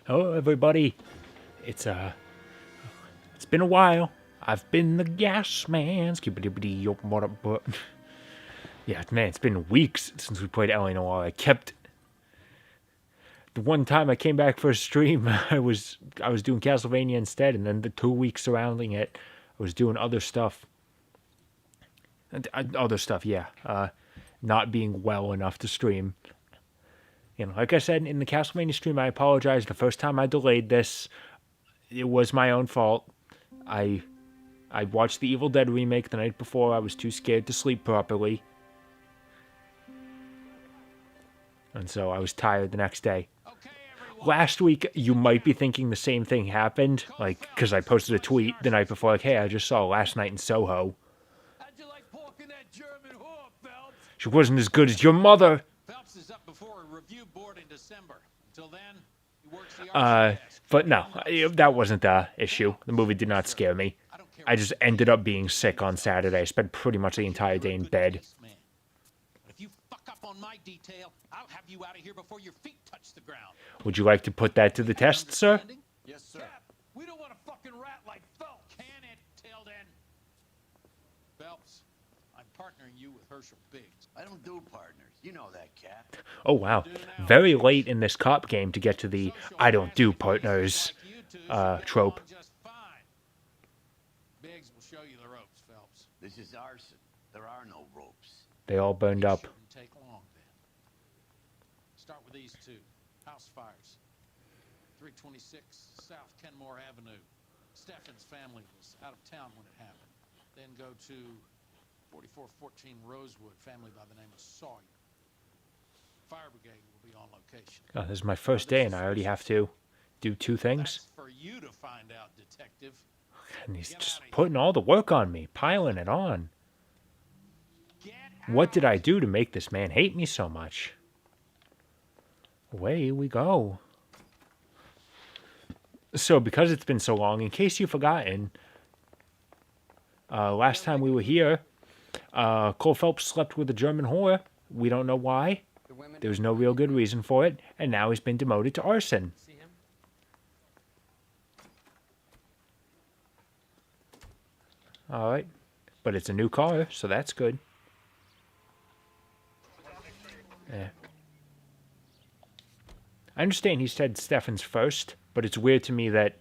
Hello, everybody. It's been a while. I've been the gas man. Yeah, man, it's been weeks since we played Noire. I kept the one time I came back for a stream. I was doing Castlevania instead, and then the 2 weeks surrounding it, I was doing other stuff. Yeah. Not being well enough to stream. You know, like I said in the Castlevania stream, I apologize. The first time I delayed this, it was my own fault. I watched the Evil Dead remake the night before. I was too scared to sleep properly. And so I was tired the next day. Last week, you might be thinking the same thing happened. Like, because I posted a tweet the night before, like, hey, I just saw Last Night in Soho. How'd you like pork in that German whore, Phelps? She wasn't as good as your mother. Phelps is up before a review board in December. Until then, he works the arts desk. But no, that wasn't the issue. The movie did not scare me. I just ended up being sick on Saturday. I spent pretty much the entire day in bed. But if you fuck up on my detail, I'll have you out of here before your feet touch the ground. Would you like to put that to the test, sir? Yes, sir. Cap, we don't want a fucking rat like Phelps. Can it, Tilden? Phelps, I'm partnering you with Herschel Biggs. I don't do partners. You know that, Cap. Oh, wow. Very late in this cop game to get to the I don't do partners trope. Biggs will show you the ropes, Phelps. This is arson. There are no ropes. They all burned up. Shouldn't take long then. Start with these two. House fires. 326 South Kenmore Avenue. Steffen's family was out of town when it happened. Then go to 4414 Rosewood, family by the name of Sawyer. Fire brigade will be on location. Oh, this is my first day and I already have to do two things. That's for you to find out, detective. And he's just putting all the work on me, piling it on. Get What did I do to make this man hate me so much? Away we go. So, because it's been so long, in case you've forgotten, last time we were here, Cole Phelps slept with a German whore. We don't know why. There was no real good reason for it, and now he's been demoted to arson. Alright. But it's a new car, so that's good. Yeah. I understand he said Steffen's first, but it's weird to me that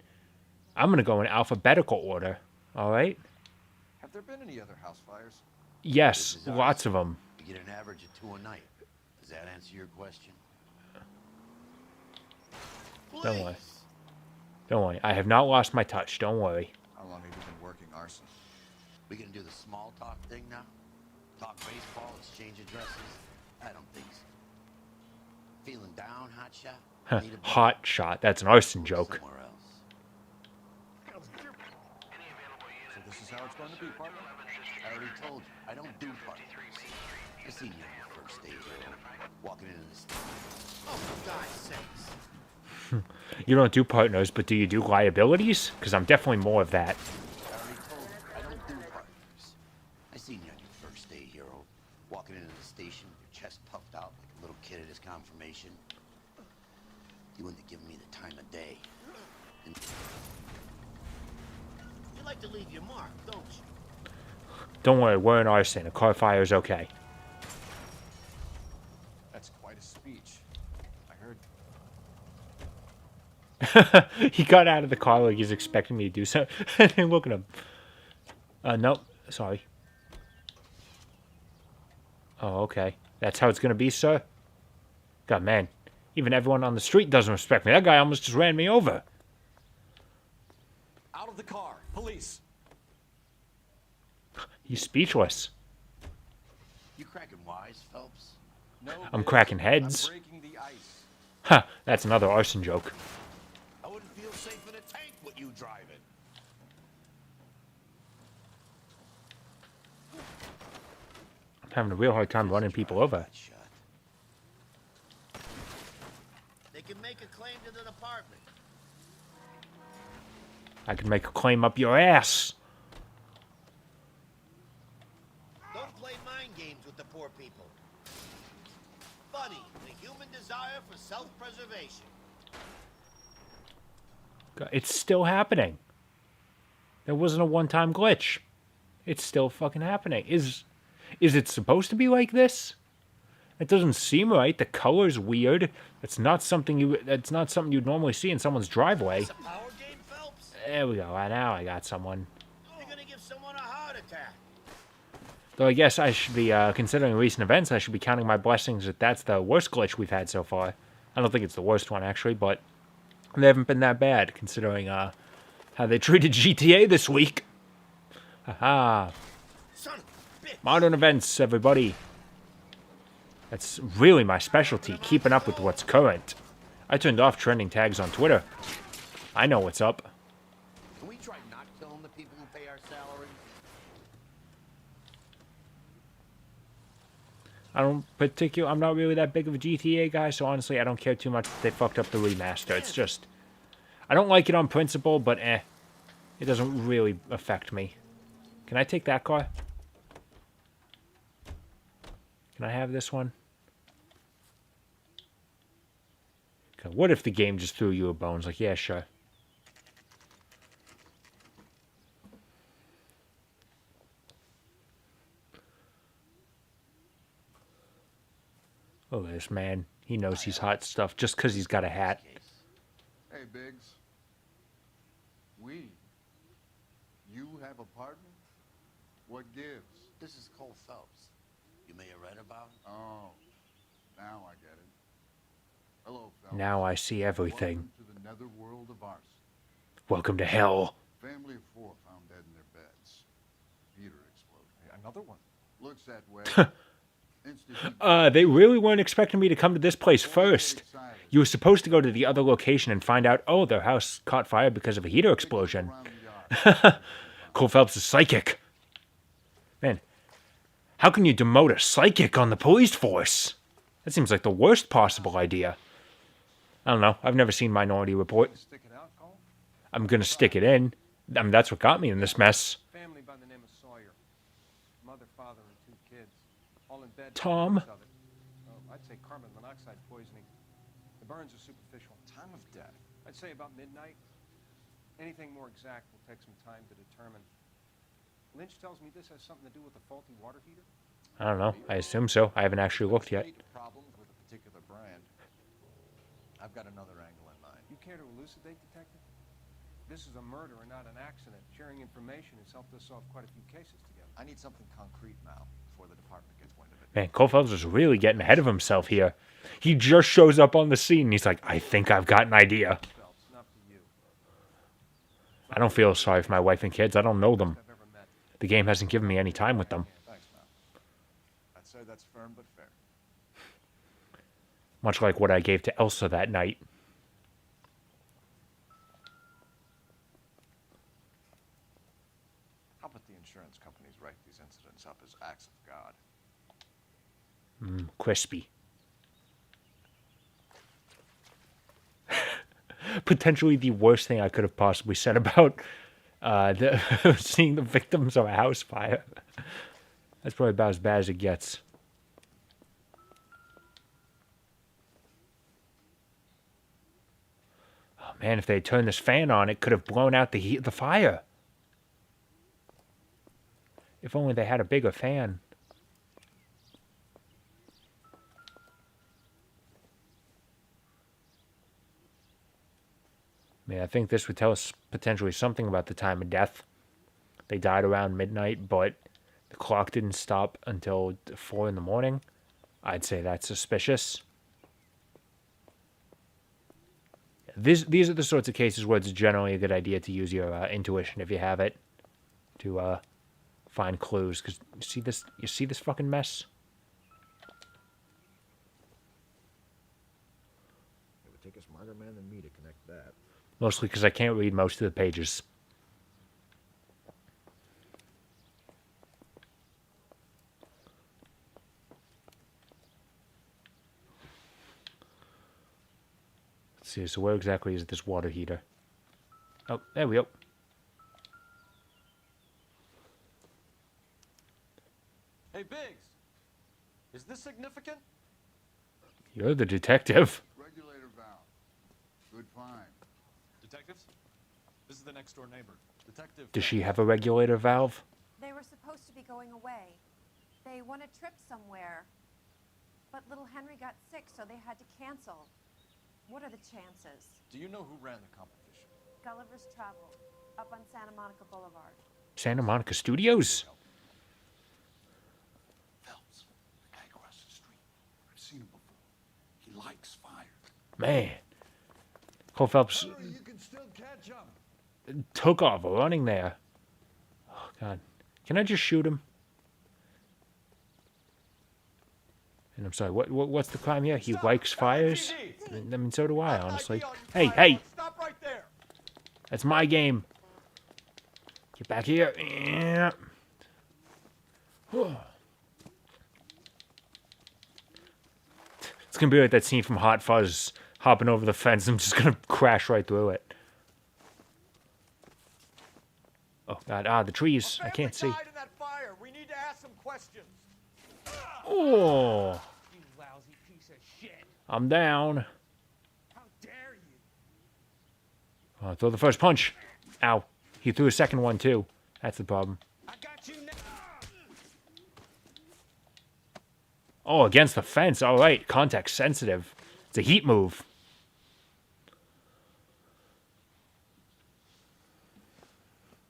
I'm going to go in alphabetical order. Alright? Have there been any other house fires? Yes, lots of them. You get an average of 2 a night. Does that answer your question? Don't worry. Don't worry. I have not lost my touch. Don't worry. How long have you been working arson? We gonna do the small talk thing now? Talk baseball, exchange addresses? I don't think so. Feeling down, hot shot? Huh, Need a hot shot. That's an arson joke. somewhere else. So this is how it's going to be, partner? I already told you, I don't do partners. I seen you on your first day here, walking into this. Oh, for God's sakes. You don't do partners, but do you do liabilities? Because I'm definitely more of that. I already told you, I don't do partners. I seen you on your first day, hero, walking into the station, your chest puffed out like a little kid at his confirmation. You wouldn't have given me the time of day. And you like to leave your mark, don't you? Don't worry, we're in arson. A car fire is okay. That's quite a speech. I heard. He got out of the car like he's expecting me to do so. And look at him. Nope. Sorry. Oh, okay. That's how it's going to be, sir? God, man. Even everyone on the street doesn't respect me. That guy almost just ran me over. Out of the car, police. He's speechless. You cracking wise, Phelps? No, I'm bitch. cracking heads. I'm breaking the ice. Ha! That's another arson joke. I wouldn't feel safe in a tank with you driving. I'm having a real hard time running people over. That shot. They can make a claim to the department. I could make a claim up your ass. Don't play mind games with the poor people. Funny, the human desire for self-preservation. It's still happening. There wasn't a one-time glitch. It's still fucking happening. Is it supposed to be like this? It doesn't seem right. The color's weird. It's not something you'd normally see in someone's driveway. It's a power game, Phelps? There we go. Now I got someone. You're gonna give someone a heart attack. Though I guess I should be, considering recent events, I should be counting my blessings that that's the worst glitch we've had so far. I don't think it's the worst one, actually, but they haven't been that bad, considering, how they treated GTA this week. Haha. Son of a bitch. Modern events, everybody. That's really my specialty, keeping up with what's current. I turned off trending tags on Twitter. I know what's up. Can we try not killing the people who pay our salaries? I'm not really that big of a GTA guy, so honestly, I don't care too much that they fucked up the remaster. It's just, I don't like it on principle, but it doesn't really affect me. Can I take that car? Can I have this one? Okay, what if the game just threw you a bone? It's like, yeah, sure. Oh, this man. He knows he's hot stuff just because he's got a hat. Hey, Biggs. You have a partner? What gives? This is Cole Phelps. You may have read about him. Oh, now I get it. Hello, Phelps. Now I see everything. Welcome to the netherworld of arson. Welcome to hell. Family of 4 found dead in their beds. Heater exploded. Hey, another one. Looks that way. Instant They really weren't expecting me to come to this place first. You were supposed to go to the other location and find out, oh, their house caught fire because of a heater explosion. around the yard. Cole Phelps is psychic. Man, how can you demote a psychic on the police force? That seems like the worst possible idea. I don't know. I've never seen Minority Report. Stick it out, Cole. I'm gonna stick it in. I mean, that's what got me in this mess. Family by the name of Sawyer. Mother, father, and 2 kids. All in bed. Tom? Of it. Oh, I'd say carbon monoxide poisoning. The burns are superficial. Time of death. I'd say about midnight. Anything more exact will take some time to determine. Lynch tells me this has something to do with a faulty water heater. I don't know. I assume so. I haven't actually looked yet. Problems with a particular brand. I've got another angle in mind. You care to elucidate, Detective? This is a murder and not an accident. Sharing information has helped us solve quite a few cases together. I need something concrete, Mal, before the department gets wind of it. Man, Cole Phelps is really getting ahead of himself here. He just shows up on the scene and he's like, I think I've got an idea. Phelps, not for you. I don't feel sorry for my wife and kids. I don't know them. I've ever met. The game hasn't given me any time with them. Thanks, Mal. I'd say that's firm but fair. Much like what I gave to Elsa that night. How about the insurance companies write these incidents up as acts of God? Crispy. Potentially the worst thing I could have possibly said about seeing the victims of a house fire. That's probably about as bad as it gets. Oh man, if they had turned this fan on, it could have blown out the heat of the fire. If only they had a bigger fan. I mean, I think this would tell us potentially something about the time of death. They died around midnight, but the clock didn't stop until 4 in the morning. I'd say that's suspicious. These are the sorts of cases where it's generally a good idea to use your intuition if you have it to find clues. Because you see this fucking mess? It would take a smarter man than me to connect that. Mostly because I can't read most of the pages. Let's see, so where exactly is this water heater? Oh, there we go. Hey, Biggs! Is this significant? You're the detective. Regulator valve. Good find. Detectives? This is the next door neighbor, Detective. Does she have a regulator valve? They were supposed to be going away. They won a trip somewhere. But little Henry got sick, so they had to cancel. What are the chances? Do you know who ran the competition? Gulliver's Travel, up on Santa Monica Boulevard. Santa Monica Studios? Phelps, the guy across the street. I've seen him before. He likes fire. Man. Cole Phelps You can still catch him. took off running there. Oh, God. Can I just shoot him? And I'm sorry, what's the crime here? He likes fires? I mean, so do I, honestly. Hey, hey! Stop right there. That's my game. Get back here. Yeah. It's gonna be like that scene from Hot Fuzz, hopping over the fence. I'm just gonna crash right through it. Oh God! The trees. I can't see. Died in that fire. We need to ask some questions. Oh, You lousy piece of shit. I'm down. How dare you? Throw the first punch. Ow. He threw a second one too. That's the problem. I got you now. Oh, against the fence. All right. Context sensitive. It's a heat move.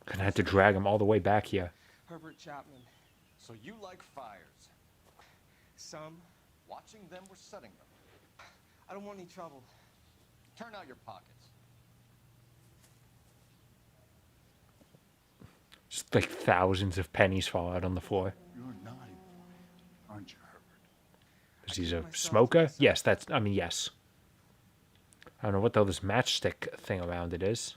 Gonna have to drag him all the way back here. Herbert Chapman. So you like fires? Some. Watching them or setting them? I don't want any trouble. Turn out your pockets. Just like thousands of pennies fall out on the floor. You're a naughty boy, aren't you, Herbert? Because he's a smoker? Yes, yes. I don't know what the hell this matchstick thing around it is.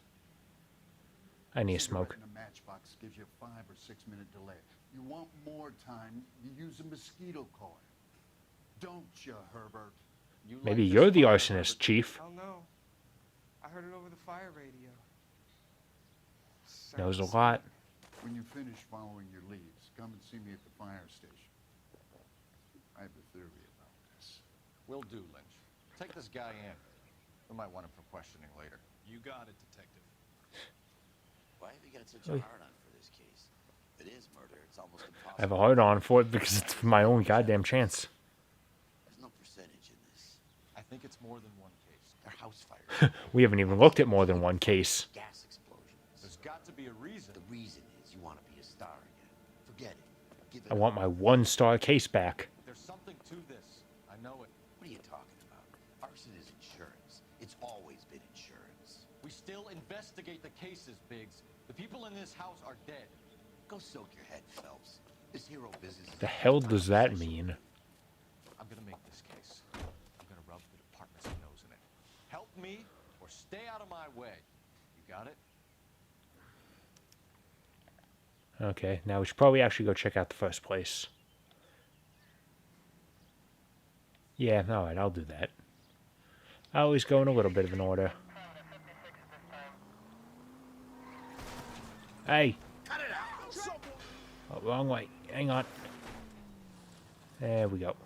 I need a smoke. Cigarette in a matchbox gives you a 5 or 6 minute delay. You want more time, you use a mosquito coil. Don't you, Herbert? You like Maybe this you're the fire, arsonist, Herbert? Chief. Oh no. I heard it over the fire radio. Knows a Sounds lot. When you finish following your leads, come and see me at the fire station. I have a theory about this. Will do, Lynch. Take this guy in. We might want him for questioning later. You got it, detective. Why have you got such a hard-on for this case? If it is murder, it's almost impossible. I have a hard on for it because it's my only goddamn chance. There's no percentage in this. I think it's more than one case. They're house fires. We haven't even looked at more than one case. Gas explosions. There's got to be a reason. The reason is you want to be a star again. Forget it. Give it I up. want my 1-star case back. There's something to this. I know it. What are you talking about? Arson is insurance. It's always been insurance. We still investigate the cases, Biggs. The people in this house are dead. Go soak your head, Phelps. This hero business is The hell does that mean? I'm gonna make this case. I'm gonna rub the department's nose in it. Help me or stay out of my way. You got it? Okay, now we should probably actually go check out the first place. Yeah, alright, I'll do that. I always go in a little bit of an order. Hey! Oh, wrong way. Hang on. There we go.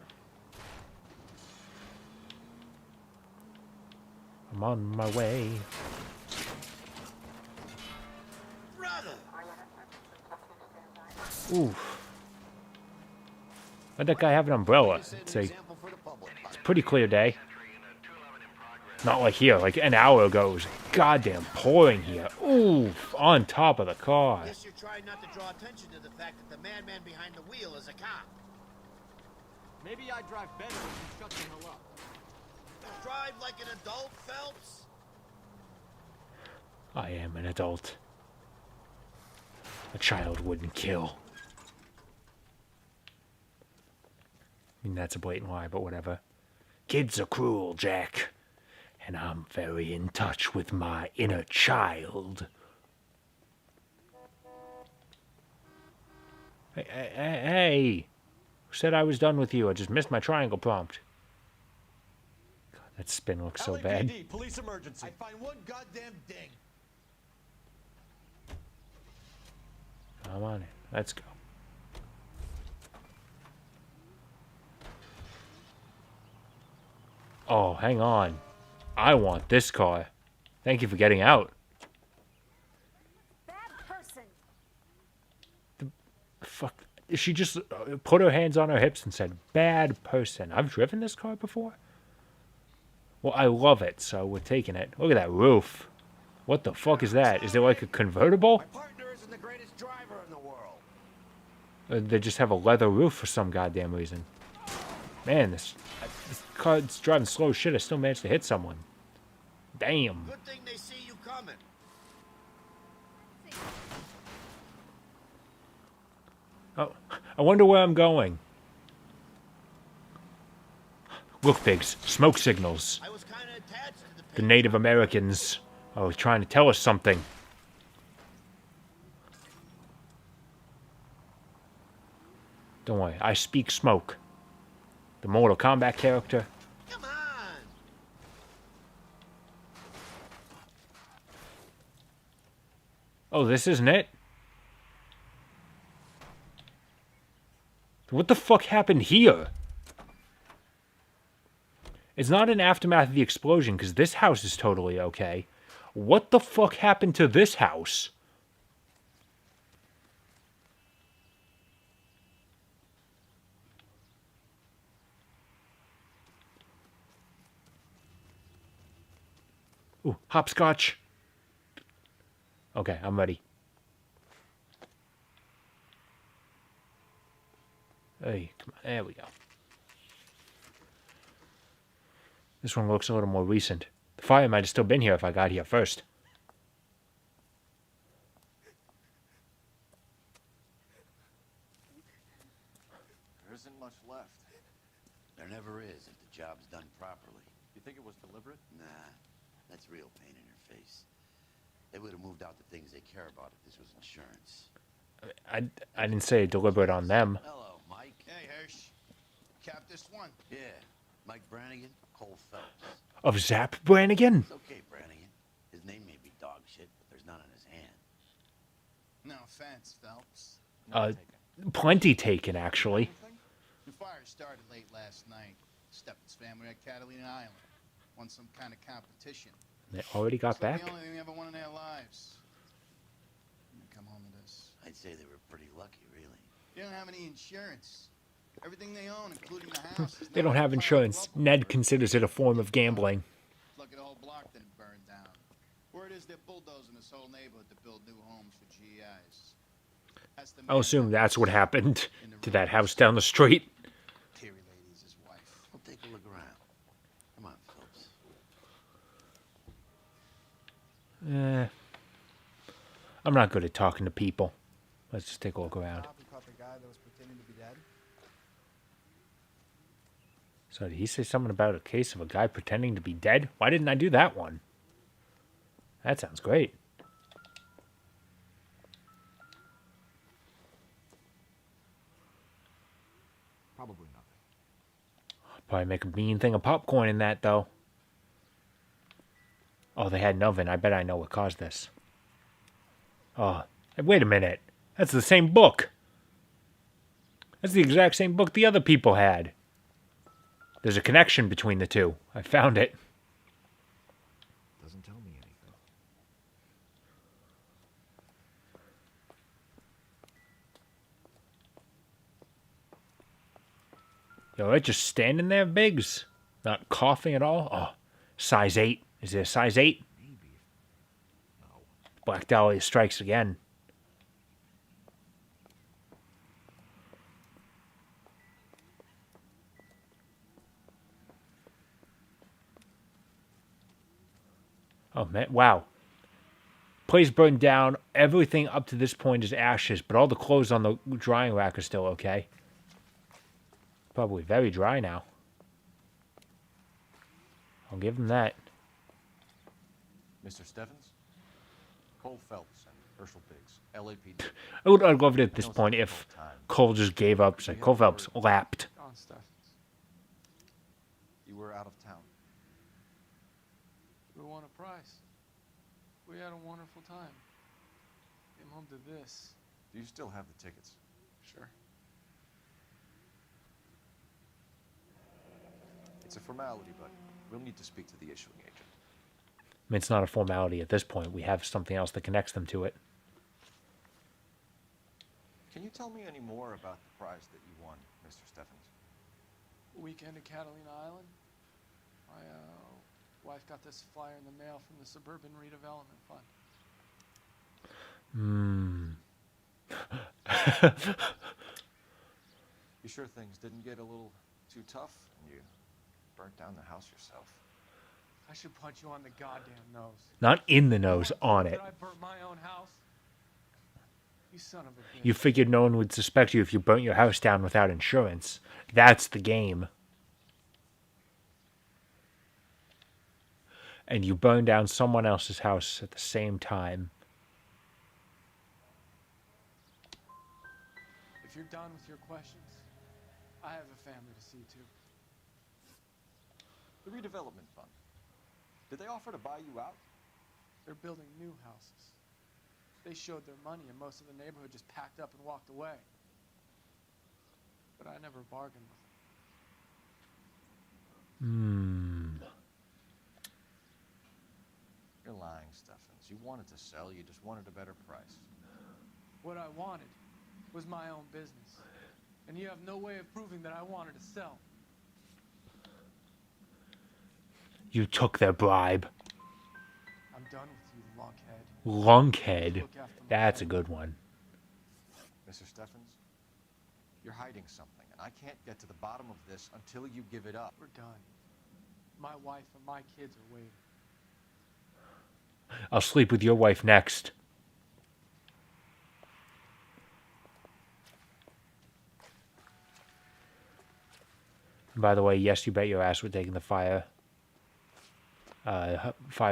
I'm on my way. Oof. Why'd that guy have an umbrella? It's a pretty clear day. Not like here, like an hour ago it was goddamn pouring here. Oof, on top of the car. Guess you're trying not to draw attention to the fact that the madman behind the wheel is a cop. Maybe I drive better if you shut the hell up. Drive like an adult, Phelps. I am an adult. A child wouldn't kill. I mean, that's a blatant lie, but whatever. Kids are cruel, Jack. And I'm very in touch with my inner child. Hey. Who said I was done with you? I just missed my triangle prompt. God, that spin looks so bad. LAPD, police emergency. I find one goddamn ding. Come on in. Let's go. Oh, hang on. I want this car. Thank you for getting out. fuck? She just put her hands on her hips and said, "Bad person." I've driven this car before. Well, I love it, so we're taking it. Look at that roof. What the fuck is that? Is it like a convertible? My partner isn't the greatest driver in the world. They just have a leather roof for some goddamn reason. Man, this car's driving slow as shit. I still managed to hit someone. Damn. Good thing they see you coming. Oh, I wonder where I'm going. Look, pigs. Smoke signals. I was kind of attached to The Native Americans are trying to tell us something. Don't worry, I speak smoke. The Mortal Kombat character. Come on. Oh, this isn't it? What the fuck happened here? It's not an aftermath of the explosion, because this house is totally okay. What the fuck happened to this house? Ooh, hopscotch. Okay, I'm ready. Hey, come on, there we go. This one looks a little more recent. The fire might have still been here if I got here first. There isn't much left. There never is if the job's done properly. You think it was deliberate? Nah, that's real pain in your face. They would have moved out the things they care about if this was insurance. I didn't say deliberate on them. Hello, Mike. Hey, Hirsch. Cap this one. Yeah, Mike Brannigan, Cole Phelps. Of Zap Brannigan? It's okay, Brannigan. His name may be dog shit, but there's none on his hand. No offense, Phelps. Plenty taken, actually. The fire started late last night. Stephen's family at Catalina Island. Won some kind of competition. They already got It's like back? the only thing they ever won in their lives. And they come home to this. I'd say they were pretty lucky, really. They don't have any insurance. Everything they own, including the house. is They now don't have in insurance. rubble. Ned considers it a form of gambling. Look at the whole block that it burned down. Word is they're bulldozing this whole neighborhood to build new homes for GIs. That's the I'll man assume that's what happened in the to that rooms. house down the street. Terry lady's his wife. We'll take a look around. Come on, Phelps. I'm not good at talking to people. Let's just take a look around. We caught the guy that was pretending to be dead. So did he say something about a case of a guy pretending to be dead? Why didn't I do that one? That sounds great. Probably nothing. Probably make a mean thing of popcorn in that, though. Oh, they had an oven. I bet I know what caused this. Oh, wait a minute. That's the same book. That's the exact same book the other people had. There's a connection between the two. I found it. Doesn't tell me anything. Yo, it's just standing there, Biggs. Not coughing at all. Oh, size 8. Is it a size 8? Maybe. No. Black Dahlia strikes again. Oh, man. Wow. Place burned down. Everything up to this point is ashes, but all the clothes on the drying rack are still okay. Probably very dry now. I'll give him that. Mr. Stevens? Cole Phelps and Herschel Biggs, LAPD. I'd love it at this point if Cole just gave up. It's like, Cole Phelps lapped. John Stevens. You were out of town. We won a prize. We had a wonderful time. Came home to this. Do you still have the tickets? Sure. It's a formality, but we'll need to speak to the issuing agent. I mean, it's not a formality at this point. We have something else that connects them to it. Can you tell me any more about the prize that you won, Mr. Steffens? Weekend at Catalina Island. My wife got this flyer in the mail from the Suburban Redevelopment Fund. You sure things didn't get a little too tough and you burnt down the house yourself? I should punch you on the goddamn nose. Not in the nose, on it. Did I burnt my own house? You son of a bitch. You figured no one would suspect you if you burnt your house down without insurance. That's the game. And you burned down someone else's house at the same time. If you're done with your questions, I have a family to see to. The redevelopment fund. Did they offer to buy you out? They're building new houses. They showed their money and most of the neighborhood just packed up and walked away. But I never bargained with them. You're lying, Steffens. You wanted to sell, you just wanted a better price. What I wanted was my own business. And you have no way of proving that I wanted to sell. You took their bribe. I'm done with you, lunkhead. Lunkhead. Look after my That's a family. good one. Mr. Steffens, you're hiding something, and I can't get to the bottom of this until you give it up. We're done. My wife and my kids are waiting. I'll sleep with your wife next. And by the way, yes, you bet your ass we're taking the fire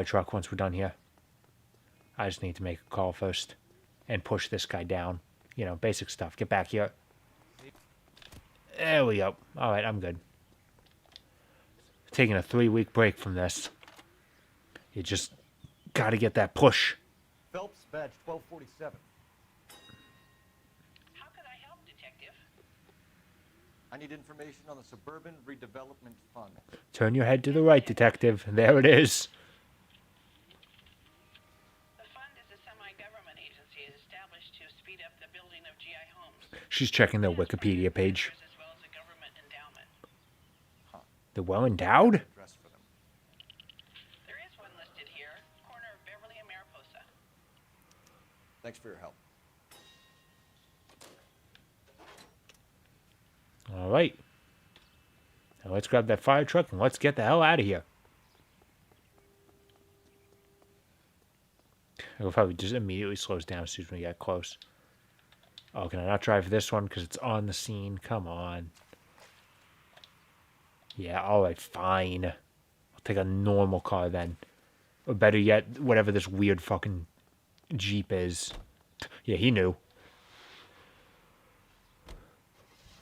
truck once we're done here. I just need to make a call first and push this guy down. You know, basic stuff. Get back here. There we go. All right, I'm good. Taking a 3-week break from this. You just got to get that push. Phelps, badge 1247. How can I help, Detective? I need information on the Suburban Redevelopment Fund. Turn your head to the right, detective. There it is. The fund is a semi-government agency established to speed up the building of GI homes. She's checking their Wikipedia page. As well as a government endowment. They're well endowed? Address for them. There is one listed here, corner of Beverly and Mariposa. Thanks for your help. All right. Now let's grab that fire truck and let's get the hell out of here. It'll probably just immediately slows down as soon as we get close. Oh, can I not drive this one because it's on the scene? Come on. Yeah, all right, fine. I'll take a normal car then. Or better yet, whatever this weird fucking Jeep is. Yeah, he knew.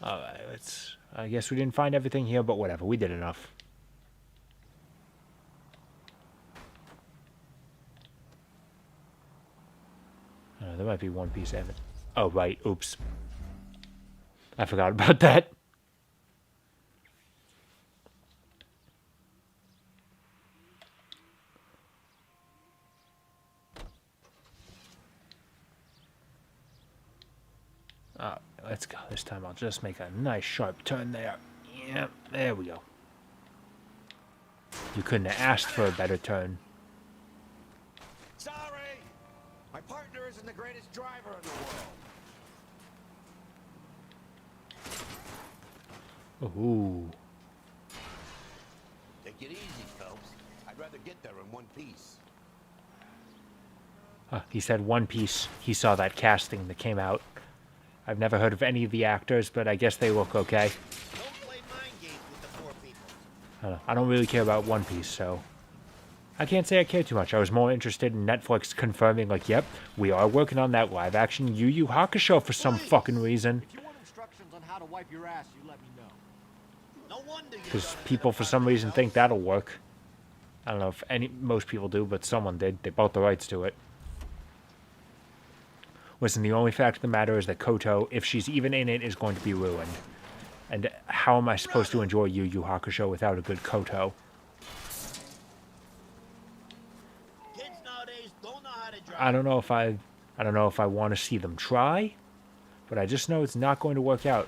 Alright, let's... I guess we didn't find everything here, but whatever. We did enough. There might be one piece of it. Oh, right. Oops. I forgot about that. Let's go. This time I'll just make a nice sharp turn there. Yep, there we go. You couldn't have asked for a better turn. Sorry! My partner isn't the greatest driver in the world. Ooh. Take it easy, Phelps. I'd rather get there in one piece. He said One Piece. He saw that casting that came out. I've never heard of any of the actors, but I guess they look okay. Don't play mind games with the poor people. I don't really care about One Piece, so... I can't say I care too much. I was more interested in Netflix confirming, like, yep, we are working on that live-action Yu Yu Hakusho for some fucking reason. If you want instructions on how to wipe your ass, you let me know. No wonder you Because people, for some reason, think that'll work. I don't know if most people do, but someone did. They bought the rights to it. Listen, the only fact of the matter is that Koto, if she's even in it, is going to be ruined. And how am I supposed to enjoy Yu Yu Hakusho without a good Koto? Kids nowadays don't know how to drive. I don't know if I want to see them try, but I just know it's not going to work out.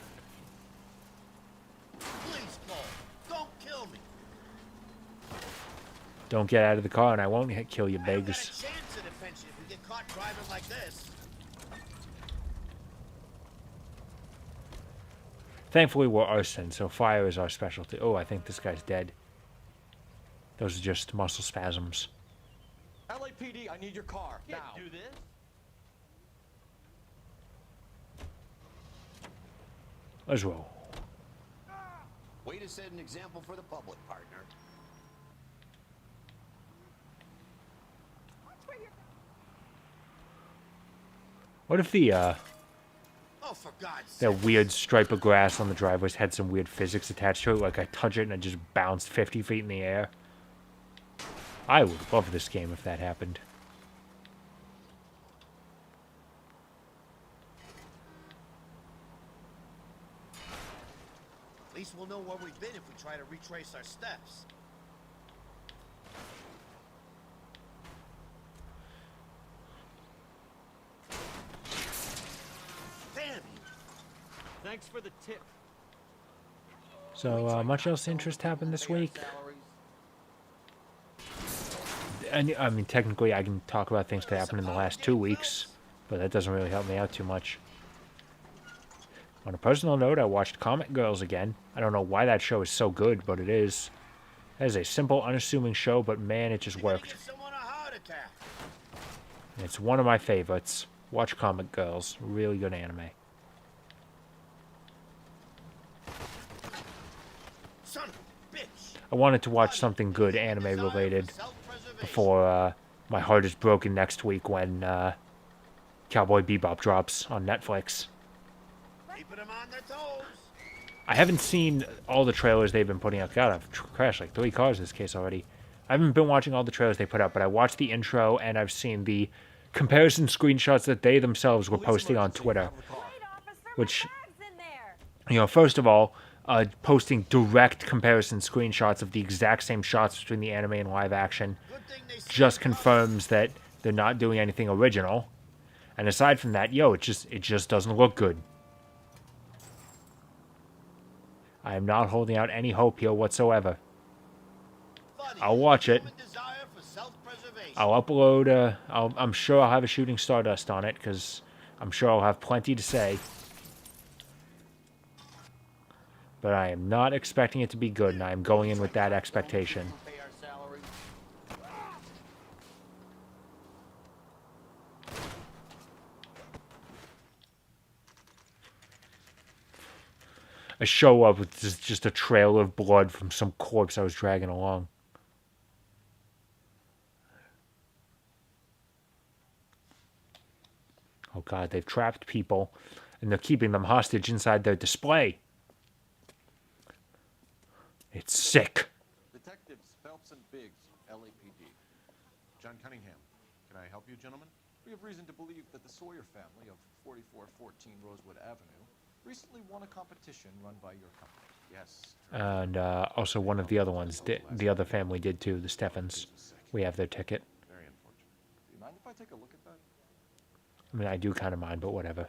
Please, Cole, don't kill me. Don't get out of the car and I won't kill you, I don't got a beggars. chance at adventure if we get caught driving like this. Thankfully, we're arson, so fire is our specialty. Oh, I think this guy's dead. Those are just muscle spasms. LAPD, I need your car now. Do this? Let's roll. Way to set an example for the public, partner. What if the, Oh, for God's sake. that weird stripe of grass on the driveways had some weird physics attached to it? Like I touch it and it just bounced 50 feet in the air? I would love this game if that happened. At least we'll know where we've been if we try to retrace our steps. Damn you. Thanks for the tip. So, much else interest happened this week? And I mean, technically, I can talk about things that happened in the last 2 weeks, but that doesn't really help me out too much. On a personal note, I watched Comic Girls again. I don't know why that show is so good, but it is. It is a simple, unassuming show, but man, it just worked. Give someone a heart attack. It's one of my favorites. Watch Comic Girls. Really good anime. Son of a bitch. I wanted to watch something good anime related before my heart is broken next week when Cowboy Bebop drops on Netflix. Keeping them on their toes. I haven't seen all the trailers they've been putting out. God, I've crashed like 3 cars in this case already. I haven't been watching all the trailers they put out, but I watched the intro and I've seen the comparison screenshots that they themselves were posting on Twitter. Which, you know, first of all, posting direct comparison screenshots of the exact same shots between the anime and live action just confirms that they're not doing anything original. And aside from that, it just doesn't look good. I am not holding out any hope here whatsoever. I'll watch it. I'll upload, I'm sure I'll have a Shooting Stardust on it, because I'm sure I'll have plenty to say. But I am not expecting it to be good, and I am going in with that expectation. I show up with just a trail of blood from some corpse I was dragging along. Oh god, they've trapped people, and they're keeping them hostage inside their display. It's sick. Detectives Phelps and Biggs, LAPD. John Cunningham, can I help you, gentlemen? We have reason to believe that the Sawyer family of 4414 Rosewood Avenue recently won a competition run by your company. Yes. And also one of the other ones, the other family did too, the Steffens. We have their ticket. Very unfortunate. Do you mind if I take a look at that? I mean, I do kind of mind, but whatever.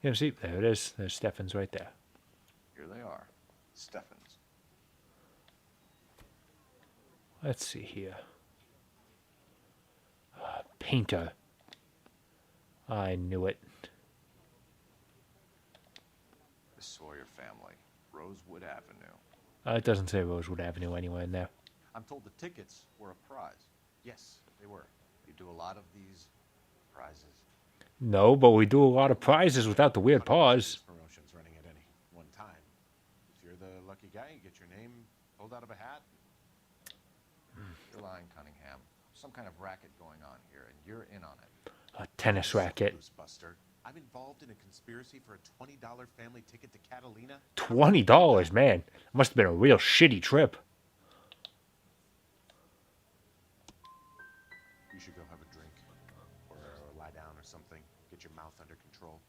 Yeah, see, there it is. There's Steffens right there. Here they are. Steffens. Let's see here. Painter. I knew it. The Sawyer family, Rosewood Avenue. It doesn't say Rosewood Avenue anywhere in there. I'm told the tickets were a prize. Yes, they were. You do a lot of these prizes. No, but we do a lot of prizes without the weird pause. Promotions running at any one time. If you're the lucky guy, you get your name pulled out of a hat. You're lying, Cunningham. Some kind of racket going on here, and you're in on it. A tennis racket. Buster, I'm involved in a conspiracy for a $20 family ticket to Catalina. $20, man. Must have been a real shitty trip. You should go have a drink, or lie down or something. Get your mouth under control.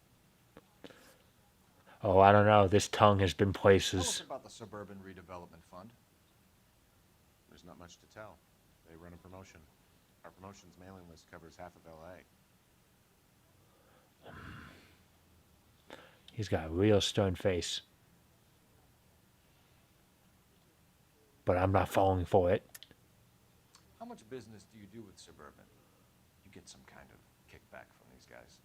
Oh, I don't know. This tongue has been Tell us places. about the Suburban Redevelopment Fund. There's not much to tell. They run a promotion. Our promotion's mailing list covers half of LA. He's got a real stern face. But I'm not falling for it. How much business do you do with Suburban? You get some kind of kickback from these guys.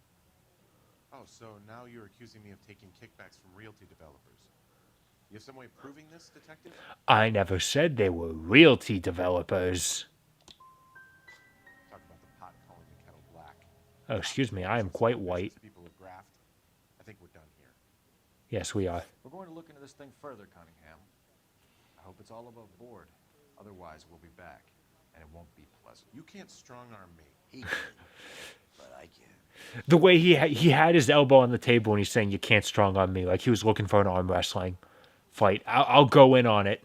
Oh, so now you're accusing me of taking kickbacks from realty developers. You have some way of proving this, detective? I never said they were realty developers. Talk about the pot calling the kettle black. Oh, excuse me, I am quite white. People of graft. I think we're done here. Yes, we are. We're going to look into this thing further, Cunningham. I hope it's all above board. Otherwise, we'll be back, and it won't be pleasant. You can't strong-arm me. He can, but I can't. The way he had his elbow on the table and he's saying, you can't strong on me, like he was looking for an arm wrestling fight. I'll go in on it.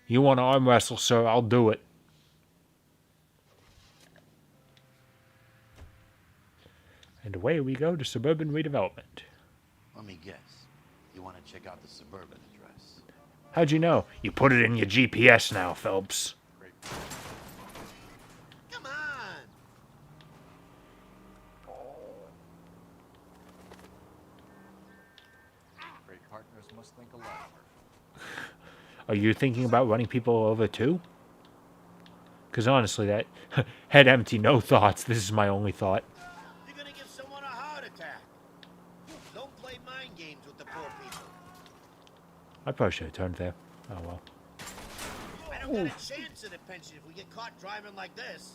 You want to arm wrestle, sir? I'll do it. And away we go to suburban redevelopment. Let me guess. You want to check out the suburban address? How'd you know? You put it in your GPS now, Phelps. Come on! Great partners must think alike. Are you thinking about running people over too? Because honestly, that head empty, no thoughts. This is my only thought. You're gonna give someone a heart attack. Don't play mind games with the poor people. I probably should have turned there. Oh well. I don't get a chance at a pension if we get caught driving like this.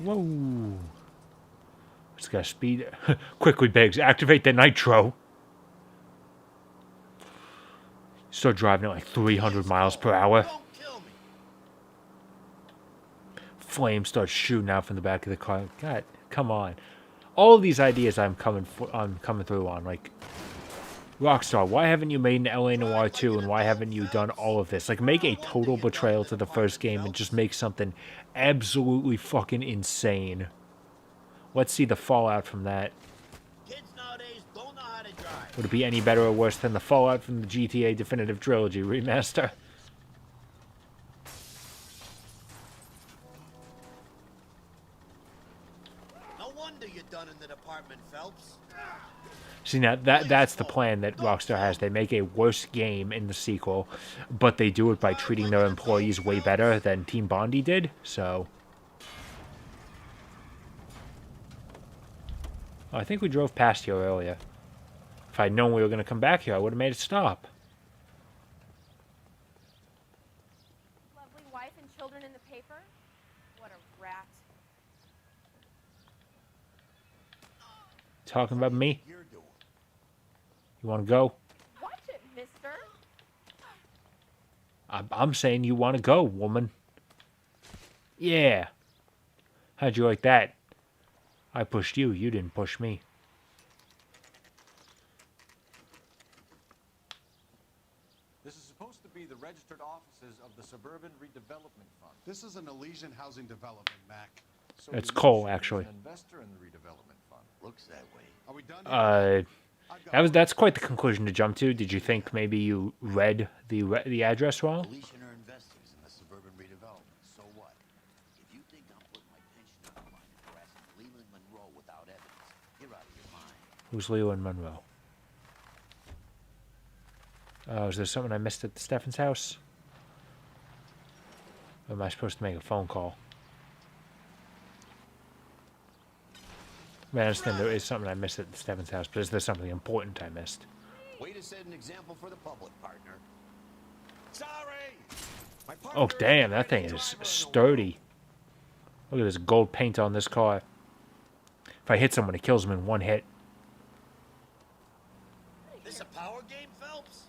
Whoa. Just gotta speed. Quickly, Biggs, activate the nitro. Start driving at like 300 miles per hour. Flames start shooting out from the back of the car. God, come on. All of these ideas I'm coming through on. Like, Rockstar, why haven't you made an LA Noire 2 and why haven't you done all of this? Like, make a total betrayal to the first game and just make something absolutely fucking insane. Let's see the fallout from that. Kids nowadays don't know how to drive. Would it be any better or worse than the fallout from the GTA Definitive Trilogy remaster? No wonder you're done in the department, Phelps. See, now that's the plan that Rockstar has. They make a worse game in the sequel, but they do it by treating their employees way better than Team Bondi did, so... Oh, I think we drove past here earlier. If I'd known we were going to come back here, I would have made it stop. Lovely wife and children in the paper? What a rat. Talking about me? You want to go? Watch it, mister. I'm saying you want to go, woman. Yeah. How'd you like that? I pushed you. You didn't push me. This is supposed to be the registered offices of the Suburban Redevelopment Fund. This is an Elysian housing development, Mac. So It's Elysian Cole, is actually. an investor in the redevelopment fund. Looks that way. Are we done? That's quite the conclusion to jump to. Did you think maybe you read the address wrong? Elysian are investors in the suburban redevelopment. So what? If you think I'm putting my pension on the line and harassing Leland Monroe without evidence, you're out of your mind. Who's Leland Monroe? Oh, is there something I missed at Stefan's house? Or am I supposed to make a phone call? I mean, I understand there is something I missed at Stefan's house, but is there something important I missed? Way to set an example for the public, partner. Sorry! Oh, damn, that thing is sturdy. Look at this gold paint on this car. If I hit someone, it kills them in one hit. This a power game, Phelps?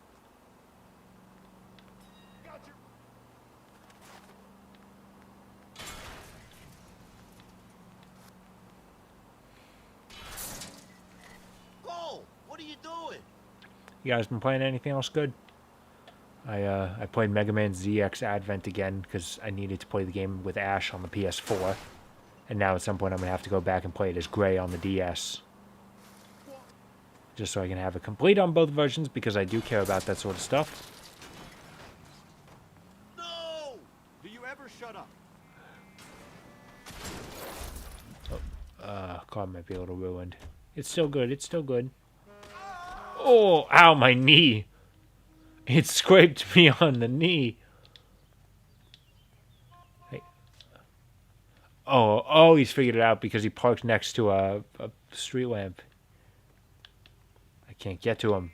Cole, what are you doing? You guys been playing anything else good? I played Mega Man ZX Advent again because I needed to play the game with Ash on the PS4. And now at some point I'm going to have to go back and play it as Gray on the DS. Just so I can have it complete on both versions because I do care about that sort of stuff. No! Do you ever shut up? car might be a little ruined. It's still good. It's still good. Oh, ow, my knee. It scraped me on the knee. Hey. Oh, he's figured it out because he parked next to a street lamp. I can't get to him.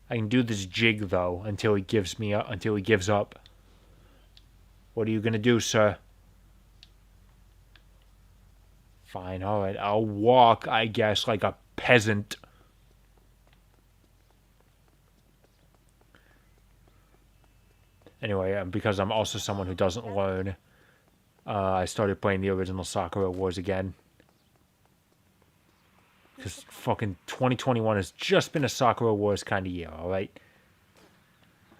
I can do this jig though until he gives me up. Until he gives up. What are you gonna do, sir? Fine, all right. I'll walk, I guess, like a peasant. Anyway, because I'm also someone who doesn't learn, I started playing the original Sakura Wars again. Because fucking 2021 has just been a Sakura Wars kind of year, alright?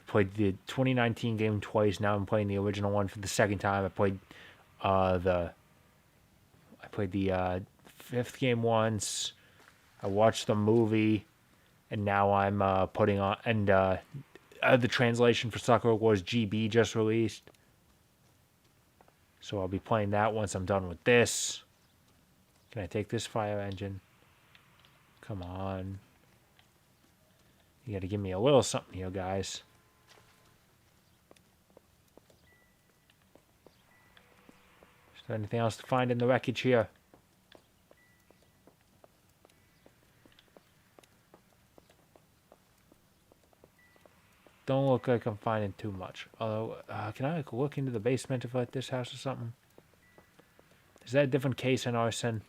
Played the 2019 game twice, now I'm playing the original one for the second time. I played the 5th game once. I watched the movie, and now I'm putting on, and the translation for Sakura Wars GB just released. So I'll be playing that once I'm done with this. Can I take this fire engine? Come on. You gotta give me a little something here, guys. Is there anything else to find in the wreckage here? Don't look like I'm finding too much. Although, can I look into the basement of like this house or something? Is that a different case in arson?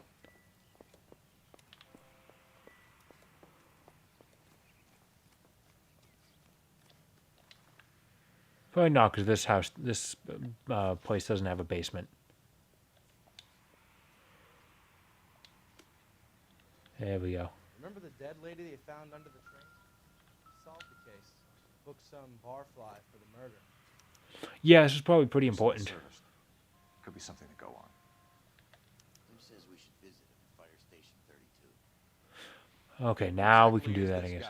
Probably not, because this place doesn't have a basement. There we go. Remember the dead lady they found under the train? Solved the case. Booked some barfly for the murder. Yeah, this is probably pretty important. Could be something to go on. Who says we should visit him at Fire Station 32? Okay, now we can do that, I guess.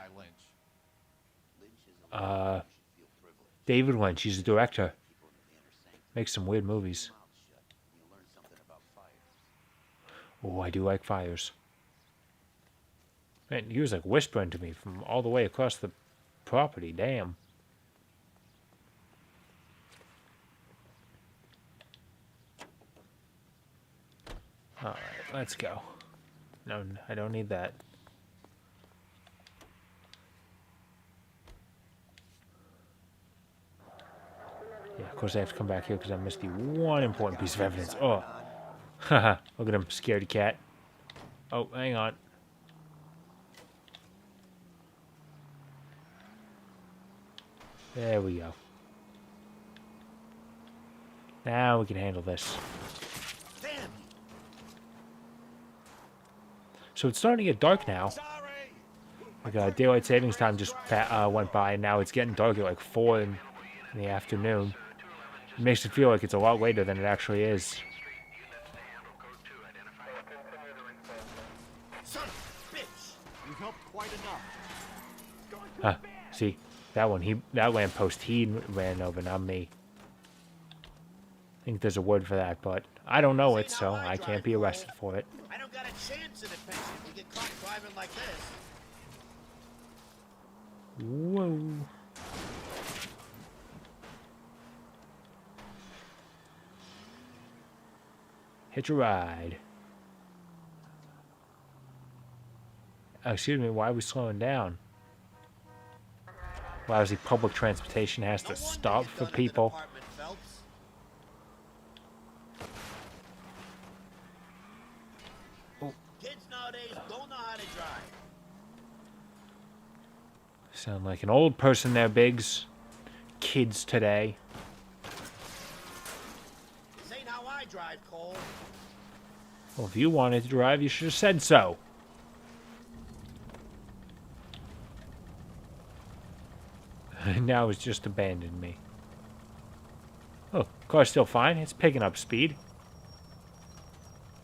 David Lynch, he's the director. Makes some weird movies. Oh, I do like fires. Man, he was like whispering to me from all the way across the property. Damn. Alright, let's go. No, I don't need that. Yeah, of course I have to come back here because I missed the one important piece of evidence. Oh. Haha, look at him, scaredy cat. Oh, hang on. There we go. Now we can handle this. So it's starting to get dark now. Like daylight savings time just went by, and now it's getting dark at like 4 in the afternoon. It makes it feel like it's a lot later than it actually is. Son of a bitch! You helped quite enough. Huh, see, that lamppost he ran over, not me. I think there's a word for that, but I don't know it, so I can't be arrested for it. I don't got a chance in a pension if you get caught driving like this. Whoa. Hitch a ride. Excuse me, why are we slowing down? Lousy public transportation has to stop for people. Oh. Kids nowadays don't know how to drive. Sound like an old person there, Biggs. Kids today. This ain't how I drive, Cole. Well, if you wanted to drive, you should have said so. Now it's just abandoned me. Oh, car's still fine. It's picking up speed.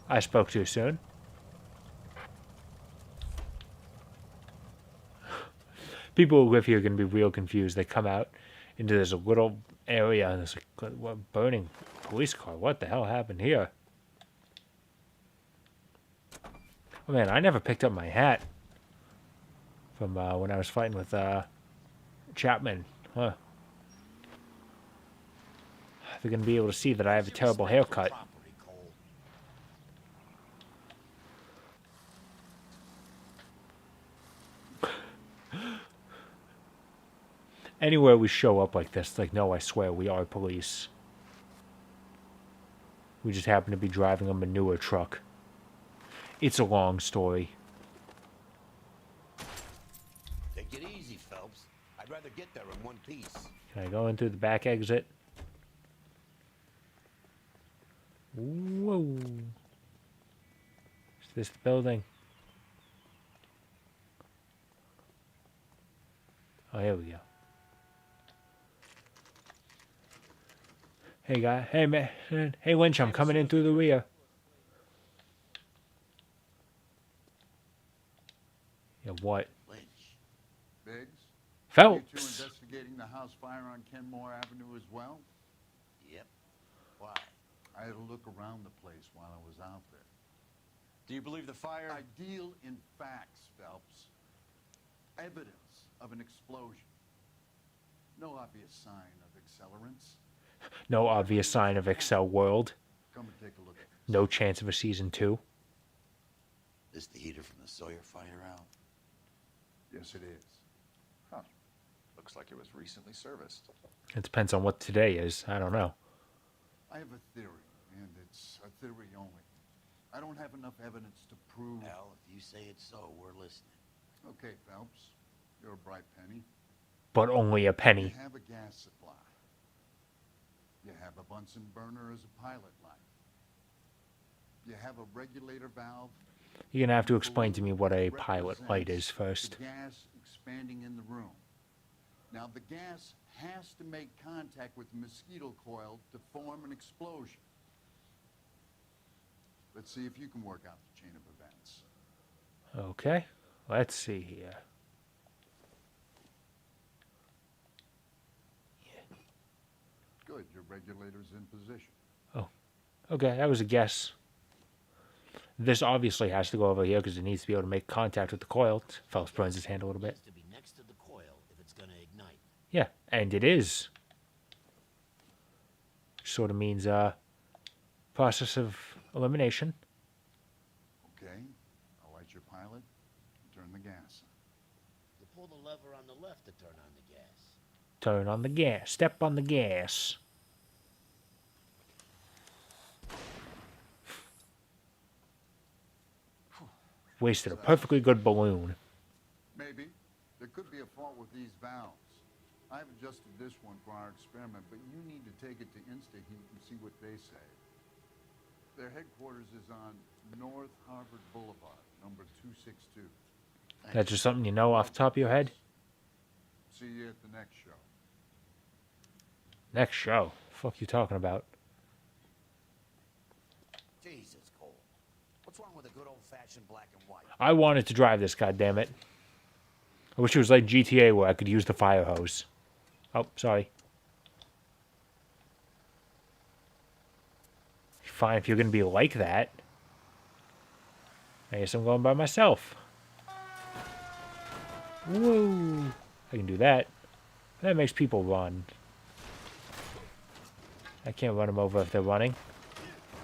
I spoke too soon. People who live here are going to be real confused. They come out into this little area and there's a burning police car. What the hell happened here? Oh man, I never picked up my hat from when I was fighting with Chapman. Huh. They're gonna be able to see that I have a terrible haircut. Anywhere we show up like this, like, no, I swear, we are police. We just happen to be driving a manure truck. It's a long story. Take it easy, Phelps. I'd rather get there in one piece. Can I go in through the back exit? Whoa. Is this the building? Oh, here we go. Hey, guy. Hey, man. Hey, Lynch, I'm coming in through the rear. Yeah, what? Lynch. Biggs? Phelps. You two investigating the house fire on Kenmore Avenue as well? Yep. Why? I had a look around the place while I was out there. Do you believe the fire? I deal in facts, Phelps. Evidence of an explosion. No obvious sign of accelerants. No obvious sign of Excel World. Come and take a look at this. No chance of a season 2. Is the heater from the Sawyer fire out? Yes, it is. Huh. Looks like it was recently serviced. It depends on what today is. I don't know. I have a theory, and it's a theory only. I don't have enough evidence to prove... Well, if you say it's so, we're listening. Okay, Phelps. You're a bright penny. But only a penny. You have a gas supply. You have a Bunsen burner as a pilot light. You have a regulator valve. You're gonna have to explain to me what a pilot light is first. The gas expanding in the room. Now, the gas has to make contact with the mosquito coil to form an explosion. Let's see if you can work out the chain of events. Okay, let's see here. Good, your regulator's in position. Oh, okay, that was a guess. This obviously has to go over here because it needs to be able to make contact with the coil. Phelps burns his hand a little bit. To be next to the coil if it's gonna ignite. Yeah, and it is. Sort of means process of elimination. Okay, I'll light your pilot and turn the gas on. You pull the lever on the left to turn on the gas. Turn on the gas. Step on the gas. Wasted a perfectly good balloon. Maybe. There could be a fault with these valves. I've adjusted this one for our experiment, but you need to take it to InstaHeat and see what they say. Their headquarters is on North Harvard Boulevard, number 262. That's just something you know off the top of your head? See you at the next show. Next show? The fuck you talking about? Jesus, Cole. What's wrong with a good old-fashioned black and white? I wanted to drive this, goddammit. I wish it was like GTA where I could use the fire hose. Oh, sorry. Fine if you're going to be like that. I guess I'm going by myself. Whoa. I can do that. That makes people run. I can't run them over if they're running.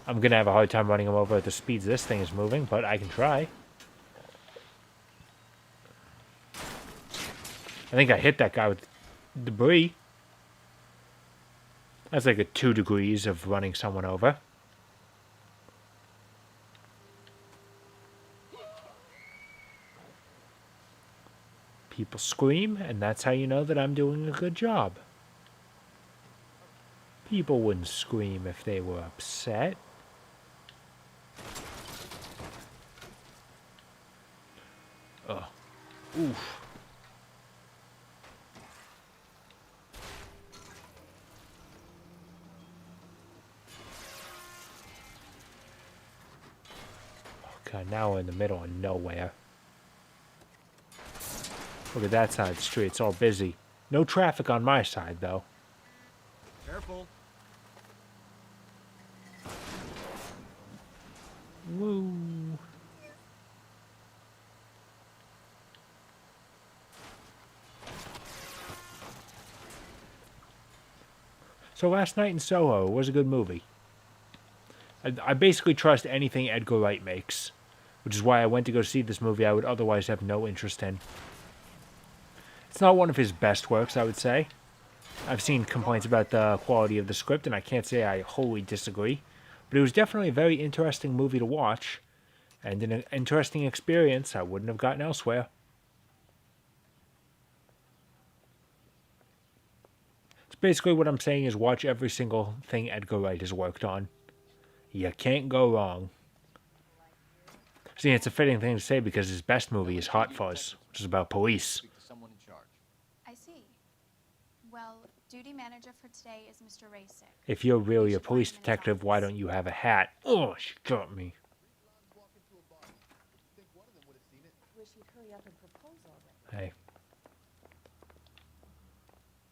I'm going to have a hard time running them over at the speeds this thing is moving, but I can try. I think I hit that guy with debris. That's like a 2 degrees of running someone over. People scream, and that's how you know that I'm doing a good job. People wouldn't scream if they were upset. Oh. Oof. Okay, now we're in the middle of nowhere. Look at that side of the street, it's all busy. No traffic on my side, though. Careful. Woo. So Last Night in Soho was a good movie. I basically trust anything Edgar Wright makes, which is why I went to go see this movie I would otherwise have no interest in. It's not one of his best works, I would say. I've seen complaints about the quality of the script, and I can't say I wholly disagree. But it was definitely a very interesting movie to watch, and an interesting experience I wouldn't have gotten elsewhere. So basically what I'm saying is watch every single thing Edgar Wright has worked on. You can't go wrong. See, it's a fitting thing to say because his best movie is Hot Fuzz, which is about police. Speak to someone in charge. I see. Well, duty manager for today is Mr. Rasick. If you're really a police detective, why don't you have a hat? Oh, she got me. Wish you'd hurry up and propose already. Hey.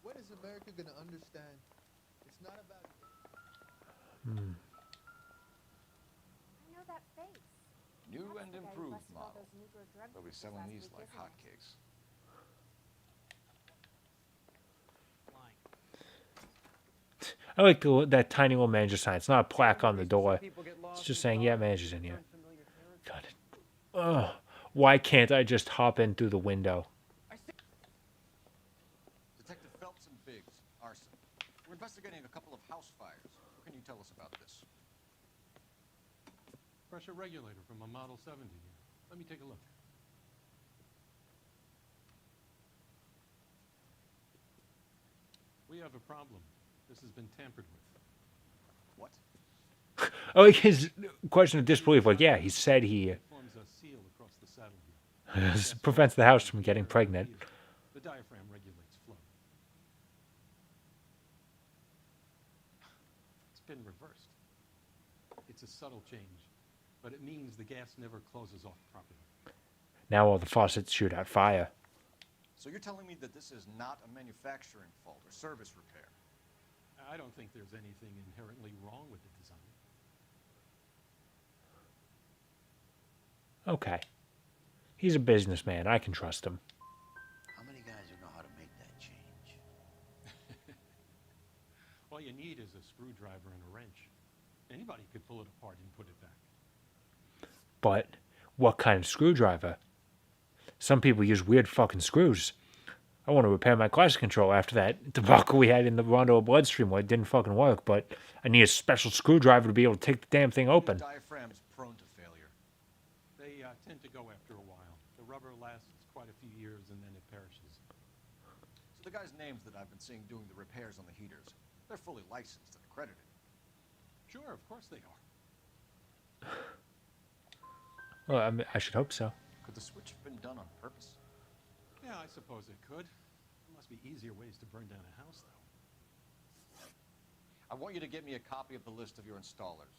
When is America gonna understand? It's not about. I know that face. New That's and the guy who improved busted all model. those Negro drug They'll be dealers selling last these week, like isn't it? hotcakes. I like that tiny little manager sign. It's not a plaque on the door. It's just saying, yeah, manager's in here. Got it. Ugh. Why can't I just hop in through the window? Detective Phelps and Biggs, arson. We're investigating a couple of house fires. What can you tell us about this? Pressure regulator from a Model 70 here. Let me take a look. We have a problem. This has been tampered with. What? I like his question of disbelief. Like, yeah, he said he Forms a seal across the saddle here. prevents the house from getting pregnant. The diaphragm regulates flow. It's been reversed. It's a subtle change, but it means the gas never closes off properly. Now all the faucets shoot out fire. So you're telling me that this is not a manufacturing fault or service repair? I don't think there's anything inherently wrong with the design. Okay. He's a businessman. I can trust him. How many guys would know how to make that change? All you need is a screwdriver and a wrench. Anybody could pull it apart and put it back. But what kind of screwdriver? Some people use weird fucking screws. I want to repair my classic control after that debacle we had in the Rondo of Bloodstream where it didn't fucking work, but I need a special screwdriver to be able to take the damn thing open. The diaphragm's prone to failure. They tend to go after a while. The rubber lasts quite a few years and then it perishes. So the guys' names that I've been seeing doing the repairs on the heaters, they're fully licensed and accredited. Sure, of course they are. Well, I should hope so. Could the switch have been done on purpose? Yeah, I suppose it could. There must be easier ways to burn down a house, though. I want you to get me a copy of the list of your installers.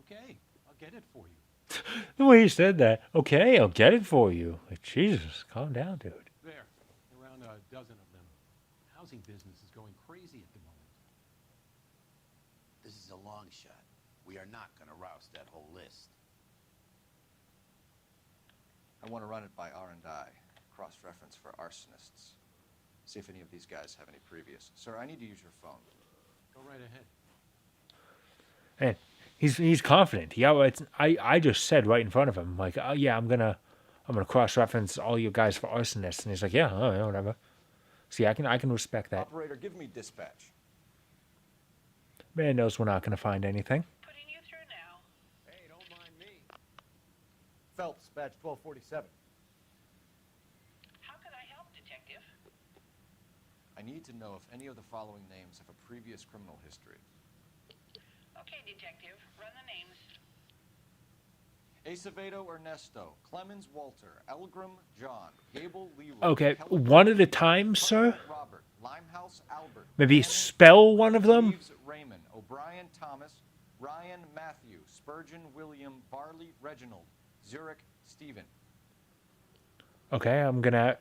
Okay, I'll get it for you. The way he said that. Okay, I'll get it for you. Like, Jesus, calm down, dude. There, around a dozen of them. The housing business is going crazy at the moment. This is a long shot. We are not going to rouse that whole list. I want to run it by R&I, cross-reference for arsonists. See if any of these guys have any previous. Sir, I need to use your phone. Go right ahead. And he's confident. He outright, I just said right in front of him, like, oh yeah, I'm gonna cross-reference all you guys for arsonists, and he's like, yeah, oh, yeah, whatever. See, I can respect that. Operator, give me dispatch. Man knows we're not gonna find anything. Putting you through now. Hey, don't mind me. Phelps, badge 1247. How can I help, Detective? I need to know if any of the following names have a previous criminal history. Okay, Detective, run the names. Acevedo Ernesto, Clemens Walter, Elgrim John, Gable Leroy. Okay, Keller, one at a time, sir? Robert, Limehouse Albert. Maybe Bannon, spell one of them? Reeves Raymond, O'Brien Thomas, Ryan Matthew, Spurgeon William, Barley Reginald, Zurich Stephen. Okay, I'm gonna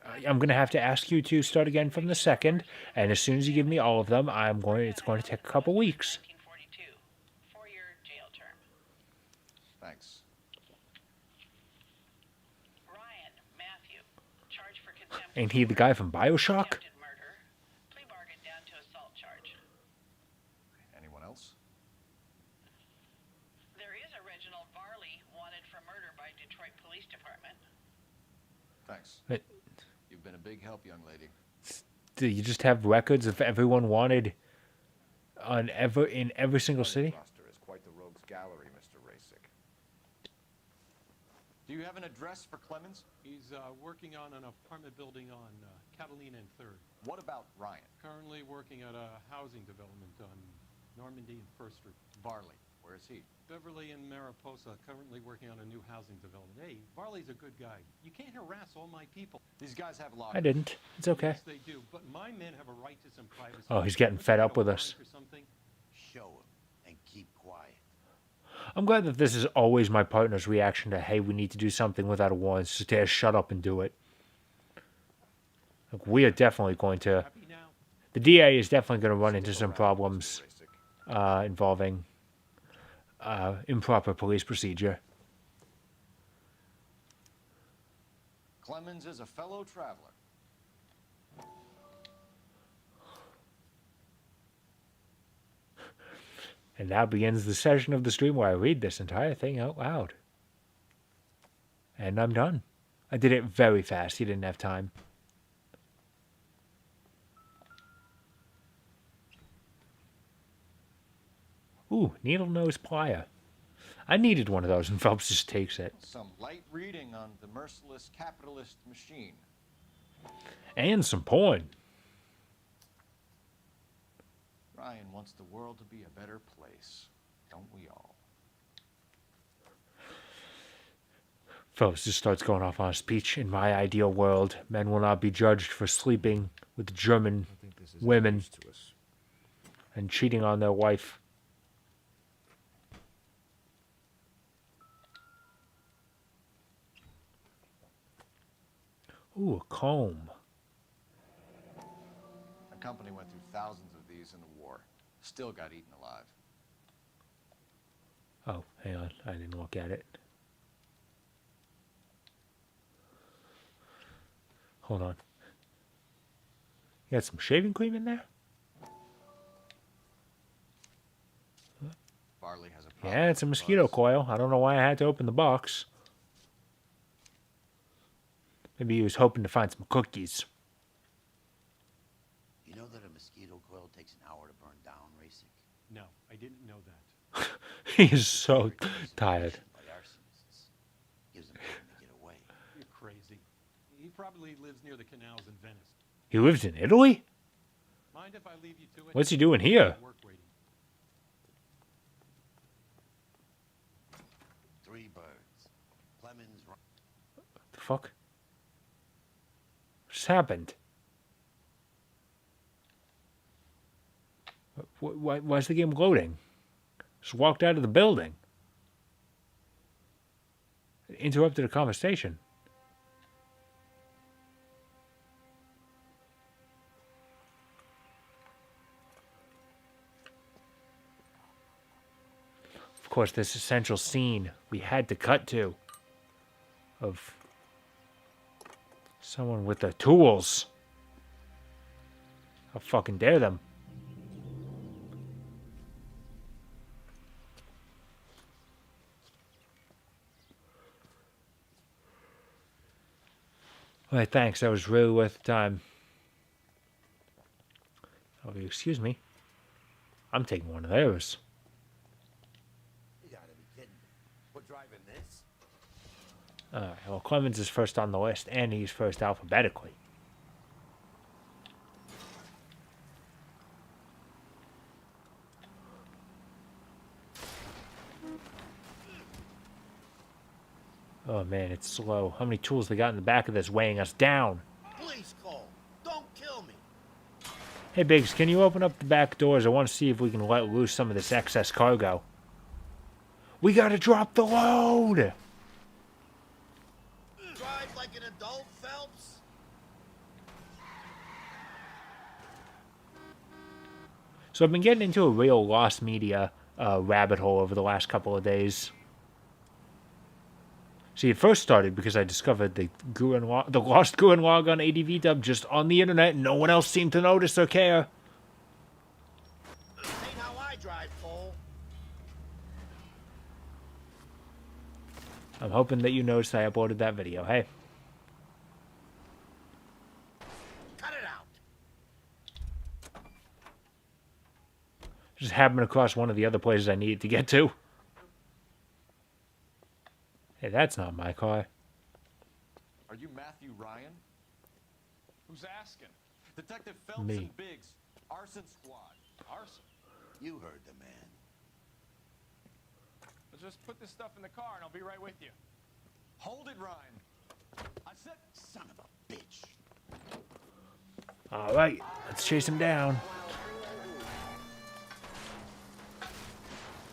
have to ask you to start again from the second, and as soon as you give me all of them, it's going to take a couple weeks. 1942. 4-year jail term. Ain't he the guy from Bioshock? attempted murder. Plea bargain down to assault charge. Anyone else? There is a Reginald Varley wanted for murder by Detroit Police Department. Thanks. But You've been a big help, young lady. do you just have records of everyone wanted in every single city? Roster is quite the rogues gallery, Mr. Rasick. Do you have an address for Clemens? He's working on an apartment building on Catalina and 3rd. What about Ryan? Currently working at a housing development on Normandy and 1st Street. Varley, where is he? Beverly and Mariposa, currently working on a new housing development. Hey, Varley's a good guy. You can't harass all my people. These guys have lockers. I didn't. It's okay. Yes, they do. But my men have a right to some privacy. Oh, he's getting fed up with us. For something. Show him and keep quiet. I'm glad that this is always my partner's reaction to, hey, we need to do something without a warrant. Just to shut up and do it. Like, we are definitely going to... Happy now? The DA is definitely going to run into some problems involving improper police procedure. Clemens is a fellow traveler. And now begins the session of the stream where I read this entire thing out loud. And I'm done. I did it very fast. He didn't have time. Ooh, needle nose plier. I needed one of those, and Phelps just takes it. Some light reading on the merciless capitalist machine. And some porn. Ryan wants the world to be a better place, don't we all? Phelps just starts going off on a speech. In my ideal world, men will not be judged for sleeping with German women and cheating on their wife. Ooh, a comb. Our company went through thousands of these in the war. Still got eaten alive. Oh, hang on. I didn't look at it. Hold on. You got some shaving cream in there? Varley has a problem. Yeah, it's a mosquito coil. I don't know why I had to open the box. Maybe he was hoping to find some cookies. You know that a mosquito coil takes an hour to burn down, Rasick? No, I didn't know that. He is so tired. By arsonists. Gives them time to get away. You're crazy. He probably lives near the canals in Venice. He lives in Italy? Mind if I leave you to it? What's he doing here? Work waiting. 3 birds. Clemens. The fuck? What's happened? Why is the game loading? Just walked out of the building. Interrupted a conversation. Of course, this essential scene we had to cut to of someone with the tools. How fucking dare them? Alright, thanks. That was really worth the time. Oh, excuse me. I'm taking one of those. You gotta be kidding me. We're driving this? Alright, well, Clemens is first on the list, and he's first alphabetically. Oh man, it's slow. How many tools they got in the back of this weighing us down? Police call. Don't kill me. Hey Biggs, can you open up the back doors? I want to see if we can let loose some of this excess cargo. We gotta drop the load! Drive like an adult, Phelps. So I've been getting into a real lost media rabbit hole over the last couple of days. See, it first started because I discovered the lost Gurren Lagann ADV dub just on the internet, and no one else seemed to notice or care. This ain't how I drive, fool. I'm hoping that you noticed I uploaded that video. Hey. Cut it out. Just happened across one of the other places I needed to get to. Hey, that's not my car. Are you Matthew Ryan? Who's asking? Detective Phelps Me. and Biggs, arson squad. Arson. You heard the man. Let's just put this stuff in the car and I'll be right with you. Hold it, Ryan. I said, Son of a bitch. All right, let's chase him down.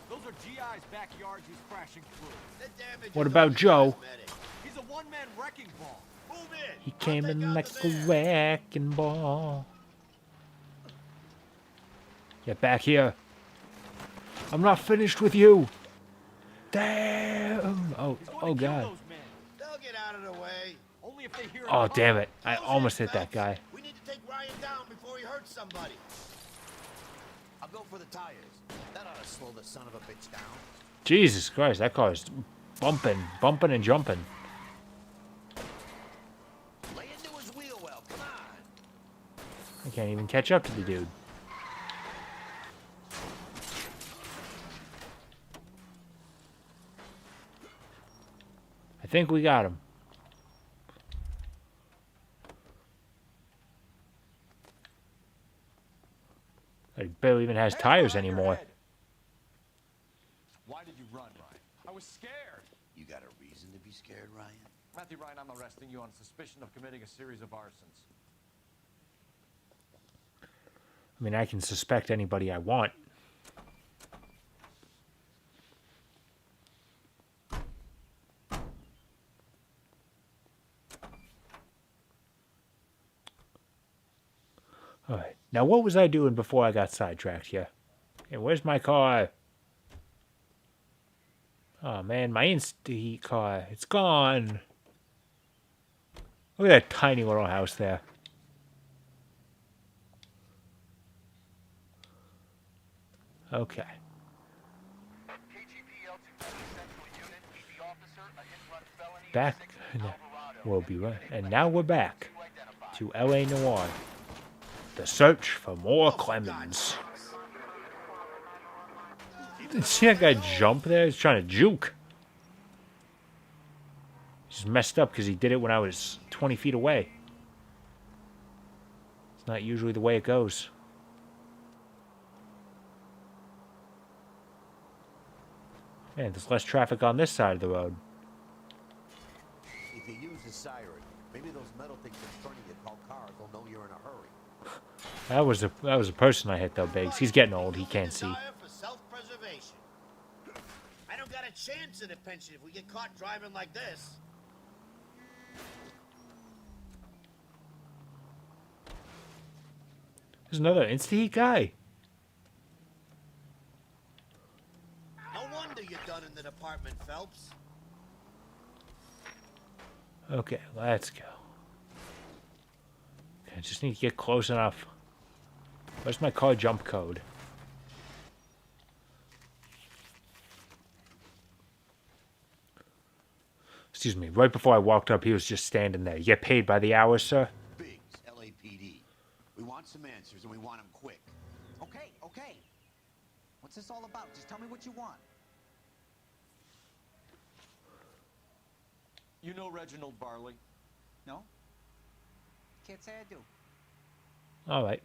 Those are GI's backyards he's crashing through. The damage What is about on Joe? cosmetic. He's a one-man wrecking ball. Move in. He I'll came take in out like the a van. wrecking ball. Get back here. I'm not finished with you. Damn. Oh, He's oh going to kill God. those men. They'll get out of the way. Only if they hear Oh, him damn coming. it. I Close almost in, hit that Phelps. guy. We need to take Ryan down before he hurts somebody. I'll go for the tires. That ought to slow the son of a bitch down. Jesus Christ, that car is bumping and jumping. Lay into his wheel well. Come on. I can't even catch up to the dude. I think we got him. He barely even has tires anymore. Why did you run, Ryan? I was scared. You got a reason to be scared, Ryan? Matthew Ryan, I'm arresting you on suspicion of committing a series of arsons. I mean, I can suspect anybody I want. Alright, now what was I doing before I got sidetracked here? And where's my car? Oh man, my Insta-Heat car. It's gone. Look at that tiny little house there. Okay. Back. No, we'll be right. And now we're back to LA Noire. The search for more Clemens. Did you see that guy jump there? He's trying to juke. He's messed up because he did it when I was 20 feet away. It's not usually the way it goes. Man, there's less traffic on this side of the road. If you use the siren, maybe those metal things in front of you called cars will know you're in a hurry. That was a person I hit though, Biggs. He's getting old. He can't see. Desire for self-preservation. I don't got a chance in a pension if we get caught driving like this. There's another Insta-Heat guy. No wonder you're done in the department, Phelps. Okay, let's go. I just need to get close enough. Where's my car jump code? Excuse me, right before I walked up, he was just standing there. You get paid by the hour, sir? Biggs, LAPD. We want some answers and we want them quick. Okay, okay. What's this all about? Just tell me what you want. You know Reginald Barley? No? Can't say I do. All right.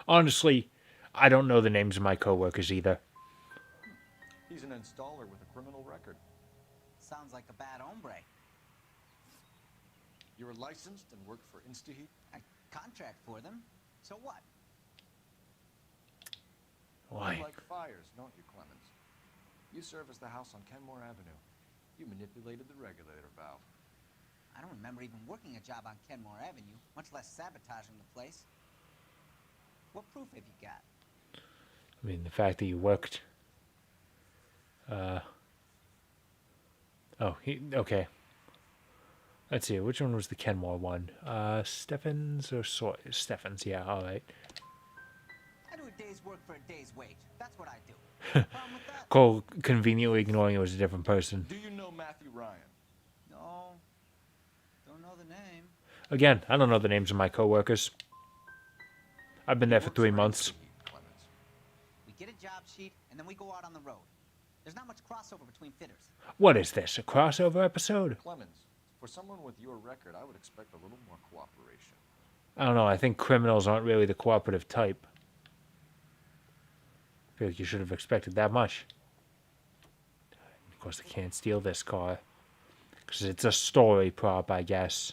Honestly, I don't know the names of my coworkers either. He's an installer with a criminal record. Sounds like a bad hombre. You're licensed and work for Insta-Heat? I contract for them. So what? Why? You like fires, don't you, Clemens? You serviced the house on Kenmore Avenue. You manipulated the regulator valve. I don't remember even working a job on Kenmore Avenue, much less sabotaging the place. What proof have you got? I mean, the fact that you worked... Oh, okay. Let's see. Which one was the Kenmore one? Steffens or Steffens? Yeah. All right. I do a day's work for a day's wage. That's what I do. Cole conveniently ignoring it was a different person. Do you know Matthew Ryan? No. Don't know the name. Again, I don't know the names of my coworkers. I've been there for 3 months. We get a job sheet, and then we go out on the road. There's not much crossover between fitters. What is this? A crossover episode? Clemens, for someone with your record, I would expect a little more cooperation. I don't know. I think criminals aren't really the cooperative type. I feel like you should have expected that much. Of course, they can't steal this car. Because it's a story prop, I guess.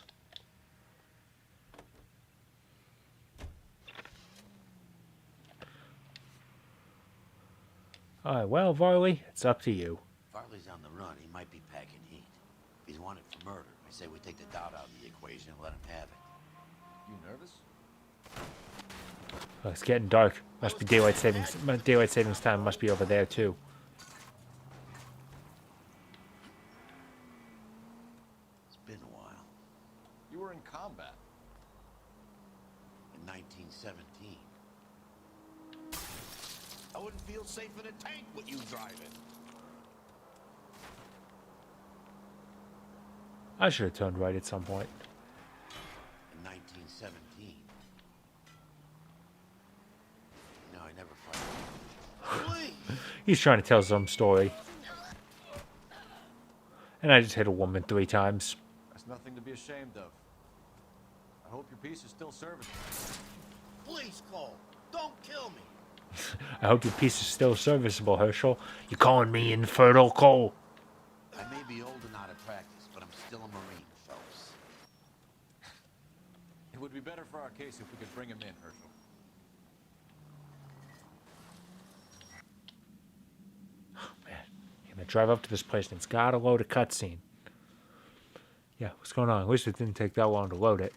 Alright, well, Varley, it's up to you. Farley's on the run. He might be packing heat. If he's wanted for murder, I say we take the doubt out of the equation and let him have it. You nervous? Oh, it's getting dark. Must be daylight savings. Daylight savings time must be over there too. It's been a while. You were in combat. In 1917. I wouldn't feel safe in a tank with you driving. I should have turned right at some point. In 1917. No, I never fired. He's trying to tell some story. And I just hit a woman 3 times. That's nothing to be ashamed of. I hope your piece is still serviceable. Please, Cole, don't kill me. I hope your piece is still serviceable, Herschel. You calling me infertile, Cole? I may be old and out of practice, but I'm still a Marine, Phelps. It would be better for our case if we could bring him in, Herschel. Man, I'm gonna drive up to this place and it's got to load a cutscene. Yeah, what's going on? At least it didn't take that long to load it.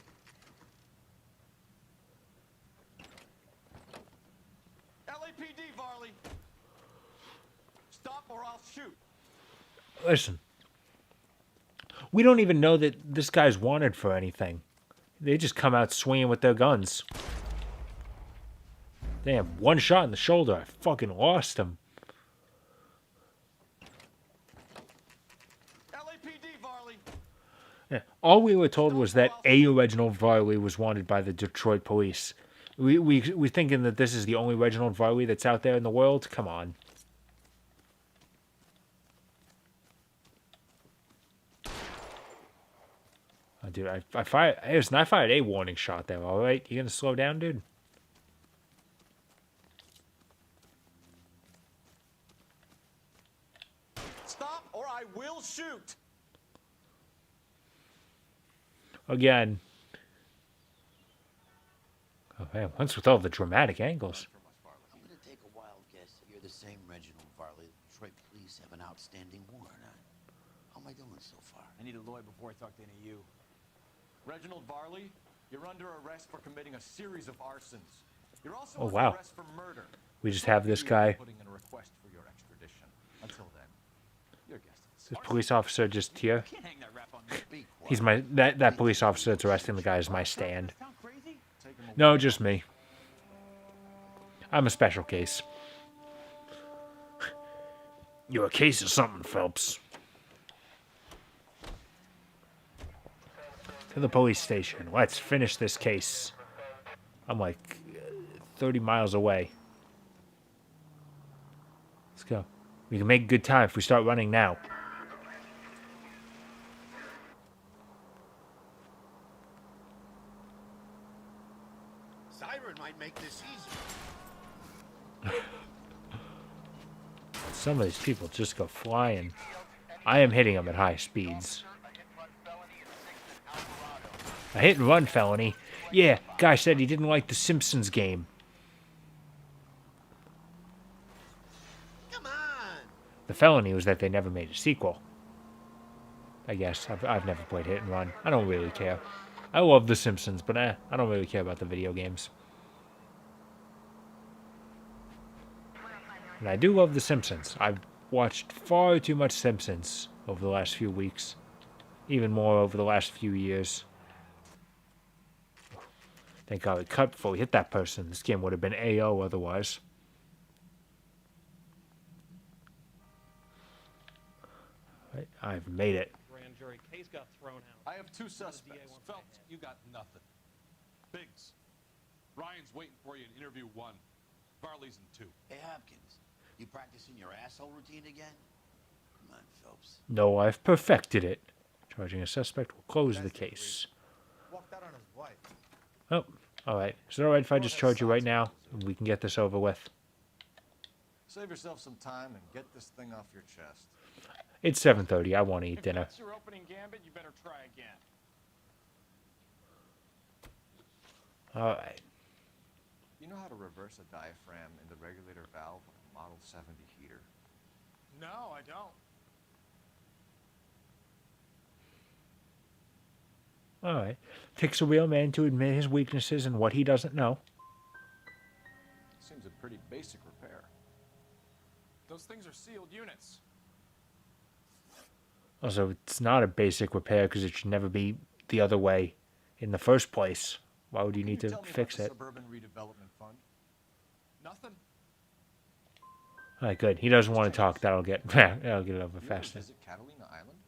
LAPD, Varley! Stop or I'll shoot! Listen, we don't even know that this guy's wanted for anything. They just come out swinging with their guns. Damn, one shot in the shoulder. I fucking lost him. LAPD, Varley! Yeah. All we were told was that a Reginald Varley was wanted by the Detroit police. We thinking that this is the only Reginald Varley that's out there in the world? Come on. Oh, dude, I fired a warning shot there, alright? You gonna slow down, dude? Stop or I will shoot! Again. Oh man, once with all the dramatic angles. I'm gonna take a wild guess that you're the same Reginald Varley the Detroit police have an outstanding warrant on. How am I doing so far? I need a lawyer before I talk to any of you. Reginald Varley, you're under arrest for committing a series of arsons. You're also Oh, under wow. arrest for murder. We just have this guy. Putting in a request for your extradition. Until then, your guest is This police officer just here. Can't hang that rap on me. He's my that police officer that's arresting the guy is my stand. No, just me. I'm a special case. You're a case of something, Phelps. To the police station. Let's finish this case. I'm like 30 miles away. Let's go. We can make good time if we start running now. Siren might make this easier. Some of these people just go flying. I am hitting them at high speeds. A hit and run felony? Yeah, guy said he didn't like the Simpsons game. Come on. The felony was that they never made a sequel. I guess. I've never played hit and run. I don't really care. I love the Simpsons, but I don't really care about the video games. And I do love the Simpsons. I've watched far too much Simpsons over the last few weeks. Even more over the last few years. Thank God we cut before we hit that person. This game would have been AO otherwise. Right, I've made it. Grand jury case got thrown out. I have two suspects. Phelps, you got nothing. Biggs, Ryan's waiting for you in interview 1. Varley's in 2. Hey, Hopkins, you practicing your asshole routine again? Come on, Phelps. No, I've perfected it. Charging a suspect will close the case. Walked out on his wife. Oh, alright. Is it alright if I just charge you right now? And we can get this over with. Save yourself some time and get this thing off your chest. It's 7:30. I want to eat dinner. If that's your opening gambit, you better try again. Alright. You know how to reverse a diaphragm in the regulator valve of a Model 70 heater? No, I don't. Alright. Takes a real man to admit his weaknesses and what he doesn't know. Seems a pretty basic repair. Those things are sealed units. Also, it's not a basic repair because it should never be the other way in the first place. Why would you need to fix it? Suburban Redevelopment Fund? Nothing. Alright, good. He doesn't want to talk. That'll get it over faster. Visit Catalina Island?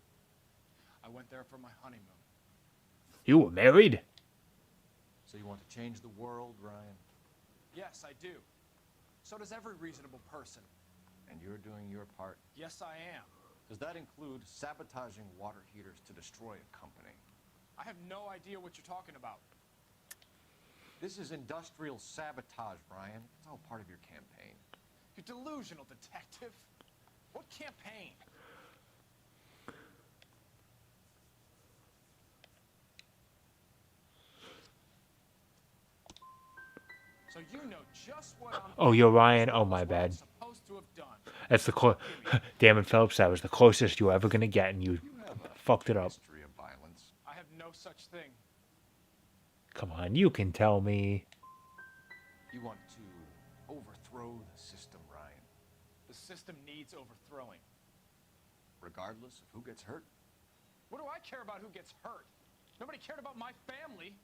I went there for my honeymoon. You were married? So you want to change the world, Ryan? Yes, I do. So does every reasonable person. And you're doing your part? Yes, I am. Does that include sabotaging water heaters to destroy a company? I have no idea what you're talking about. This is industrial sabotage, Ryan. It's all part of your campaign. You're delusional, detective. What campaign? So you know just what I'm Oh, you're Ryan? Oh, my bad. supposed to have done. That's the damn it, Phelps. That was the closest you were ever gonna get, and you fucked it up. History of violence. I have no such thing. Come on, you can tell me. You want to overthrow the system, Ryan. The system needs overthrowing. Regardless of who gets hurt? What do I care about who gets hurt? Nobody cared about my family.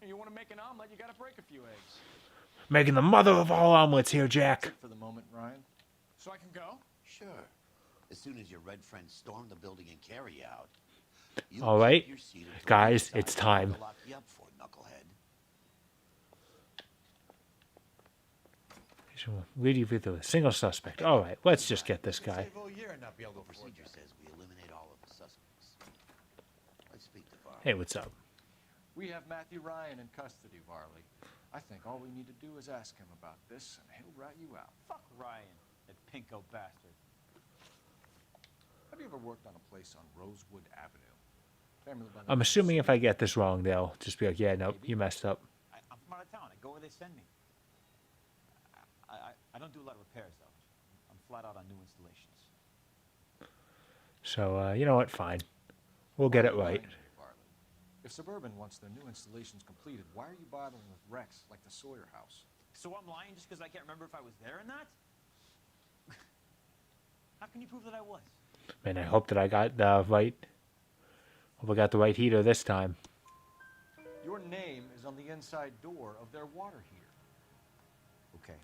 And you want to make an omelet, you got to break a few eggs. Making the mother of all omelets here, Jack. That's it for the moment, Ryan. So I can go? Sure. As soon as your red friends storm the building and carry you out. All right, guys, it's time. Lock you up for, knucklehead. Really with a single suspect. All right, let's just get this guy. The procedure says we eliminate all of the suspects. Let's speak to Varley. Hey, what's up? We have Matthew Ryan in custody, Varley. I think all we need to do is ask him about this, and he'll rat you out. Fuck Ryan, that pinko bastard. Have you ever worked on a place on Rosewood Avenue? Family by the I'm name of assuming if I Smith. get this wrong, they'll just be like, yeah, nope, you messed up. I'm from out of town. I go where they send me. I don't do a lot of repairs, though. I'm flat out on new installations. So, you know what? Fine. We'll get it right. Varley. If Suburban wants their new installations completed, why are you bothering with wrecks like the Sawyer house? So I'm lying just because I can't remember if I was there or not? How can you prove that I was? Man, I hope that I got the right. Hope I got the right heater this time. Your name is on the inside door of their water heater. Okay.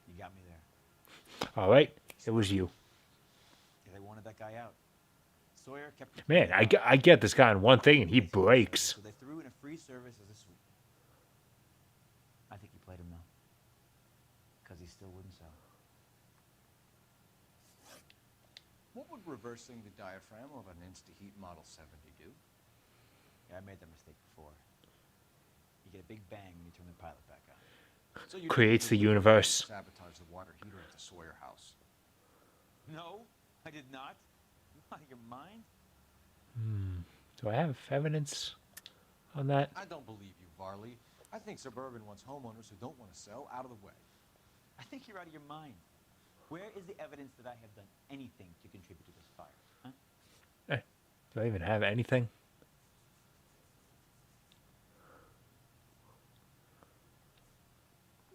You got me there. All right, it was you. Yeah, they wanted that guy out. Sawyer kept... Man, I get this guy on one thing, and he breaks. So they threw in a free service as a sweep. I think he played him, though. Because he still wouldn't sell. What would reversing the diaphragm of an Insta-Heat Model 70 do? Yeah, I made that mistake before. You get a big bang when you turn the pilot back on. So you Creates the didn't universe. sabotage the water heater at the Sawyer house. No, I did not. You out of your mind? Do I have evidence on that? I don't believe you, Varley. I think Suburban wants homeowners who don't want to sell out of the way. I think you're out of your mind. Where is the evidence that I have done anything to contribute to this fire? Huh? Do I even have anything?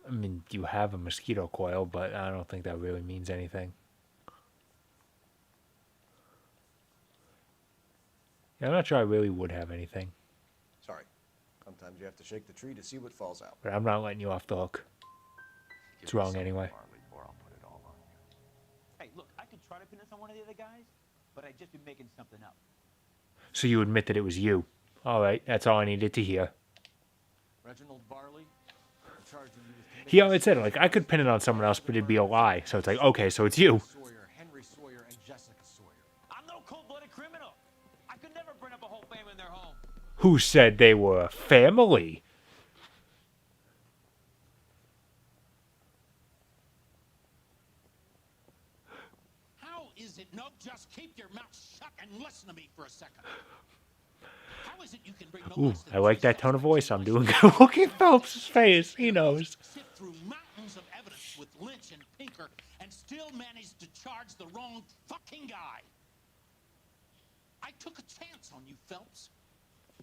I mean, you have a mosquito coil, but I don't think that really means anything. Yeah, I'm not sure I really would have anything. Sorry. Sometimes you have to shake the tree to see what falls out. But I'm not letting you off the hook. It's wrong anyway. Hey, look, I could try to pin this on one of the other guys, but I'd just be making something up. So you admit that it was you. All right, that's all I needed to hear. Reginald Barley, I'm charging you with He always said, like, I could pin it on someone else, but it'd be a lie. So it's like, okay, so it's you. Sawyer, Henry Sawyer, and Jessica Sawyer. I'm no cold-blooded criminal. I could never burn up a whole family in their home. Who said they were a family? How is it? No, just keep your mouth shut and listen to me for a second. How is it you can bring no Ooh, less than I like three that tone of voice I'm doing. suspects Look at Phelps' face. He knows. sift through mountains of evidence with Lynch and Pinker and still manage to charge the wrong fucking guy? I took a chance on you, Phelps.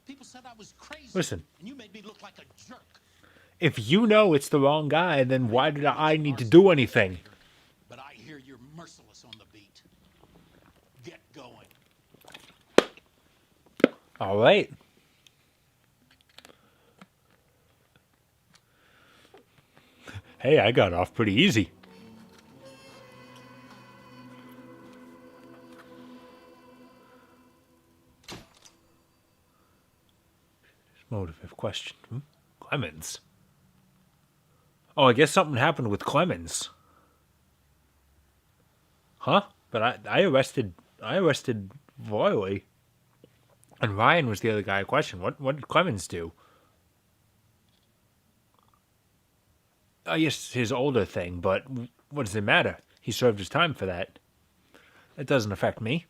People said I was crazy. Listen. And you made me look like a jerk. If you know it's the wrong guy, then why did I need to do anything? But I hear you're merciless on the beat. Get going. All right. Hey, I got off pretty easy. Motive of question. Clemens. Oh, I guess something happened with Clemens. Huh? But I arrested Roy. And Ryan was the other guy I questioned. What did Clemens do? Yes, his older thing, but what does it matter? He served his time for that. That doesn't affect me.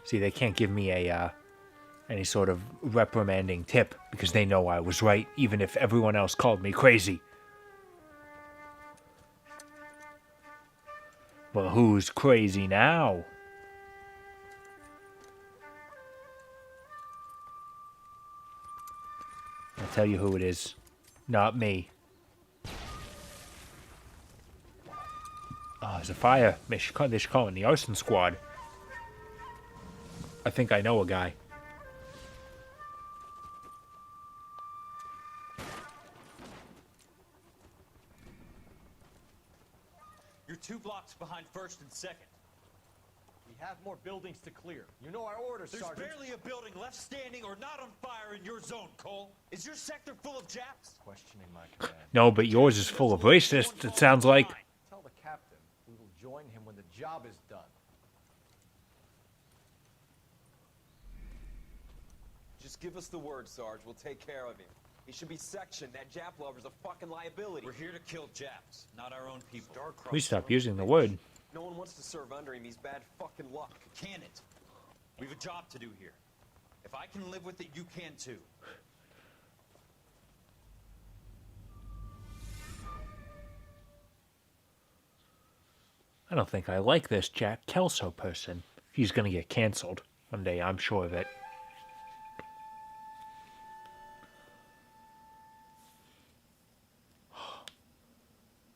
See, they can't give me any sort of reprimanding tip because they know I was right, even if everyone else called me crazy. Well, who's crazy now? I'll tell you who it is. Not me. Oh, there's a fire. They should call in the arson squad. I think I know a guy. You're 2 blocks behind 1st and 2nd. We have more buildings to clear. You know our orders, Sergeant. There's barely a building left standing or not on fire in your zone, Cole. Is your sector full of Japs? Questioning my command. No, but yours is full of racists, it sounds like. Tell the captain we will join him when the job is done. Just give us the word, Sarge. We'll take care of him. He should be sectioned. That Jap lover's a fucking liability. We're here to kill Japs, not our own people. Please stop using the word. No one wants to serve under him. He's bad fucking luck. Can it? We've a job to do here. If I can live with it, you can too. I don't think I like this Jack Kelso person. He's gonna get canceled one day, I'm sure of it.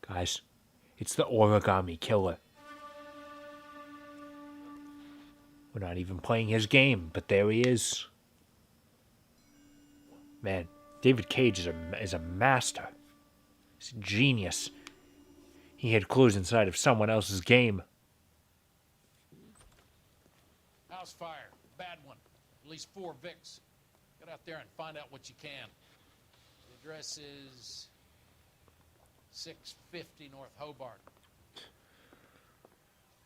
Guys, it's the origami killer. We're not even playing his game, but there he is. Man, David Cage is a master. He's a genius. He had clues inside of someone else's game. House fire. Bad one. At least 4 Vicks. Get out there and find out what you can. The address is 650 North Hobart.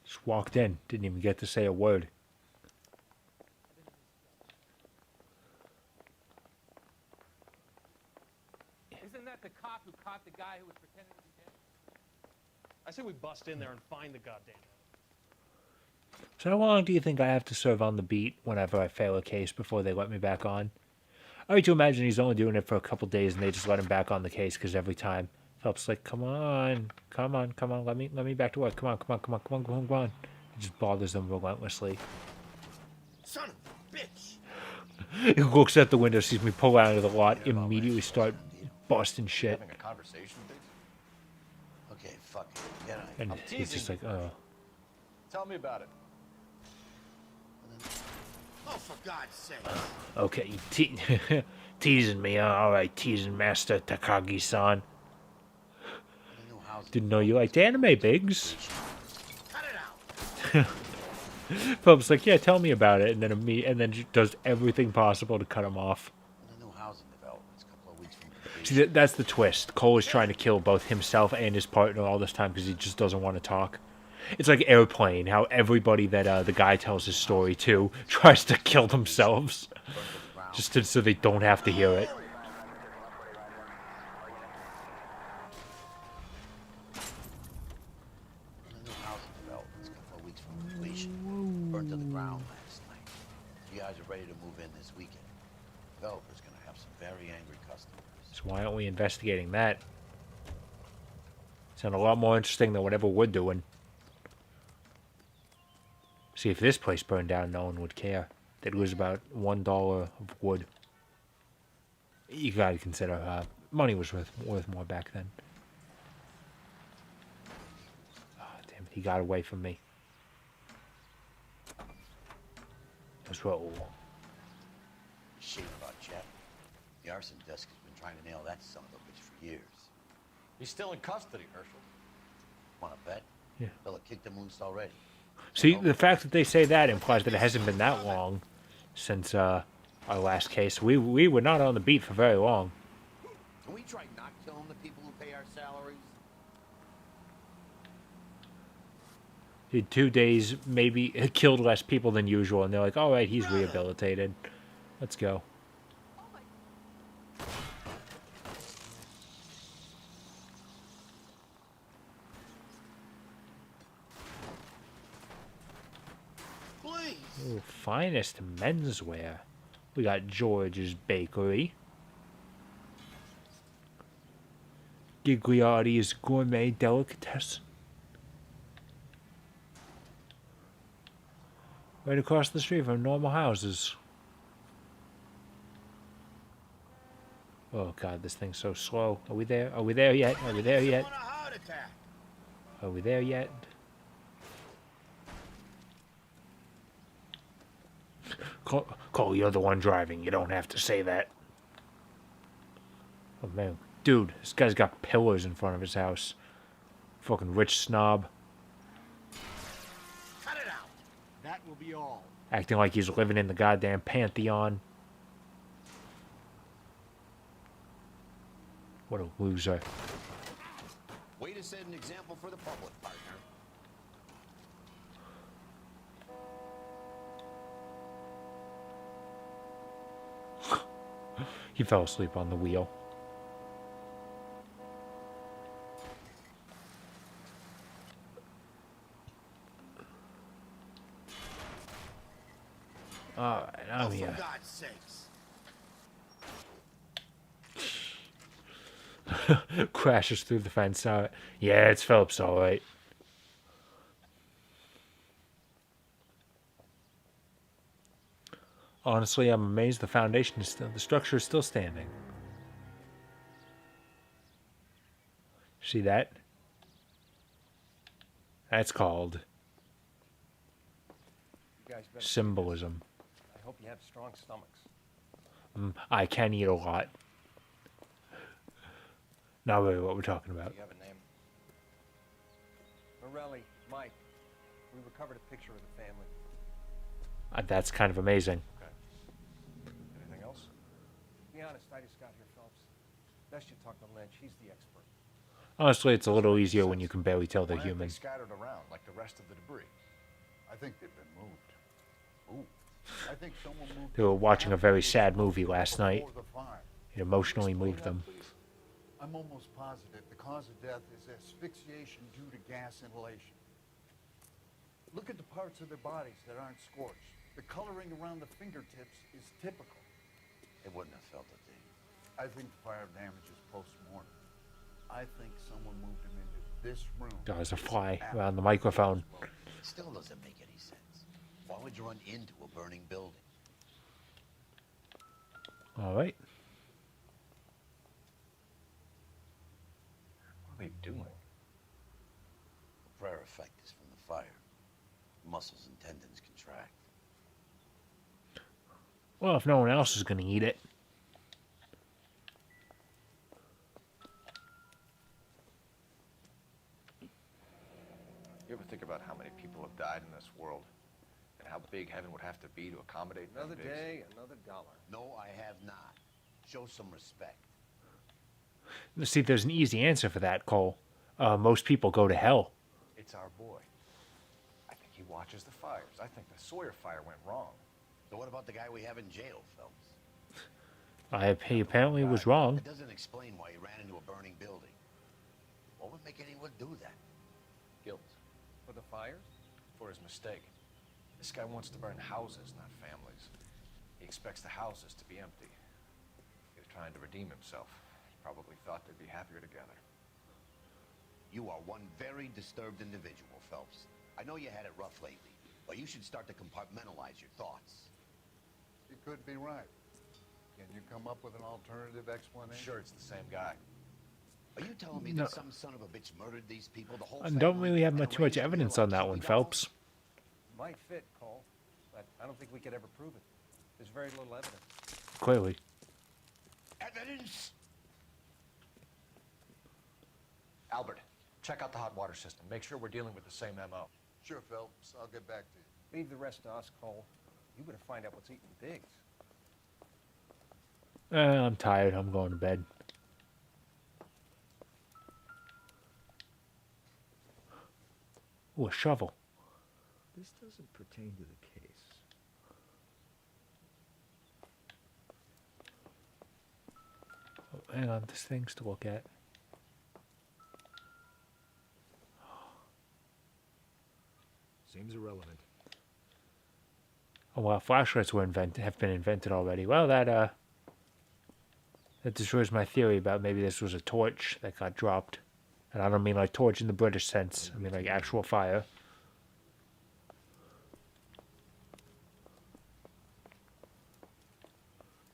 Just walked in. Didn't even get to say a word. Isn't that the cop who caught the guy who was pretending to be dead? I say we bust in there and find the goddamn. So how long do you think I have to serve on the beat whenever I fail a case before they let me back on? I like to imagine he's only doing it for a couple days and they just let him back on the case because every time Phelps like, come on, let me back to work, come on. It just bothers them relentlessly. Son of a bitch! He looks at the window, sees me pull out of the lot, immediately start busting shit. Having a conversation, Biggs? Okay, And I'm he's just teasing like, oh. Tell me about it. Oh, for God's sake. Okay, teasing me, huh? Alright, teasing Master Takagi-san. Didn't know you liked anime, Biggs. Phelps like, yeah, tell me about it, and then does everything possible to cut him off. See, that's the twist. Cole is trying to kill both himself and his partner all this time because he just doesn't want to talk. It's like Airplane, how everybody that the guy tells his story to tries to kill themselves, so they don't have to hear it. Burned to the ground last night. GIs are ready to move in this weekend. Developer's gonna have some very angry customers. So why aren't we investigating that? Sound a lot more interesting than whatever we're doing. See, if this place burned down, no one would care. They'd lose about $1 of wood. You gotta consider money was worth more back then. Oh, damn it, he got away from me. Let's roll. Shame about Jet. The arson desk has been trying to nail that son of a bitch for years. He's still in custody, Herschel. Wanna bet? Yeah. They'll have kicked him loose already. See, the fact that they say that implies that it hasn't been that long since our last case. We were not on the beat for very long. Can we try not killing the people who pay our salaries? Did 2 days, maybe killed less people than usual, and they're like, all right, he's rehabilitated. Let's go. Ooh, finest menswear. We got George's Bakery. Gigliotti's Gourmet Delicatessen. Right across the street from normal houses. Oh god, this thing's so slow. Are we there? Are we there yet? Are we there yet? Are we there yet? Cole, you're the one driving. You don't have to say that. Oh man. Dude, this guy's got pillars in front of his house. Fucking rich snob. Cut it out. That will be all. Acting like he's living in the goddamn Pantheon. What a loser. Way to set an example for the public, partner. He fell asleep on the wheel. Alright, I'm here. For God's sakes. Crashes through the fence. Yeah, it's Phelps, alright. Honestly, I'm amazed the foundation is the structure is still standing. See that? That's called symbolism. I hope you have strong stomachs. I can eat a lot. Not really what we're talking about. Do you have a name? Morelli, Mike. We recovered a picture of the family. That's kind of amazing. Anything else? Be honest, I just got here, Phelps. Best you talk to Lynch. He's the expert. Honestly, it's a little easier when you can barely tell they're Why aren't human. they scattered around like the rest of the debris? I think they've been moved. Ooh. I think someone moved. They were watching a very sad movie last night. Before the fire. It emotionally moved them. I'm almost positive the cause of death is asphyxiation due to gas inhalation. Look at the parts of their bodies that aren't scorched. The coloring around the fingertips is typical. They wouldn't have felt it, Dave. I think the fire damage is post-mortem. I think someone moved him into this room. There's a fly around the microphone. It still doesn't make any sense. Why would you run into a burning building? All right. What are they doing? prayer effect is from the fire. Muscles and tendons contract. Well, if no one else is going to eat it. You ever think about how many people have died in this world? And how big heaven would have to be to accommodate them Another pigs? day, another dollar. No, I have not. Show some respect. See, there's an easy answer for that, Cole. Most people go to hell. It's our boy. I think he watches the fires. I think the Sawyer fire went wrong. So what about the guy we have in jail, Phelps? He apparently was wrong. It doesn't explain why he ran into a burning building. What would make anyone do that? Guilt. For the fires? For his mistake. This guy wants to burn houses, not families. He expects the houses to be empty. He was trying to redeem himself. He probably thought they'd be happier together. You are one very disturbed individual, Phelps. I know you had it rough lately, but you should start to compartmentalize your thoughts. You could be right. Can you come up with an alternative explanation? I'm sure it's the same guy. Are you telling me No. that some son of a bitch murdered these people? The whole I don't family, really have and too much arranged to evidence mail on out that one, $40? Phelps. Might fit, Cole, but I don't think we could ever prove it. There's very little evidence. Clearly. Evidence? Albert, check out the hot water system. Make sure we're dealing with the same MO. Sure, Phelps. I'll get back to you. Leave the rest to us, Cole. You better find out what's eating Biggs. I'm tired. I'm going to bed. Ooh, a shovel. This doesn't pertain to the case. Oh, hang on, there's things to look at. Seems irrelevant. Oh well, flashlights have been invented already. Well, that destroys my theory about maybe this was a torch that got dropped. And I don't mean like torch in the British sense. I mean like actual fire.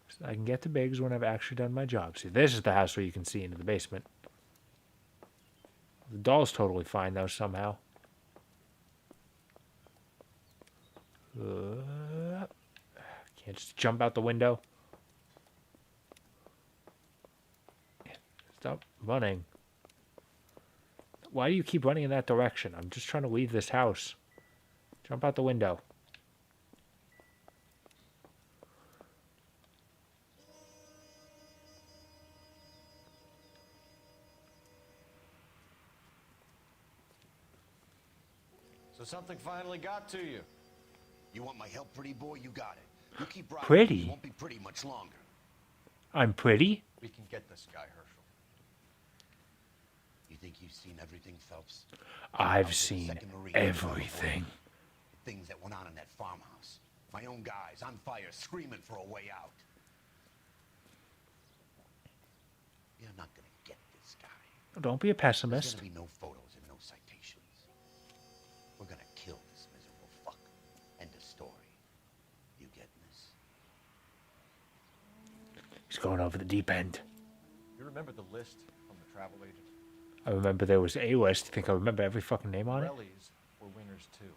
So I can get to Biggs when I've actually done my job. See, this is the house where you can see into the basement. The doll's totally fine though somehow. Can't just jump out the window. Stop running. Why do you keep running in that direction? I'm just trying to leave this house. Jump out the window. So something finally got to you. You want my help, pretty boy? You got it. You keep riding. Pretty? It won't be pretty much longer. I'm pretty? We can get this guy, Herschel. You think you've seen everything, Phelps? I've seen everything. Things that went on in that farmhouse. My own guys on fire, screaming for a way out. You're not gonna get this guy. Don't be a pessimist. There's gonna be no photos and no citations. We're gonna kill this miserable fuck. End of story. You getting this? He's going over the deep end. You remember the list from the travel agent? I remember there was a list. You think I remember every fucking name on it? Pirellis were winners too.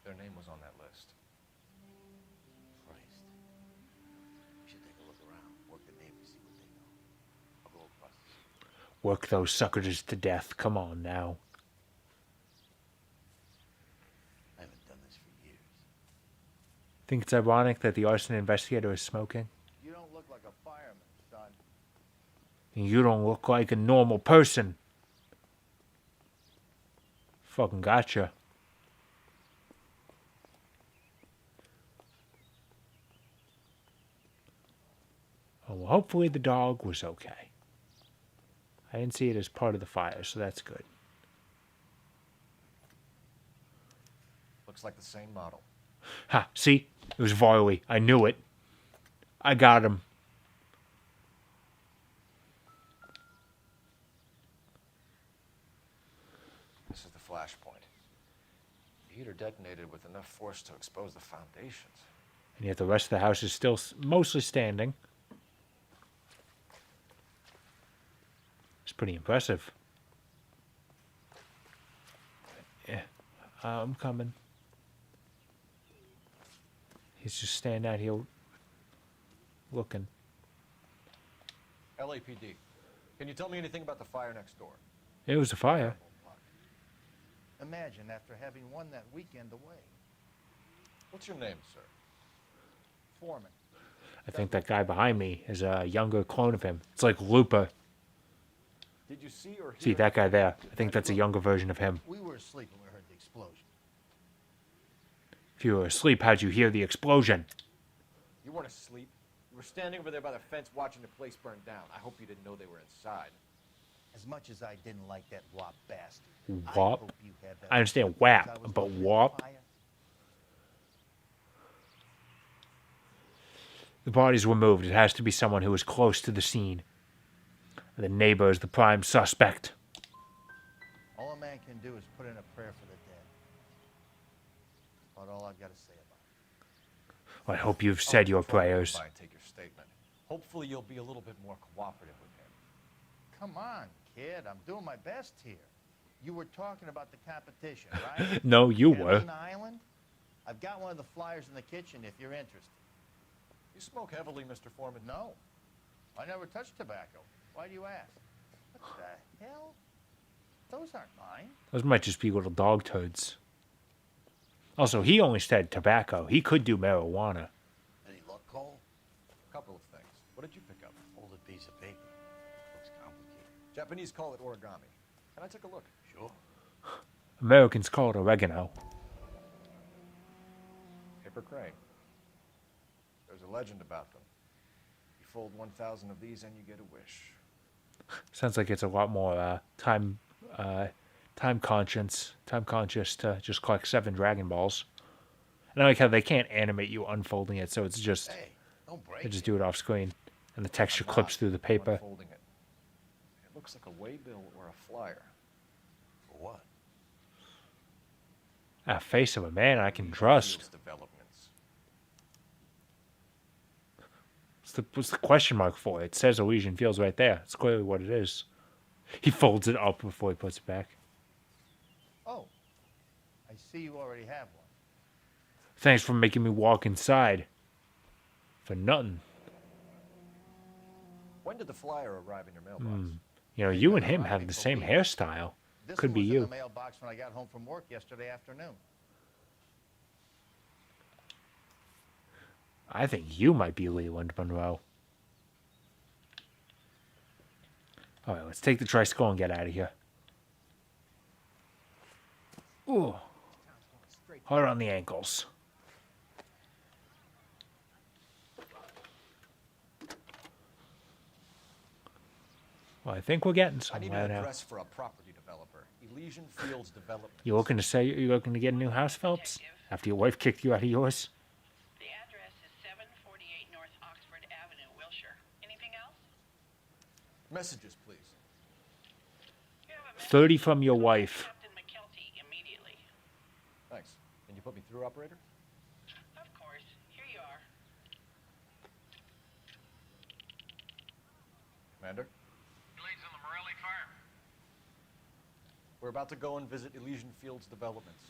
Their name was on that list. Christ. We should take a look around. Work the neighbors, see what they know. I'll go across. Work those suckers to death. Come on now. I haven't done this for years. Think it's ironic that the arson investigator is smoking? You don't look like a fireman, son. You don't look like a normal person. Fucking gotcha. Oh, well, hopefully the dog was okay. I didn't see it as part of the fire, so that's good. Looks like the same model. Ha, see? It was Varley. I knew it. I got him. This is the flash point. The heater detonated with enough force to expose the foundations. And yet the rest of the house is still mostly standing. It's pretty impressive. I'm coming. He's just standing out here looking. LAPD. Can you tell me anything about the fire next door? It was a fire. Imagine after having won that weekend away. What's your name, sir? Foreman. I think that guy behind me is a younger clone of him. It's like Looper. Did you see or hear? See that guy there? I think that's a younger version of him. We were asleep when we heard the explosion. If you were asleep, how'd you hear the explosion? You weren't asleep. You were standing over there by the fence watching the place burn down. I hope you didn't know they were inside. As much as I didn't like that wop bastard. Wop? I understand WAP, but WAP? The bodies were moved. It has to be someone who was close to the scene. The neighbor is the prime suspect. All a man can do is put in a prayer for the dead. About all I've got to say about it. Well, I hope you've said your prayers. Take your statement. Hopefully you'll be a little bit more cooperative with him. Come on, kid. I'm doing my best here. You were talking about the competition, right? No, you were. Catalina Island? I've got one of the flyers in the kitchen if you're interested. You smoke heavily, Mr. Foreman? No. I never touched tobacco. Why do you ask? What the hell? Those aren't mine. Those might just be little dog turds. Also, he only said tobacco. He could do marijuana. Any luck, Cole? A couple of things. What did you pick up? Folded piece of paper. Looks complicated. Japanese call it origami. Can I take a look? Sure. Americans call it oregano. Paper crane. There's a legend about them. You fold 1,000 of these and you get a wish. Sounds like it's a lot more time conscious to just collect 7 Dragon Balls. And I like how they can't animate you unfolding it, so it's just they just do it off screen, and the texture clips through the paper. Unfolding it. It looks like a waybill or a flyer. For what? A face of a man I can trust. Developments. What's the question mark for? It says Elysian Fields right there. It's clearly what it is. He folds it up before he puts it back. Oh, I see you already have one. Thanks for making me walk inside. For nothing. When did the flyer arrive in your mailbox? You know, you and him have the same hairstyle. This Could one be was you. in the mailbox when I got home from work yesterday afternoon. I think you might be Leland Monroe. All right, let's take the tricycle and get out of here. Ooh. Hard on the ankles. Well, I think we're getting I need somewhere an now. address for a property developer. Elysian Fields Development. You looking to get a new house, Phelps? After your wife kicked you out of yours? The address is 748 North Oxford Avenue, Wilshire. Anything else? Messages, please. 30 from your wife. Thanks. Can you put me through, operator? Of course. Here you are. Commander? Blades on the Morelli Farm. We're about to go and visit Elysian Fields Developments.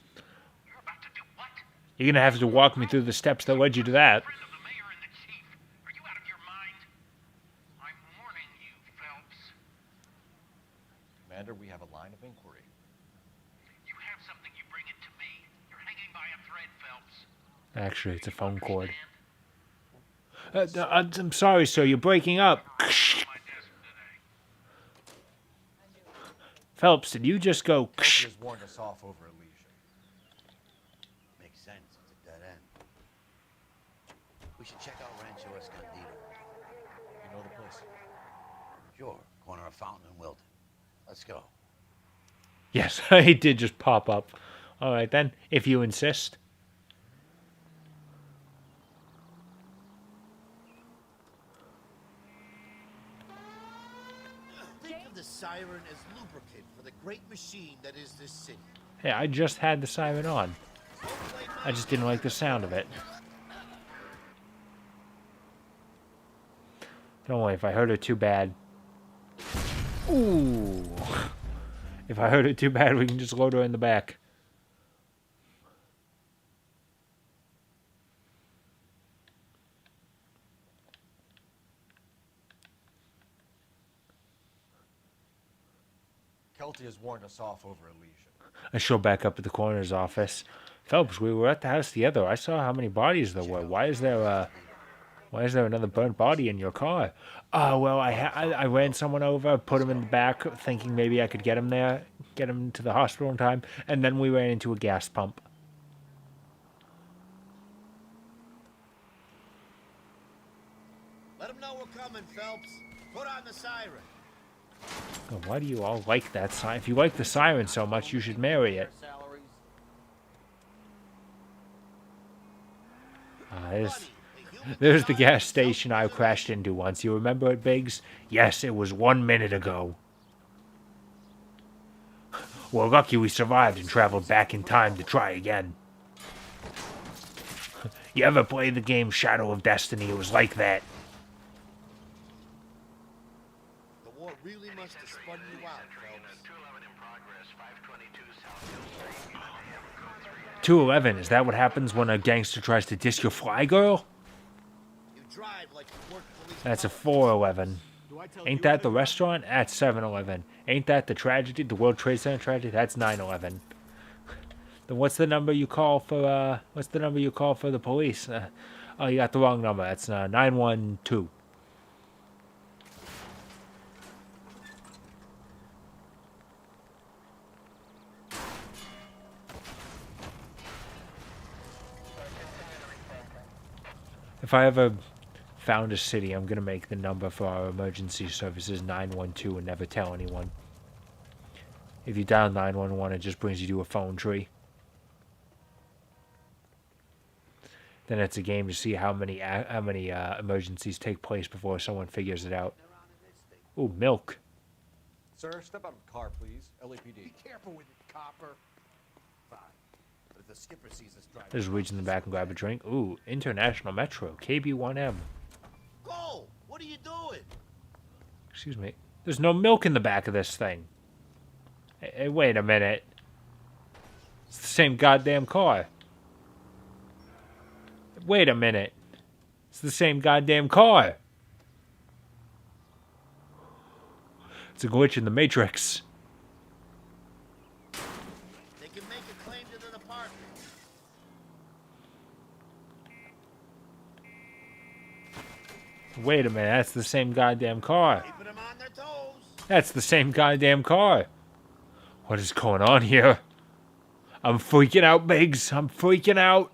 You're about to do what? You're going to have to walk me through the steps that led you to that. Friend of the mayor and the chief. Are you out of your mind? I'm warning you, Phelps. Commander, we have a line of inquiry. You have something, you bring it to me. You're hanging by a thread, Phelps. Actually, it's a phone cord. I'm sorry, sir. You're breaking up. Phelps, did you just go... Has warned us off over Elysian. Makes sense. It's a dead end. We should check out Rancho Escondido. You know the place? Sure. Corner of Fountain and Wilton. Let's go. Yes, he did just pop up. All right, then, if you insist. Think of the siren as lubricant for the great machine that is this city. Hey, I just had the siren on. I just didn't like the sound of it. Don't worry, if I heard it too bad... Ooh. If I heard it too bad, we can just load her in the back. Kelty has warned us off over a lesion. I show back up at the coroner's office. Phelps, we were at the house together. I saw how many bodies there were. Why is there another burnt body in your car? Well, I ran someone over, put him in the back, thinking maybe I could get him there, get him to the hospital in time, and then we ran into a gas pump. Let them know we're coming, Phelps. Put on the siren. Oh, why do you all like that siren? If you like the siren so much, you should marry it. There's the gas station I crashed into once. You remember it, Biggs? Yes, it was 1 minute ago. We're lucky we survived and traveled back in time to try again. You ever play the game Shadow of Destiny? It was like that. The war really must have spun you out, Phelps. 211, is that what happens when a gangster tries to diss your fly girl? You drive like you work police. That's a 411. Ain't that the restaurant? That's 711. Ain't that the tragedy, the World Trade Center tragedy? That's 911. Then what's the number you call for the police? Oh, you got the wrong number. That's 912. If I ever found a city, I'm going to make the number for our emergency services 912 and never tell anyone. If you dial 911, it just brings you to a phone tree. Then it's a game to see how many emergencies take place before someone figures it out. Ooh, milk. Sir, step out of the car, please. LAPD. Be careful with it, copper. Fine. But if the skipper sees us driving... Just reach in the back and grab a drink. Ooh, International Metro, KB1M. Go! What are you doing? Excuse me. There's no milk in the back of this thing. Hey, wait a minute. It's the same goddamn car. Wait a minute. It's the same goddamn car. It's a glitch in the Matrix. They can make a claim to the department. Wait a minute. That's the same goddamn car. Keeping them on their toes. That's the same goddamn car. What is going on here? I'm freaking out, Biggs. I'm freaking out.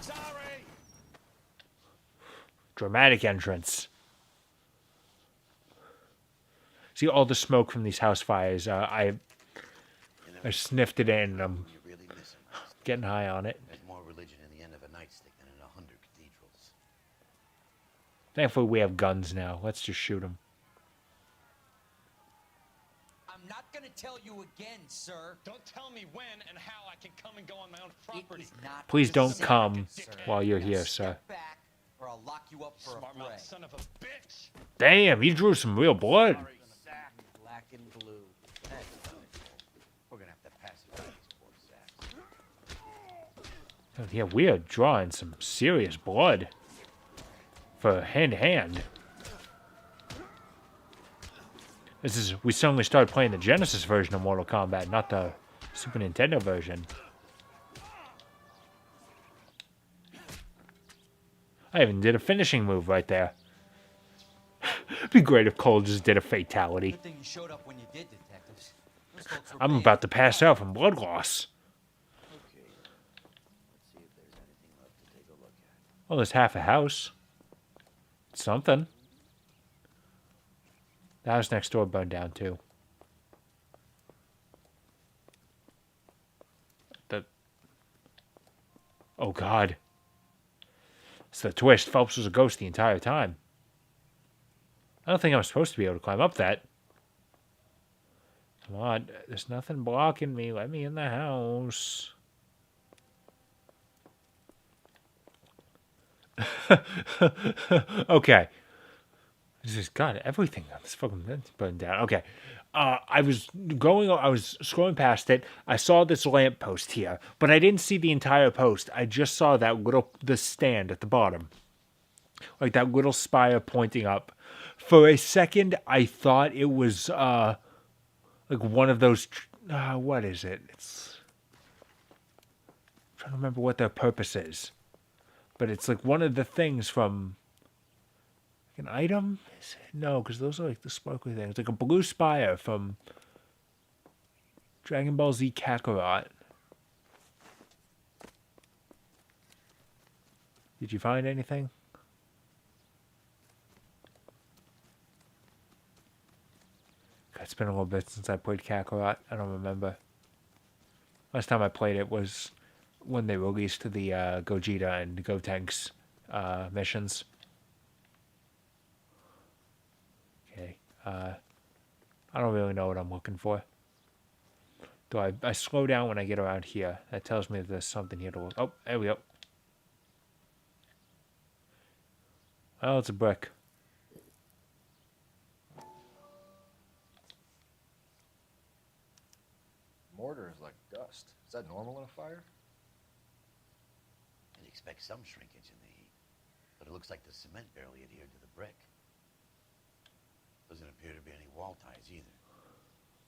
Sorry. Dramatic entrance. See all the smoke from these house fires. I sniffed it in and I'm getting high on it. There's more religion in the end of a nightstick than in 100 cathedrals. Thankfully, we have guns now. Let's just shoot them. I'm not gonna tell you again, sir. Don't tell me when and how I can come and go on my own property. Please don't come while you're here, sir. Back, or I'll lock you up for Smart a mouth fray. son of a bitch. Damn, he drew some real blood. Black and blue. That's we're gonna have to pass it by these poor sacks. Yeah, we are drawing some serious blood for hand to hand. We suddenly started playing the Genesis version of Mortal Kombat, not the Super Nintendo version. I even did a finishing move right there. It'd be great if Cole just did a fatality. Good thing you showed up when you did, detectives. Those folks were I'm paying about to pass out from blood loss. Okay. Let's see if there's anything left to take a look at. Well, there's half a house. Something. The house next door burned down too. Oh God. It's the twist. Phelps was a ghost the entire time. I don't think I'm supposed to be able to climb up that. Come on. There's nothing blocking me. Let me in the house. Okay. God, everything on this fucking thing's burned down. Okay. I was scrolling past it. I saw this lamppost here, but I didn't see the entire post. I just saw the stand at the bottom. Like that little spire pointing up. For a second, I thought it was like one of those. What is it? I'm trying to remember what their purpose is, but it's like one of the things from an item. No, because those are like the sparkly things. Like a blue spire from Dragon Ball Z Kakarot. Did you find anything? It's been a little bit since I played Kakarot. I don't remember. Last time I played it was when they released the Gogeta and Gotenks missions. Okay. I don't really know what I'm looking for. Though I slow down when I get around here. That tells me that there's something here to look. Oh, there we go. Oh, it's a brick. Mortar is like dust. Is that normal in a fire? You'd expect some shrinkage in the heat, but it looks like the cement barely adhered to the brick. Doesn't appear to be any wall ties either.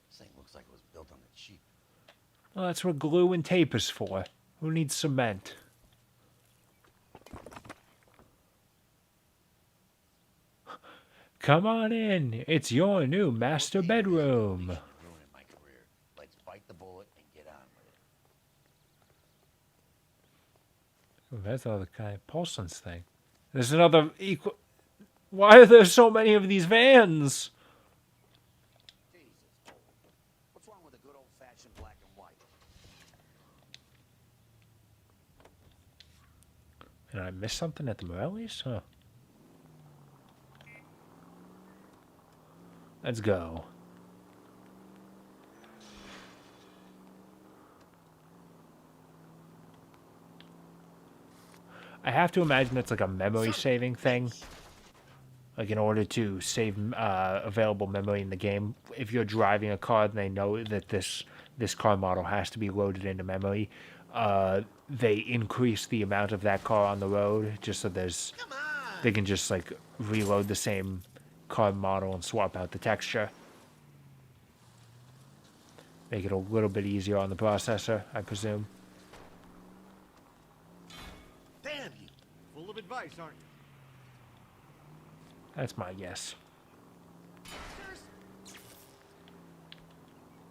This thing looks like it was built on the cheap. Well, that's what glue and tape is for. Who needs cement? Come on in. It's your new master bedroom. Ruining my career. Let's bite the bullet and get on with it. Oh, that's another kind of Paulson's thing. There's another equal. Why are there so many of these vans? What's wrong with a good old-fashioned black and white? Did I miss something at the Morellis? Huh. Let's go. I have to imagine it's like a memory saving thing. Like in order to save available memory in the game, if you're driving a car and they know that this car model has to be loaded into memory, they increase the amount of that car on the road just so they can just like reload the same car model and swap out the texture. Make it a little bit easier on the processor, I presume. Damn you! Full of advice, aren't you? That's my guess.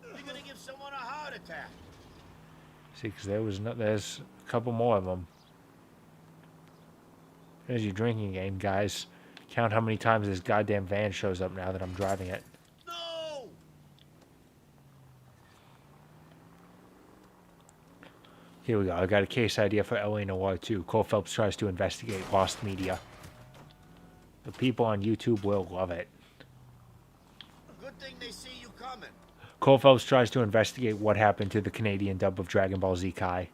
You're gonna give someone a heart attack. See, because there's a couple more of them. There's your drinking game, guys. Count how many times this goddamn van shows up now that I'm driving it. No! Here we go. I got a case idea for LA Noire 2. Cole Phelps tries to investigate lost media. The people on YouTube will love it. Good thing they see you coming. Cole Phelps tries to investigate what happened to the Canadian dub of Dragon Ball Z Kai.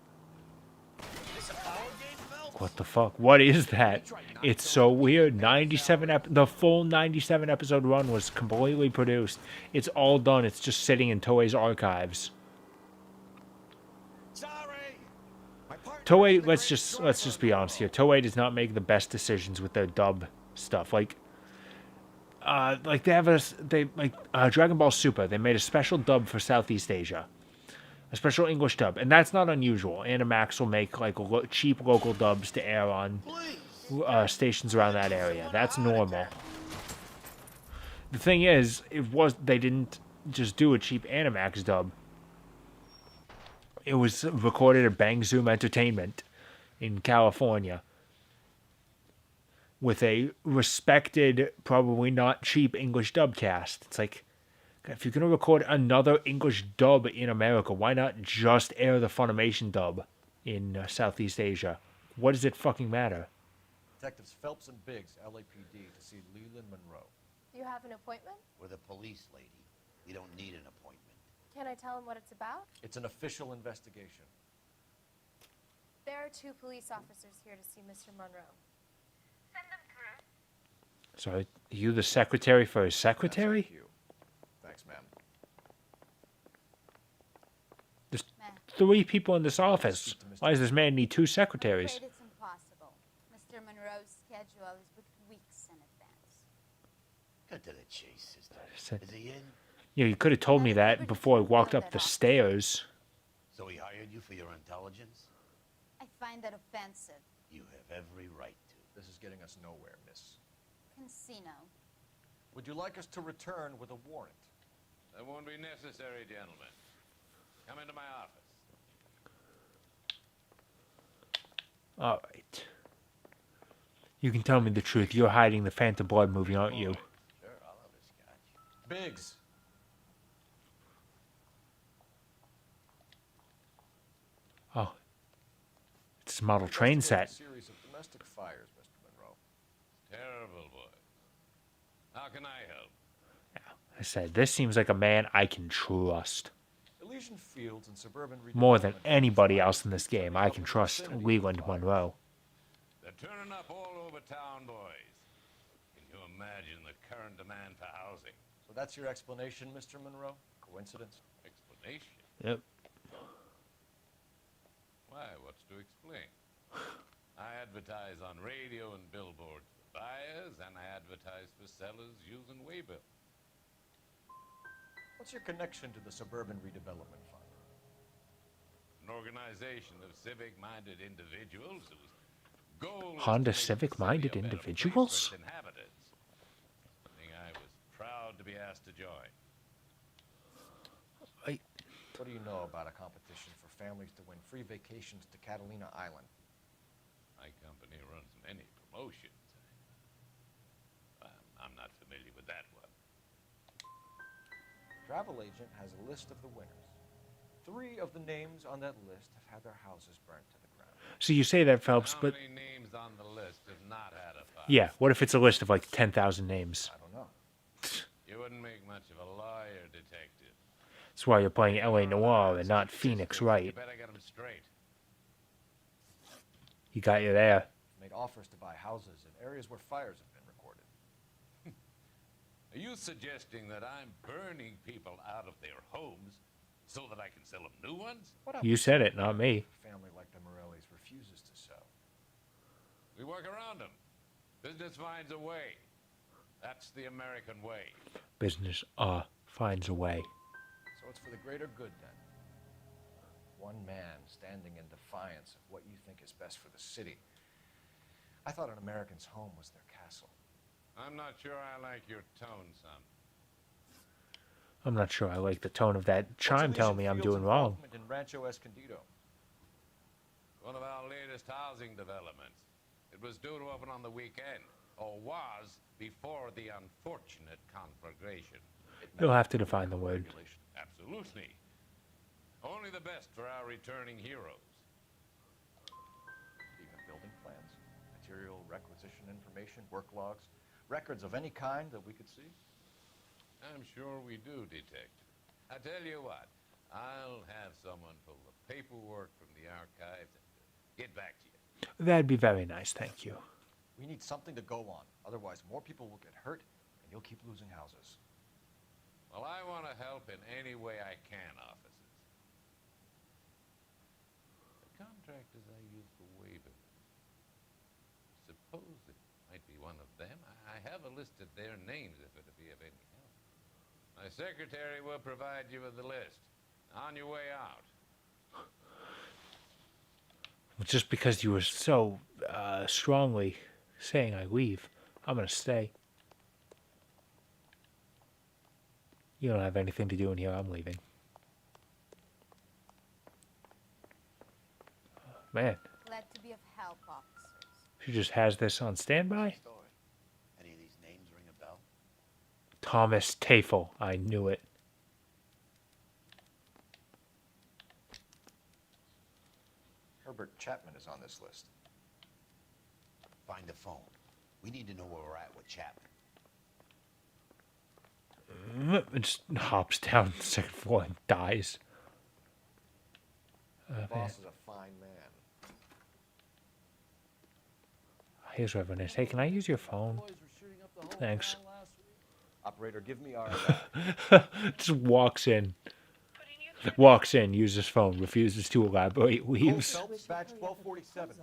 What the fuck? What is that? It's so weird. The full 97 episode run was completely produced. It's all done. It's just sitting in Toei's archives. Toei, let's just be honest here. Toei does not make the best decisions with their dub stuff. Like they have Dragon Ball Super. They made a special dub for Southeast Asia. A special English dub, and that's not unusual. Animax will make like cheap local dubs to air on stations around that area. That's normal. The thing is, they didn't just do a cheap Animax dub. It was recorded at Bang Zoom Entertainment in California with a respected, probably not cheap English dub cast. It's like, if you're going to record another English dub in America, why not just air the Funimation dub in Southeast Asia? What does it fucking matter? Detectives Phelps and Biggs, LAPD, to see Leland Monroe. Do you have an appointment? We're the police, lady. We don't need an appointment. Can I tell him what it's about? It's an official investigation. There are 2 police officers here to see Mr. Monroe. Send them through. So, are you the secretary for his secretary? Thank you. Thanks, ma'am. There's 3 people in this office. Why does this man need 2 secretaries? I'm afraid it's impossible. Mr. Monroe's schedule is booked weeks in advance. Cut to the chase, sister. Said, Is he in? you know, you could have told me that before I walked up the stairs. So he hired you for your intelligence? I find that offensive. You have every right to. This is getting us nowhere, miss. Casino. Would you like us to return with a warrant? That won't be necessary, gentlemen. Come into my office. All right. You can tell me the truth. You're hiding the Phantom Blood movie, aren't you? Sure, I'll have a scotch. Biggs. Oh. It's a model train set. Series of domestic fires, Mr. Monroe. Terrible, boy. How can I help? I said, this seems like a man I can trust. Elysian Fields and suburban More than redevelopment anybody else in this game, I can trust Leland Monroe. They're turning up all over town, boys. Can you imagine the current demand for housing? So that's your explanation, Mr. Monroe? Coincidence? Explanation? Yep. Why, what's to explain? I advertise on radio and billboards for buyers, and I advertise for sellers using waybill. What's your connection to the Suburban Redevelopment Fund? An organization of civic-minded individuals whose goal is Honda to make civic-minded the city a better place individuals? for its inhabitants. I think I was proud to be asked to join. What do you know about a competition for families to win free vacations to Catalina Island? My company runs many promotions. I'm not familiar with that one. Travel agent has a list of the winners. 3 of the names on that list have had their houses burnt to the ground. So you say that, Phelps, How but... many names on the list have not had a fire? Yeah, what if it's a list of like 10,000 names? I don't know. You wouldn't make much of a lawyer, detective. That's why you're playing L.A. Noire and not Phoenix, right? You better get them straight. He got you there. Made offers to buy houses in areas where fires have been recorded. Are you suggesting that I'm burning people out of their homes so that I can sell them new ones? You said it, not me. A family like the Morellis refuses to sell. We work around them. Business finds a way. That's the American way. Business finds a way. So it's for the greater good, then. One man standing in defiance of what you think is best for the city. I thought an American's home was their castle. I'm not sure I like your tone, son. I'm not sure I like the tone of that chime telling me I'm doing wrong. In Rancho Escondido. One of our latest housing developments. It was due to open on the weekend, or was before the unfortunate conflagration. You'll have to define the word. Absolutely. Only the best for our returning heroes. Do you have building plans, material requisition information, work logs, records of any kind that we could see? I'm sure we do, detective. I tell you what, I'll have someone pull the paperwork from the archives and get back to you. That'd be very nice, thank you. We need something to go on. Otherwise, more people will get hurt, and you'll keep losing houses. Well, I want to help in any way I can, officers. The contractors I use for waybill. Suppose it might be one of them. I have a list of their names if it'll be of any help. My secretary will provide you with the list. On your way out. Just because you were so strongly saying I leave, I'm going to stay. You don't have anything to do in here, I'm leaving. Man, Glad to be of help, officers. she just has this on standby? Any of these names ring a bell? Thomas Tafel, I knew it. Herbert Chapman is on this list. Find the phone. We need to know where we're at with Chapman. It just hops down the second floor and dies. The boss is a fine man. Here's what everyone is. Hey, can I use your phone? Thanks. Operator, give me our... Just walks in. Walks in, uses phone, refuses to elaborate, leaves. Phelps, badge 1247.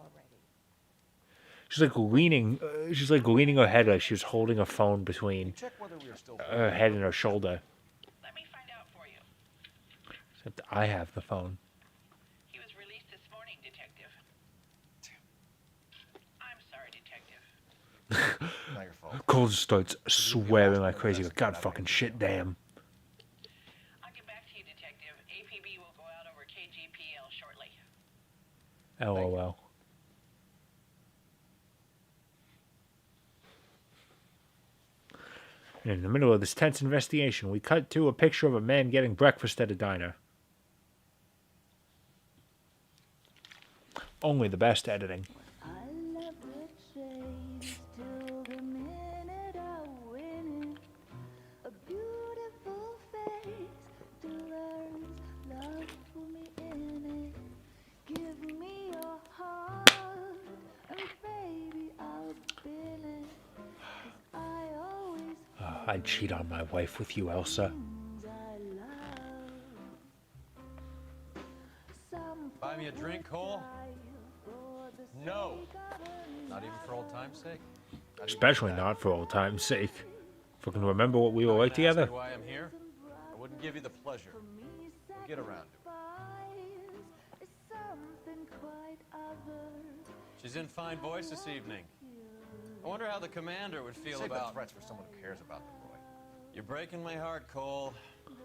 She's like leaning. She's like leaning her head like she was holding a phone between her head and her shoulder. Let me find out for you. Except I have the phone. He was released this morning, Detective. I'm sorry, Detective. Not your fault. Cole just starts swearing like crazy. Like, God fucking shit, damn. I'll get back to you, Detective. APB will go out over KGPL shortly. LOL. In the middle of this tense investigation, we cut to a picture of a man getting breakfast at a diner. Only the best editing. I'd cheat on my wife with you, Elsa. Buy me a drink, Cole? No. Not even for old time's sake? Especially not for old time's sake. Fucking remember what we were like together? Ask me why I'm here? I wouldn't give you the pleasure. We'll get around to it. She's in fine voice this evening. I wonder how the commander would feel Save about the threats for someone who cares about them, Roy. You're breaking my heart, Cole.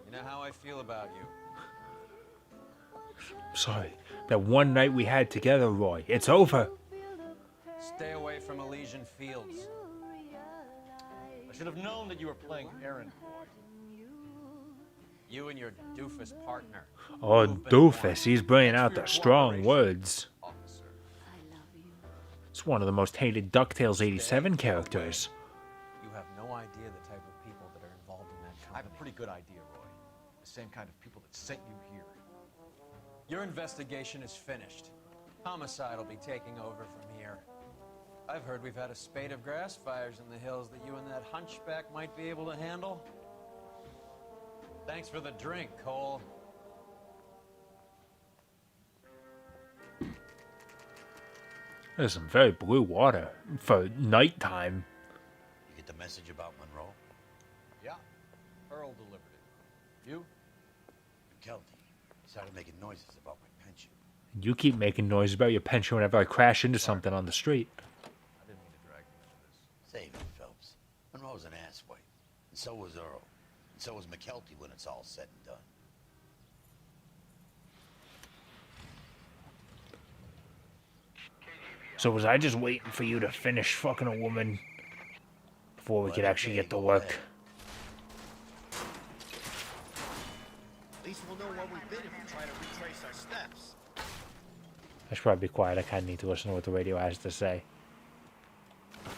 You know how I feel about you. Sorry. That one night we had together, Roy. It's over. Stay away from Elysian Fields. I should have known that you were playing errand boy. You and your doofus partner. Oh, doofus. He's bringing out the strong words. It's one of the most hated DuckTales 87 characters. You have no idea the type of people that are involved in that company. I have a pretty good idea, Roy. The same kind of people that sent you here. Your investigation is finished. Homicide will be taking over from here. I've heard we've had a spate of grass fires in the hills that you and that hunchback might be able to handle. Thanks for the drink, Cole. There's some very blue water for nighttime. You get the message about Monroe? Yeah. Earl delivered it. You? McKelty. He started making noises about my pension. You keep making noise about your pension whenever I crash into something on the street. I didn't mean to drag you into this. Save it, Phelps. Monroe's an asswipe. And so was Earl. And so was McKelty when it's all said and done. So was I just waiting for you to finish fucking a woman before we could actually get to work? At least we'll know what we've been if we try to retrace our steps. I should probably be quiet. I kind of need to listen to what the radio has to say. 11K,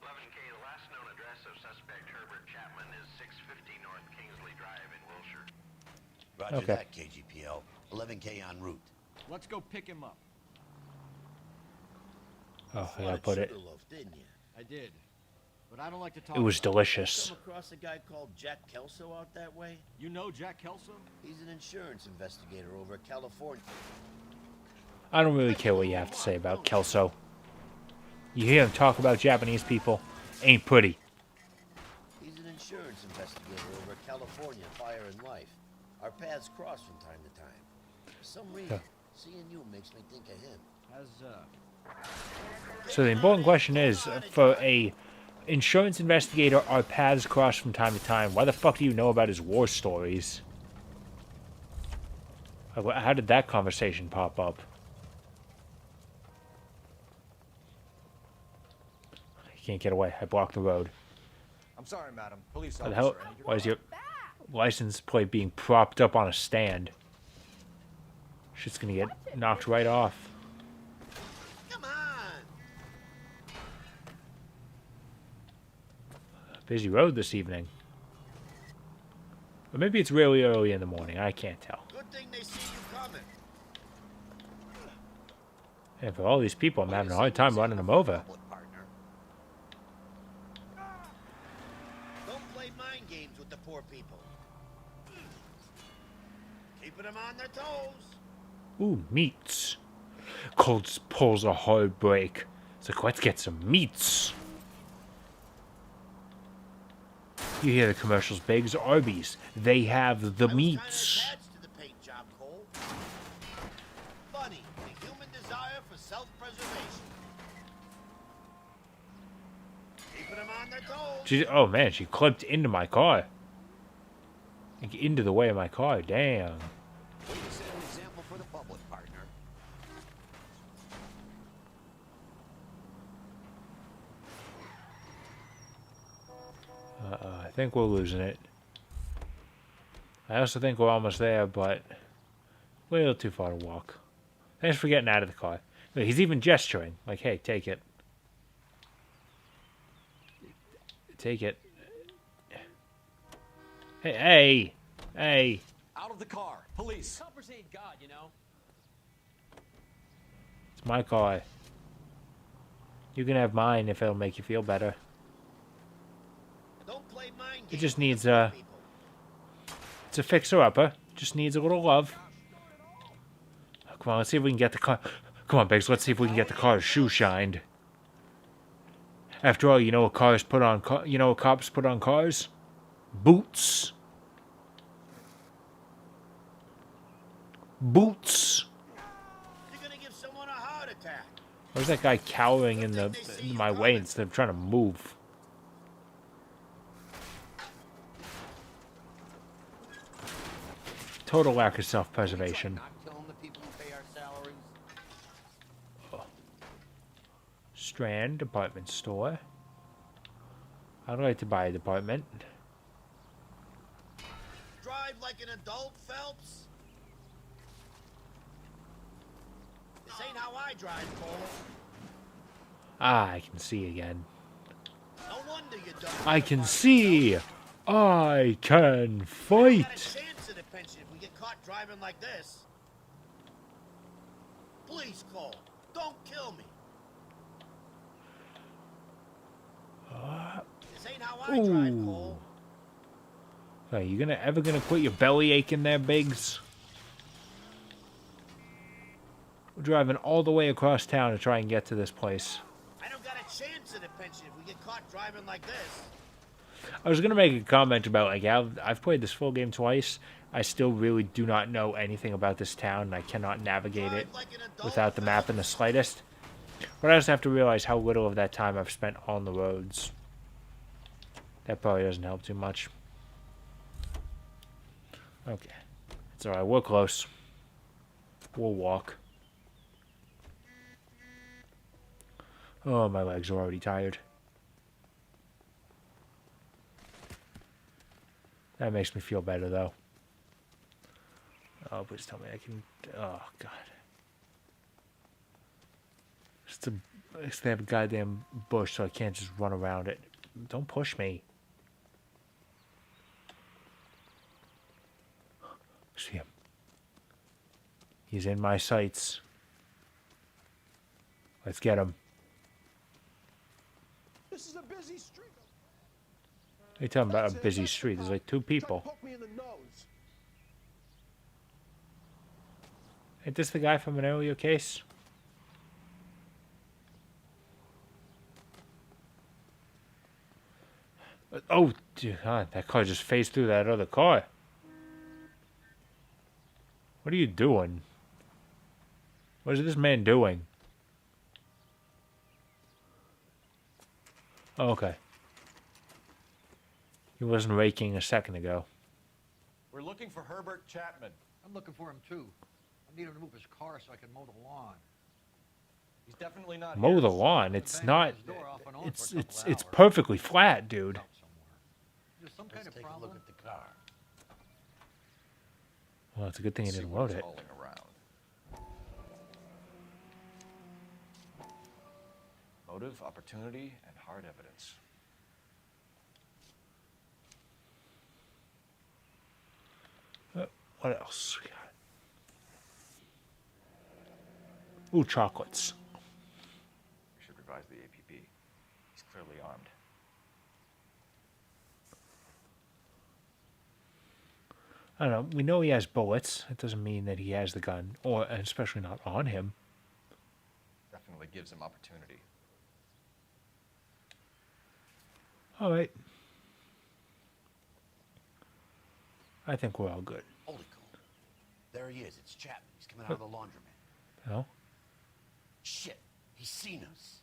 the last known address of suspect Herbert Chapman is 650 North Kingsley Drive in Wilshire. Roger Okay. that, KGPL. 11K en route. Let's go pick him up. Oh, I gotta put it. Didn't you? I did. But I don't like to talk It was about delicious. Come across a guy called Jack Kelso out that way? You know Jack Kelso? He's an insurance investigator over at California. I don't really care what you have to say about Kelso. You hear him talk about Japanese people, ain't pretty. He's an insurance investigator over at California Fire and Life. Our paths cross from time to time. For some reason, seeing you makes me think of him. So the important question is, for a insurance investigator, our paths cross from time to time. Why the fuck do you know about his war stories? How did that conversation pop up? I can't get away. I blocked the road. I'm sorry, madam. Police What officer. the hell? Why is your license plate being propped up on a stand? Shit's gonna get knocked right off. Come on! Busy road this evening. Or maybe it's really early in the morning. I can't tell. Good thing they see you coming. And for all these people, I'm having a hard time running them over. Don't play mind games with the poor people. Keeping them on their toes. Ooh, meats. Colt pulls a hard break. It's like, let's get some meats. You hear the commercials, Biggs. Arby's. They have the meats. To the paint job, Cole. Funny, the human desire for self-preservation. Keeping them on their toes. Oh man, she clipped into my car. Like, into the way of my car. Damn. Way to set an example for the public, partner. I think we're losing it. I also think we're almost there, but we're a little too far to walk. Thanks for getting out of the car. Look, he's even gesturing. Like, hey, take it. Take it. Hey, hey. Out of the car. Police. Coppers ain't God, you know. It's my car. You can have mine if it'll make you feel better. Don't play mind It just needs a... It's a fixer-upper. Just needs a little love. Oh, come on, let's see if we can get the car... Come on, Biggs, let's see if we can get the car's shoe shined. After all, you know what cars put on... You know what cops put on cars? Boots. Boots. You're gonna give someone a heart attack. Where's that guy cowering in my way instead of trying to move? Total lack of self-preservation. Not killing the people who pay our salaries. Oh. Strand department store. I'd like to buy a department. Drive like an adult, Phelps. This ain't how I drive, Cole. Ah, I can see again. No wonder you don't. I can see. I can fight. Chance at a pension if we get caught driving like this. Please, Cole, don't kill me. This ain't how I drive, Cole. Are you ever gonna quit your belly aching there, Biggs? We're driving all the way across town to try and get to this place. I don't got a chance at a pension if we get caught driving like this. I was gonna make a comment about, like, I've played this full game twice. I still really do not know anything about this town, and I cannot navigate it without the map in the slightest. But I also have to realize how little of that time I've spent on the roads. That probably doesn't help too much. Okay. It's alright, we're close. We'll walk. Oh, my legs are already tired. That makes me feel better, though. Oh, please tell me I can... Oh, God. It's they have a goddamn bush, so I can't just run around it. Don't push me. See him. He's in my sights. Let's get him. This is a busy street. What are you talking about? A busy street? There's like 2 people. Poke me in the nose. Ain't this the guy from an earlier case? Oh, God, that car just phased through that other car. What are you doing? What is this man doing? Oh, okay. He wasn't raking a second ago. We're looking for Herbert Chapman. I'm looking for him too. I need him to move his car so I can mow the lawn. He's definitely not Mow here. the lawn. It's not. It's perfectly flat, dude. There's some kind Let's of take problem. a look at the car. Well, it's a good thing he See didn't what load it's it. hauling around. Motive, opportunity, and hard evidence. What else we got? Ooh, chocolates. We should revise the APB. He's clearly armed. I don't know. We know he has bullets. That doesn't mean that he has the gun, or and especially not on him. definitely gives him opportunity. All right. I think we're all good. Holy cool. There he is. It's Chapman. He's coming out of the laundromat. No? Shit. He's seen us.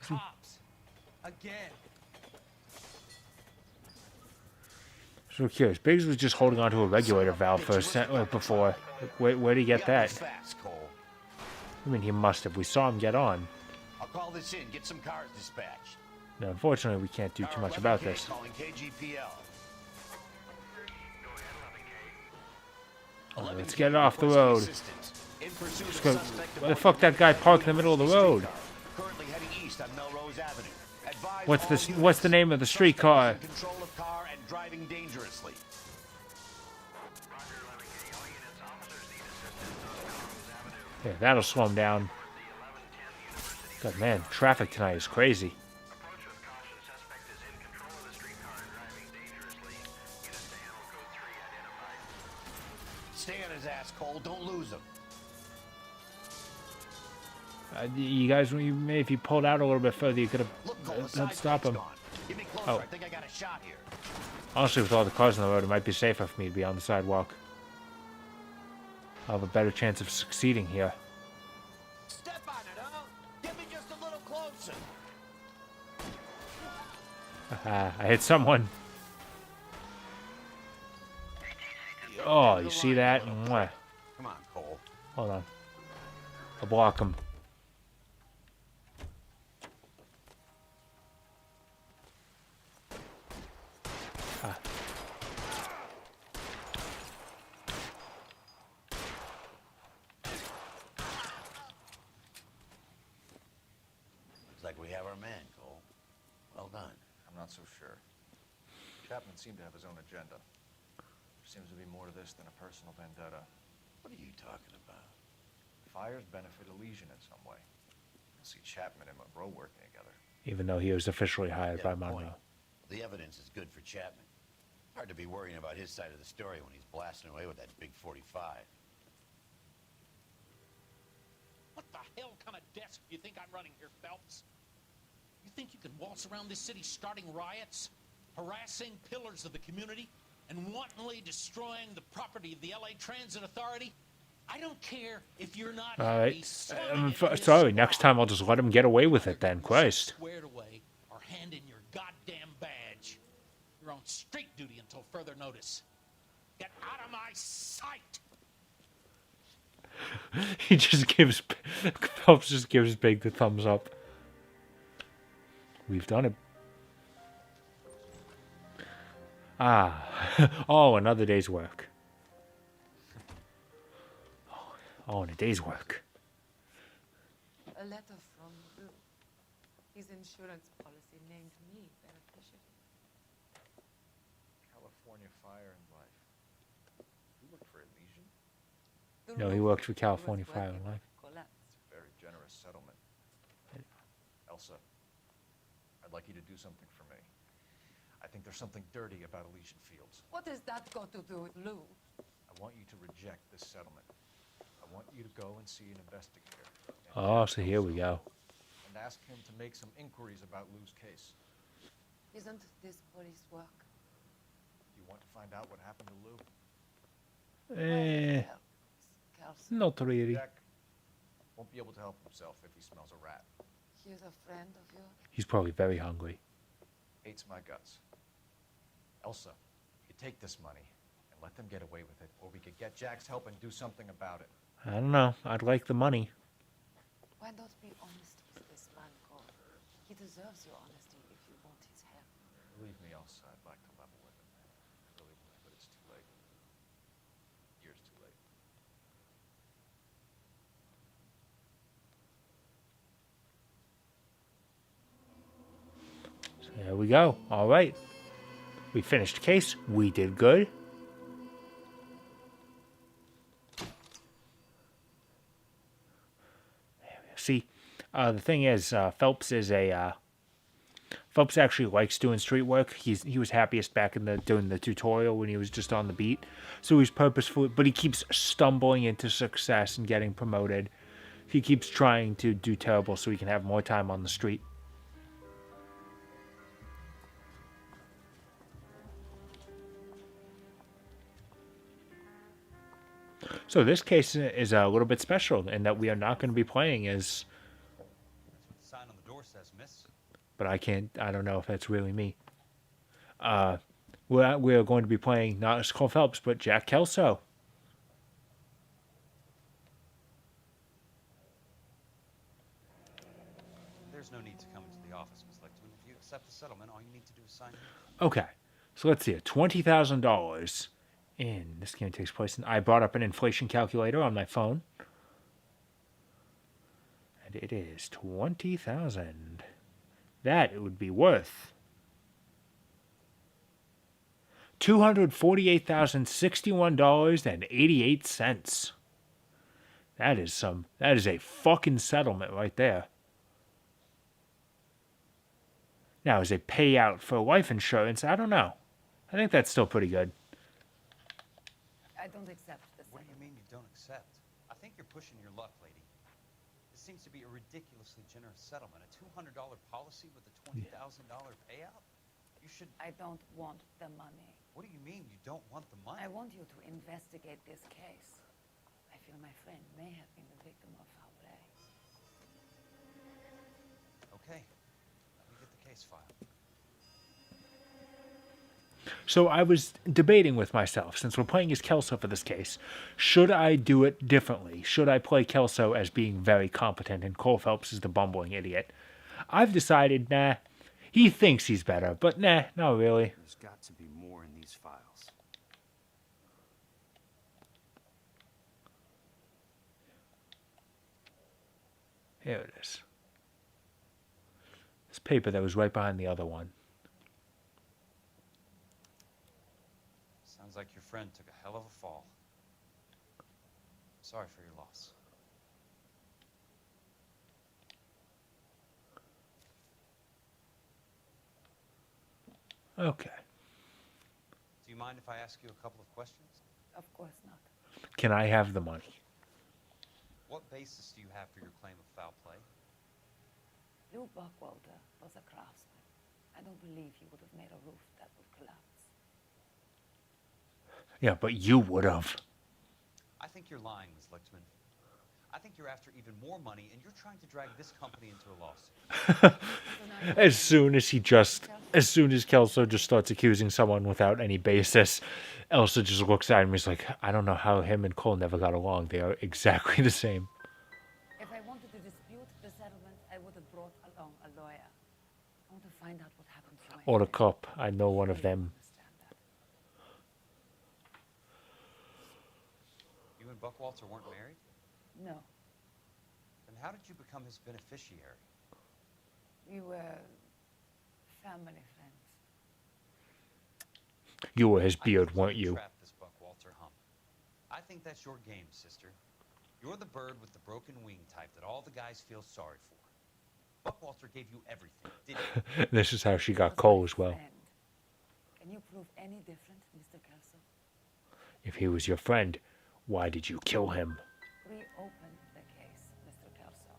Cops. Again. So curious. Biggs was just holding onto a regulator valve for before. Like, where'd he get that? Fast, Cole. I mean, he must have. We saw him get on. I'll call this in. Get some cars dispatched. No, unfortunately, we can't do too much about this. Calling KGPL. Oh, let's get it off the road. Let's go. Where the fuck that guy parked in the middle of the road? Currently heading east on Melrose Avenue. What's the name of the streetcar? Control of car and driving dangerously. Yeah, that'll slow him down. God, man, traffic tonight is crazy. Stay on his ass, Cole. Don't lose him. You guys, maybe if you pulled out a little bit further, you could have stopped him. Get me closer. Oh. I think I got a shot here. Honestly, with all the cars on the road, it might be safer for me to be on the sidewalk. I'll have a better chance of succeeding here. Step on it, huh? Get me just a little closer. I hit someone. Oh, you see that? Mwah. Come on, Cole. Hold on. I'll block him. Ah. Looks like we have our man, Cole. Well done. I'm not so sure. Chapman seemed to have his own agenda. There seems to be more to this than a personal vendetta. What are you talking about? Fires benefit Elysian in some way. You'll see Chapman and Monroe working together. Even though he was officially hired by Monroe. The evidence is good for Chapman. Hard to be worrying about his side of the story when he's blasting away with that big 45. What the hell kind of desk do you think I'm running here, Phelps? You think you can waltz around this city starting riots, harassing pillars of the community, and wantonly destroying the property of the LA Transit Authority? I don't care if you're not All right. Sorry, next time I'll just let him get away with it then. Christ. Squared away or hand in your goddamn badge. You're on street duty until further notice. Get out of my sight! He just gives... Phelps just gives Big the thumbs up. We've done it. Ah. Oh, another day's work. Oh, and a day's work. A letter from Lou. His insurance policy named me beneficiary. California Fire and Life. You work for Elysian? No, he worked for California Fire and Life. It's a very generous settlement. Elsa, I'd like you to do something for me. I think there's something dirty about Elysian Fields. What has that got to do with Lou? I want you to reject this settlement. I want you to go and see an investigator. Oh, so here we go. And ask him to make some inquiries about Lou's case. Isn't this police work? You want to find out what happened to Lou? Not really. Jack won't be able to help himself if he smells a rat. He's a friend of yours? He's probably very hungry. Hates my guts. Elsa, you take this money and let them get away with it, or we could get Jack's help and do something about it. I don't know. I'd like the money. Why not be honest with this man, Cole? He deserves your honesty if you want his help. Believe me, Elsa, I'd like to level with him. I really would, but it's too late. Years too late. So there we go. All right. We finished the case. We did good. See, the thing is, Phelps is a Phelps actually likes doing street work. He was happiest back in doing the tutorial when he was just on the beat. So he's purposeful, but he keeps stumbling into success and getting promoted. He keeps trying to do terrible so he can have more time on the street. So this case is a little bit special in that we are not going to be playing as... That's what the sign on the door says, miss. But I don't know if that's really me. We're going to be playing not as Cole Phelps, but Jack Kelso. There's no need to come into the office, Miss Lichtman. If you accept the settlement, all you need to do is sign here. Okay, so let's see. $20,000. And this game takes place in... I brought up an inflation calculator on my phone. And it is 20,000. That it would be worth $248,061.88. That is a fucking settlement right there. Now, as a payout for life insurance, I don't know. I think that's still pretty good. I don't accept this. What do you mean you don't accept? I think you're pushing your luck, lady. This seems to be a ridiculously generous settlement. A $200 policy with a $20,000 payout? You should... I don't want the money. What do you mean you don't want the money? I want you to investigate this case. I feel my friend may have been the victim of foul play. Okay. Let me get the case file. So I was debating with myself, since we're playing as Kelso for this case, should I do it differently? Should I play Kelso as being very competent and Cole Phelps is the bumbling idiot? I've decided, nah. He thinks he's better, but nah, not really. There's got to be more in these files. Here it is. This paper that was right behind the other one. Sounds like your friend took a hell of a fall. Sorry for your loss. Okay. Do you mind if I ask you a couple of questions? Of course not. Can I have the money? What basis do you have for your claim of foul play? Lou Buckwalter was a craftsman. I don't believe he would have made a roof that would collapse. Yeah, but you would have. I think you're lying, Ms. Lichtman. I think you're after even more money, and you're trying to drag this company into a lawsuit. As soon as Kelso just starts accusing someone without any basis, Elsa just looks at him and is like, I don't know how him and Cole never got along. They are exactly the same. If I wanted to dispute the settlement, I would have brought along a lawyer. I want to find out what happened to my Or a cop. I know one of them. You and Buckwalter weren't married? No. Then how did you become his beneficiary? We were family friends. You were his beard, weren't you? Trap this Buckwalter hump. I think that's your game, sister. You're the bird with the broken wing type that all the guys feel sorry for. Buckwalter gave you everything, didn't he? This is how she got Cole as well. Can you prove any different, Mr. Kelso? If he was your friend, why did you kill him? Reopen the case, Mr. Kelso.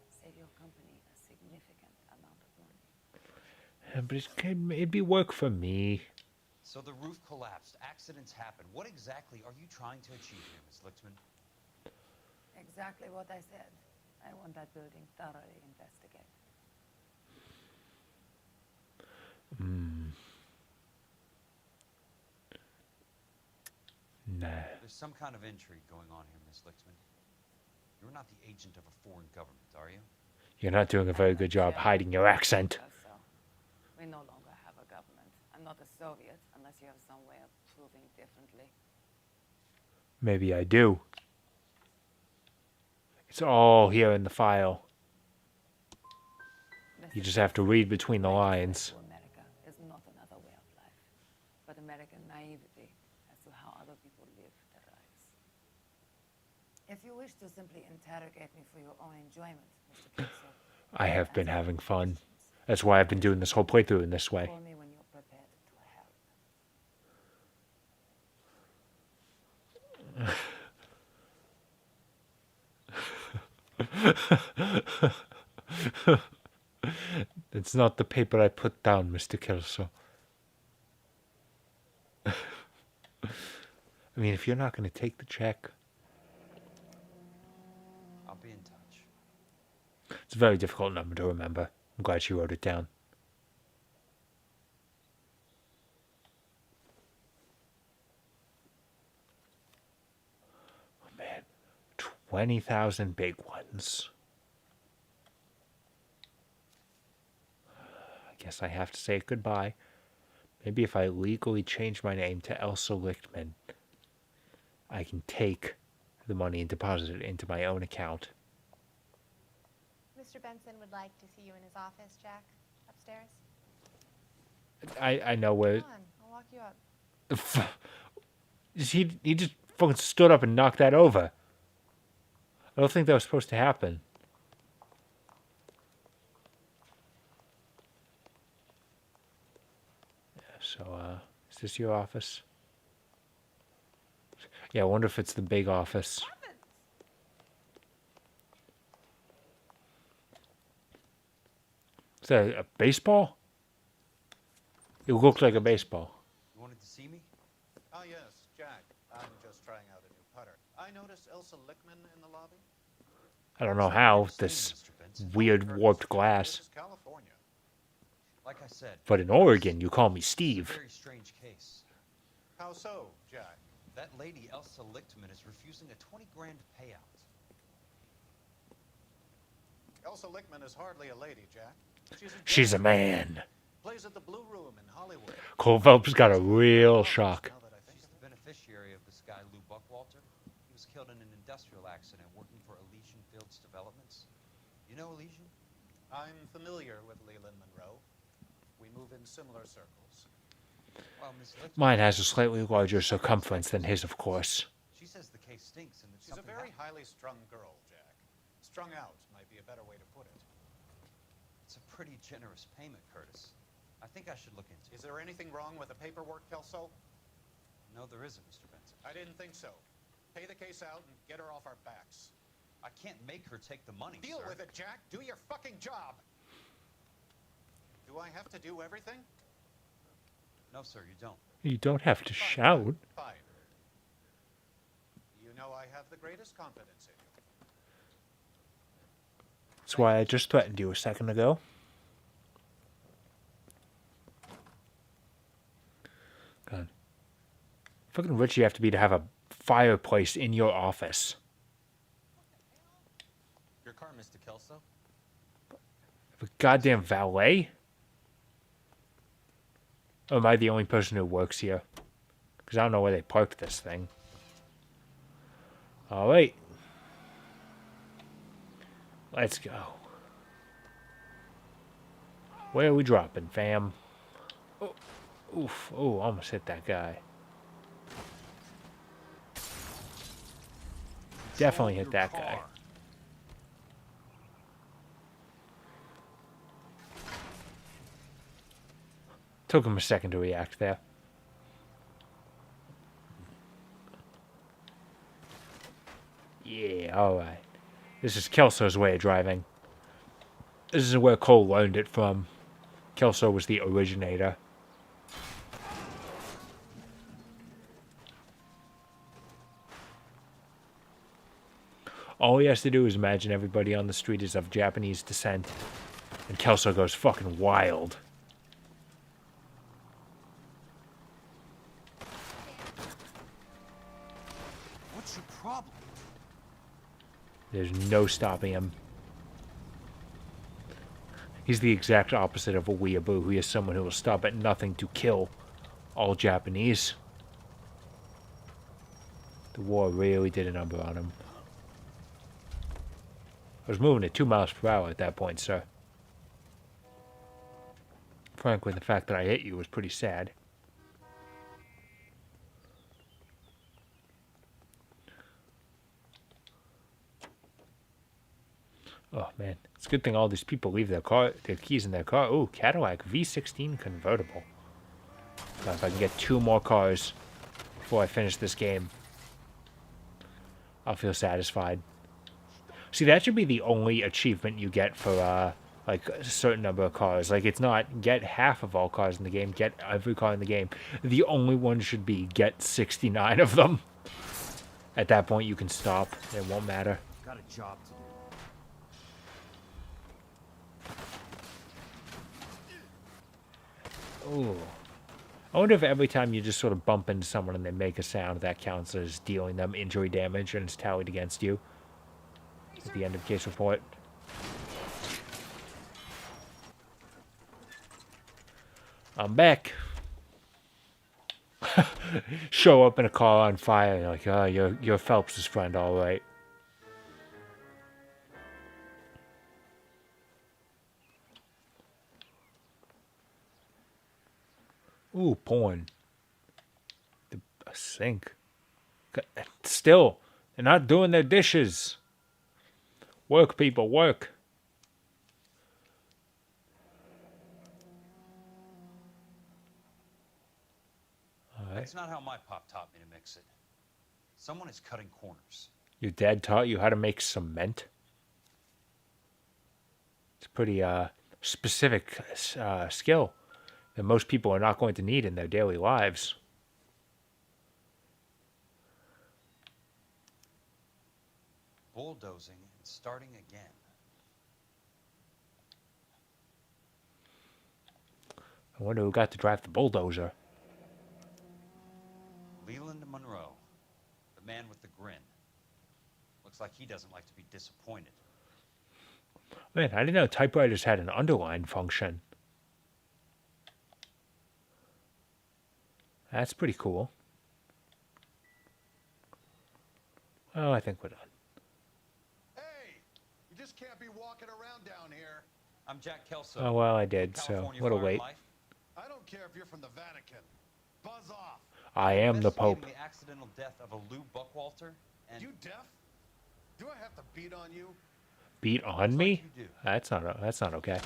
Save your company a significant amount of money. But it'd be work for me. So the roof collapsed, accidents happen. What exactly are you trying to achieve here, Ms. Lichtman? Exactly what I said. I want that building thoroughly investigated. Nah. There's some kind of intrigue going on here, Ms. Lichtman. You're not the agent of a foreign government, are you? You're not doing a very good job hiding your accent. Kelso, we no longer have a government. I'm not a Soviet unless you have some way of proving differently. Maybe I do. It's all here in the file. You just have to read between the lines. America is not another way of life, but American naivety as to how other people live their lives. If you wish to simply interrogate me for your own enjoyment, Mr. Kelso, I have been having fun. That's why I've been doing this whole playthrough in this way. call me when you're prepared to help. It's not the paper I put down, Mr. Kelso. I mean, if you're not going to take the check... I'll be in touch. It's a very difficult number to remember. I'm glad she wrote it down. Oh, man. 20,000 big ones. I guess I have to say goodbye. Maybe if I legally change my name to Elsa Lichtman, I can take the money and deposit it into my own account. Mr. Benson would like to see you in his office, Jack. Upstairs. I know where... Come on, I'll walk you up. He just fucking stood up and knocked that over. I don't think that was supposed to happen. So, is this your office? Yeah, I wonder if it's the big office. Is that a baseball? It looked like a baseball. You wanted to see me? Ah, yes, Jack. I'm just trying out a new putter. I noticed Elsa Lichtman in the lobby. I don't know how, this weird warped glass. California. Like I said. But in Oregon, you call me Steve. Very strange case. How so, Jack? That lady Elsa Lichtman is refusing a 20 grand payout. Elsa Lichtman is hardly a lady, Jack. She's a man. Plays at the Blue Room in Hollywood. Cole Phelps got a real shock. She's the beneficiary of this guy, Lou Buckwalter. He was killed in an industrial accident working for Elysian Fields Developments. You know Elysian? I'm familiar with Leland Monroe. We move in similar circles. Well, Miss Lichtman, Mine has a slightly larger circumference than his, of course. she says the case stinks and that She's a something very happened. highly strung girl, Jack. Strung out might be a better way to put it. It's a pretty generous payment, Curtis. I think I should look into it. Is there anything wrong with the paperwork, Kelso? No, there isn't, Mr. Benson. I didn't think so. Pay the case out and get her off our backs. I can't make her take the money, Deal sir. with it, Jack. Do your fucking job. Do I have to do everything? No, sir, you don't. You don't have to shout. Fine. You know I have the greatest confidence in you. That's why I just threatened you a second ago. God. Fucking rich you have to be to have a fireplace in your office. Your car, Mr. Kelso? A goddamn valet? Or am I the only person who works here? Because I don't know where they parked this thing. Alright. Let's go. Where are we dropping, fam? Oh, oof. Oh, almost hit that guy. Definitely hit that guy. Took him a second to react there. Yeah, alright. This is Kelso's way of driving. This is where Cole learned it from. Kelso was the originator. All he has to do is imagine everybody on the street is of Japanese descent, and Kelso goes fucking wild. What's your problem? There's no stopping him. He's the exact opposite of a weeaboo. He is someone who will stop at nothing to kill all Japanese. The war really did a number on him. I was moving at 2 miles per hour at that point, sir. Frankly, the fact that I hit you was pretty sad. Oh man, it's a good thing all these people leave their keys in their car. Oh, Cadillac V16 convertible. God, if I can get 2 more cars before I finish this game, I'll feel satisfied. See, that should be the only achievement you get for, like, a certain number of cars. Like, it's not get half of all cars in the game, get every car in the game. The only one should be get 69 of them. At that point, you can stop. It won't matter. Got a job to do. Ooh. I wonder if every time you just sort of bump into someone and they make a sound, that counts as dealing them injury damage and it's tallied against you at the end of case report. I'm back. Show up in a car on fire, and you're like, oh, you're Phelps' friend, all right. Ooh, porn. A sink. Still, they're not doing their dishes. Work, people, work. That's not how my pop taught me to mix it. Someone is cutting corners. Your dad taught you how to make cement? It's a pretty specific skill that most people are not going to need in their daily lives. Bulldozing and starting again. I wonder who got to drive the bulldozer. Leland Monroe, the man with the grin. Looks like he doesn't like to be disappointed. Man, I didn't know typewriters had an underline function. That's pretty cool. Oh, I think we're done. Hey, you just can't be walking around down here. I'm Jack Kelso. Oh, well, I did, so a little late. I don't care if you're from the Vatican. Buzz off. I am the Pope. The accidental death of a Lou Buckwalter. And you deaf? Do I have to beat on you? Beat on me? That's not okay.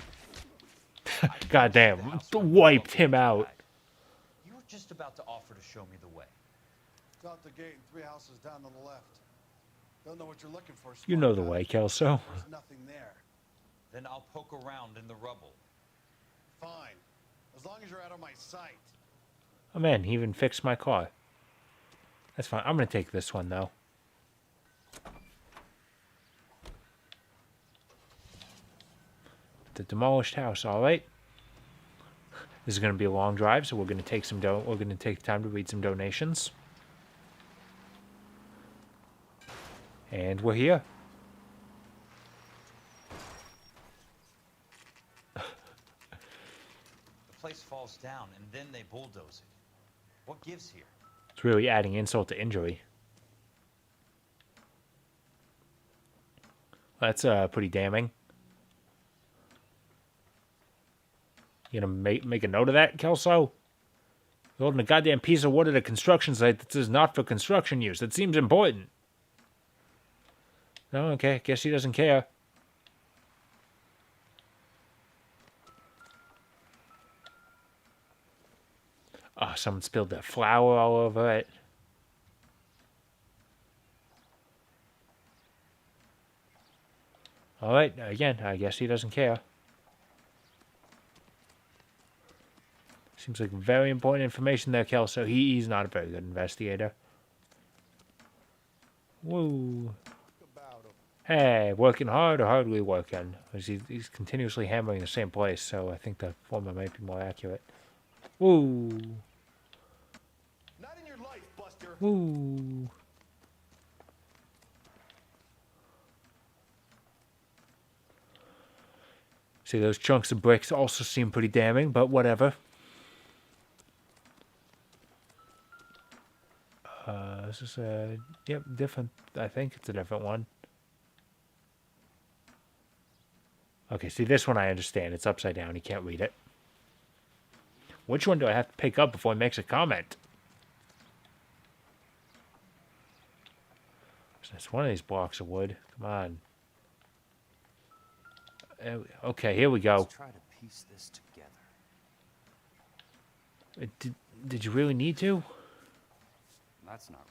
Goddamn, wiped him out. You were just about to offer to show me the way. It's out the gate and 3 houses down to the left. Don't know what you're looking for. You know the way, Kelso. There's nothing there. Then I'll poke around in the rubble. Fine. As long as you're out of my sight. Oh man, he even fixed my car. That's fine. I'm gonna take this one though. The demolished house. All right. This is gonna be a long drive, so we're gonna take time to read some donations. And we're here. The place falls down and then they bulldoze it. What gives here? It's really adding insult to injury. That's pretty damning. You gonna make a note of that, Kelso? You're holding a goddamn piece of wood at a construction site that says not for construction use. That seems important. No, okay. Guess he doesn't care. Oh, someone spilled their flour all over it. Alright, again, I guess he doesn't care. Seems like very important information there, Kelso. He's not a very good investigator. Woo. Hey, working hard or hardly working? He's continuously hammering the same place, so I think the former might be more accurate. Woo. Not in your life, Buster. Woo. See, those chunks of bricks also seem pretty damning, but whatever. This is a, yep, different. I think it's a different one. Okay, see, this one I understand. It's upside down. You can't read it. Which one do I have to pick up before he makes a comment? It's one of these blocks of wood. Come on. Okay, here we go. Let's try to piece this together. Did you really need to? That's not right.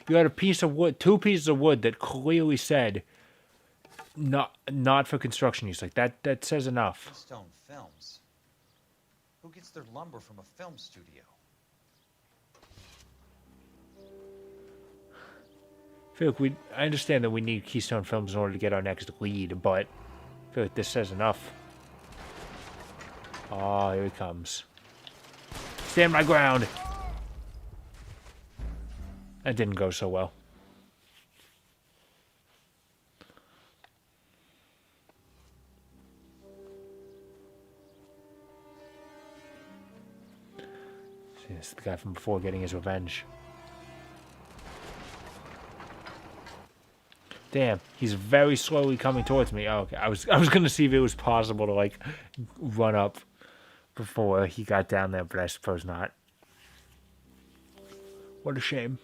You had a piece of wood, 2 pieces of wood that clearly said not for construction use. Like that says enough. Keystone Films. Who gets their lumber from a film studio? I feel like I understand that we need Keystone Films in order to get our next lead, but I feel like this says enough. Oh, here he comes. Stand my ground. That didn't go so well. See, this is the guy from before getting his revenge. Damn, he's very slowly coming towards me. Oh, okay. I was gonna see if it was possible to like run up before he got down there, but I suppose not. What a shame.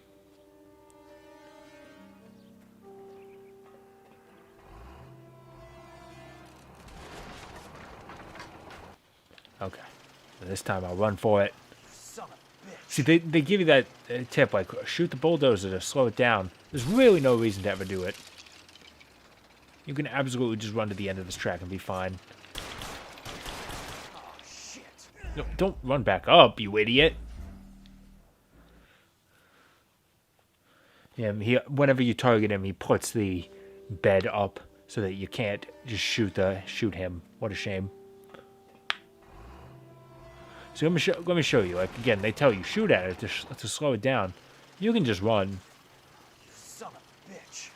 Okay, this time I'll run for it. See, they give you that tip, like shoot the bulldozer to slow it down. There's really no reason to ever do it. You can absolutely just run to the end of this track and be fine. Oh, shit. No, don't run back up, you idiot. Yeah, whenever you target him, he puts the bed up so that you can't just shoot him. What a shame. So let me show you. Like again, they tell you shoot at it to slow it down. You can just run. You son of a bitch.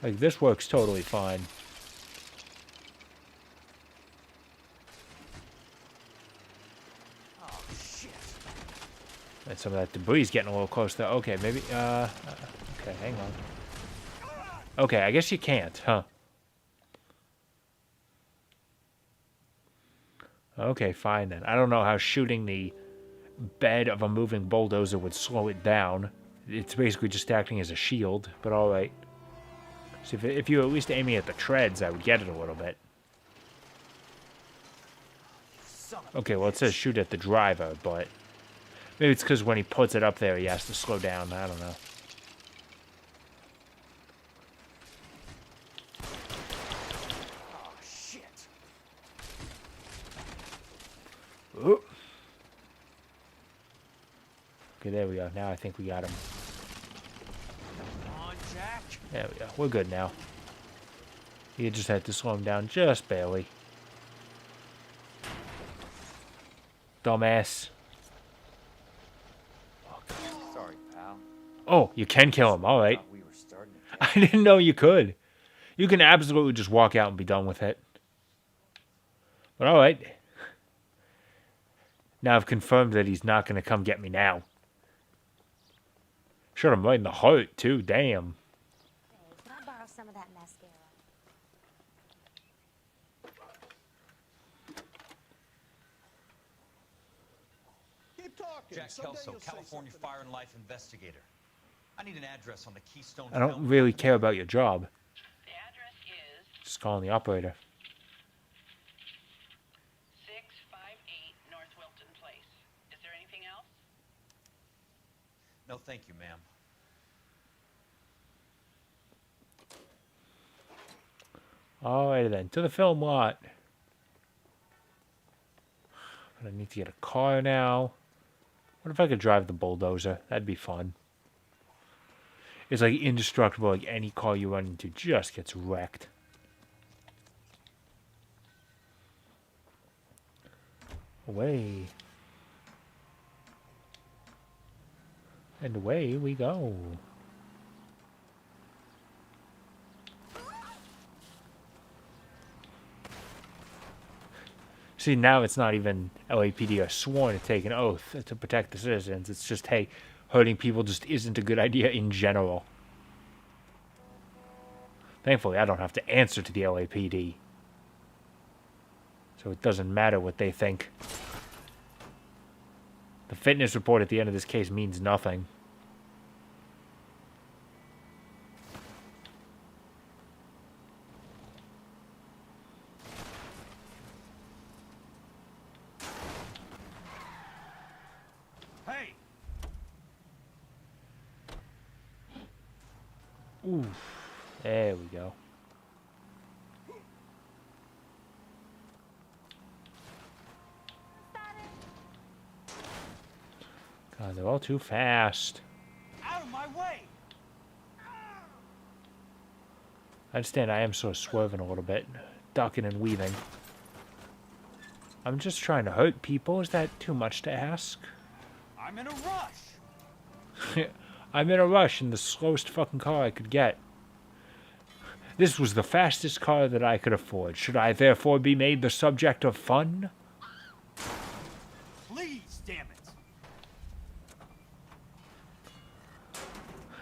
Like this works totally fine. Oh shit. And some of that debris is getting a little close there. Okay, maybe okay, hang on. Okay, I guess you can't, huh? Okay, fine then. I don't know how shooting the bed of a moving bulldozer would slow it down. It's basically just acting as a shield, but alright. So if you were at least aiming at the treads, I would get it a little bit. Okay, well it says shoot at the driver, but maybe it's because when he puts it up there he has to slow down. I don't know. Oh shit. Ooh. Okay, there we go. Now I think we got him. Come on, Jack. There we go. We're good now. You just had to slow him down just barely. Dumbass. Sorry, pal. Oh, you can kill him. All right. We were starting to I didn't know you could. You can absolutely just walk out and be done with it. But all right. Now I've confirmed that he's not going to come get me now. Shot him right in the heart, too. Damn. Hey, can I borrow some of that mascara? Keep talking. Jack Someday Kelso, you'll say California something. Fire and Life Investigator. I need an address on the Keystone I don't Film really Company. care about your job. The address is Just calling the operator. 658 North Wilton Place. Is there anything else? No, thank you, ma'am. Alright then, to the film lot. But I need to get a car now. What if I could drive the bulldozer? That'd be fun. It's like indestructible, like any car you run into just gets wrecked. Away. And away we go. See, now it's not even LAPD are sworn to take an oath to protect the citizens. It's just, hey, hurting people just isn't a good idea in general. Thankfully, I don't have to answer to the LAPD. So it doesn't matter what they think. The fitness report at the end of this case means nothing. Ooh, there we go. God, they're all too fast. Out of my way! I understand I am sort of swerving a little bit, ducking and weaving. I'm just trying to hurt people. Is that too much to ask? I'm in a rush! I'm in a rush in the slowest fucking car I could get. This was the fastest car that I could afford. Should I therefore be made the subject of fun? Please, damn it!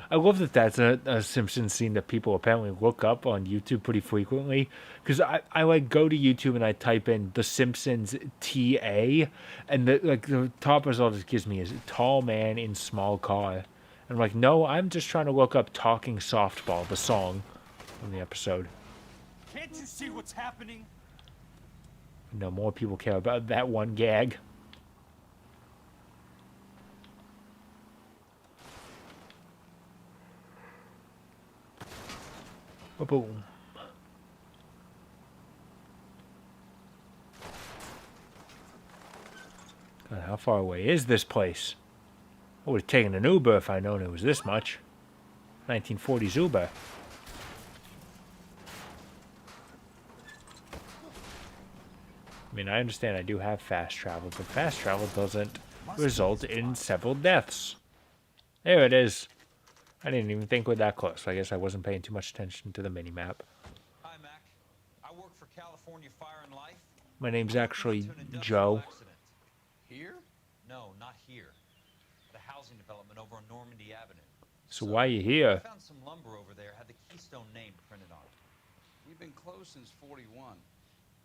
I love that that's a Simpsons scene that people apparently look up on YouTube pretty frequently. Because I like go to YouTube and I type in The Simpsons TA, and the top result it gives me is tall man in small car. And I'm like, no, I'm just trying to look up Talking Softball, the song from the episode. Can't you see what's happening? No more people care about that one gag. Boom. God, how far away is this place? I would have taken an Uber if I'd known it was this much. 1940s Uber. I mean, I understand I do have fast travel, but fast travel doesn't result in several deaths. There it is. I didn't even think we're that close. I guess I wasn't paying too much attention to the mini-map. Hi, Mac. I work for California Fire and Life. My name's actually Joe. Here? No, not here. The housing development over on Normandy Avenue. So why are you here? I found some lumber over there, had the Keystone name printed on it. We've been closed since 41.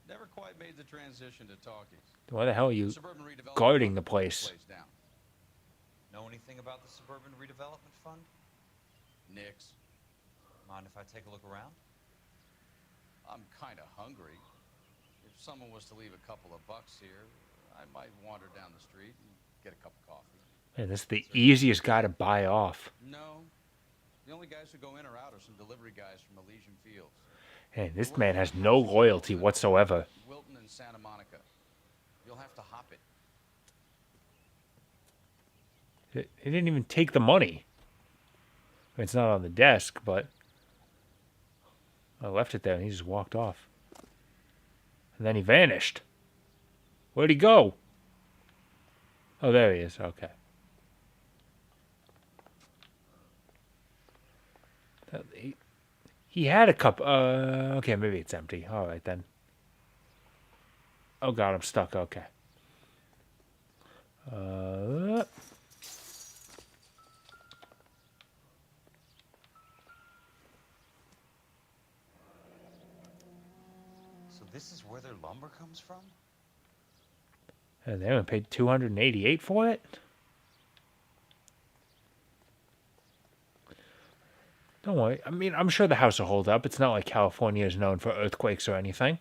Never quite made the transition to talkies. Why the hell are you Suburban redevelopment guarding the fund place? down. Know anything about the Suburban Redevelopment Fund? Nix. Mind if I take a look around? I'm kind of hungry. If someone was to leave a couple of bucks here, I might wander down the street and get a cup of coffee. Man, this is the easiest guy to buy off. No. The only guys who go in or out are some delivery guys from Elysian Fields. Man, this man has no loyalty whatsoever. Wilton and Santa Monica. You'll have to hop it. He didn't even take the money. It's not on the desk, but I left it there and he just walked off. And then he vanished. Where'd he go? Oh, there he is. Okay. He had a cup. Okay, maybe it's empty. All right, then. Oh, God, I'm stuck. Okay. So this is where their lumber comes from? And they only paid $288 for it? Don't worry. I mean, I'm sure the house will hold up. It's not like California is known for earthquakes or anything.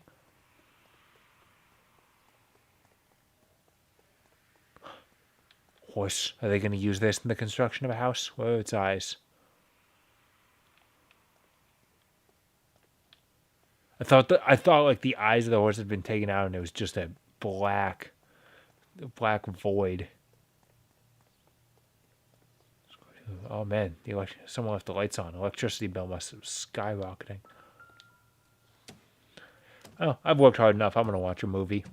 Horse. Are they going to use this in the construction of a house? Where are its eyes? I thought like the eyes of the horse had been taken out and it was just a black void. Oh man, someone left the lights on. Electricity bill must have skyrocketing. Oh, I've worked hard enough. I'm gonna watch a movie.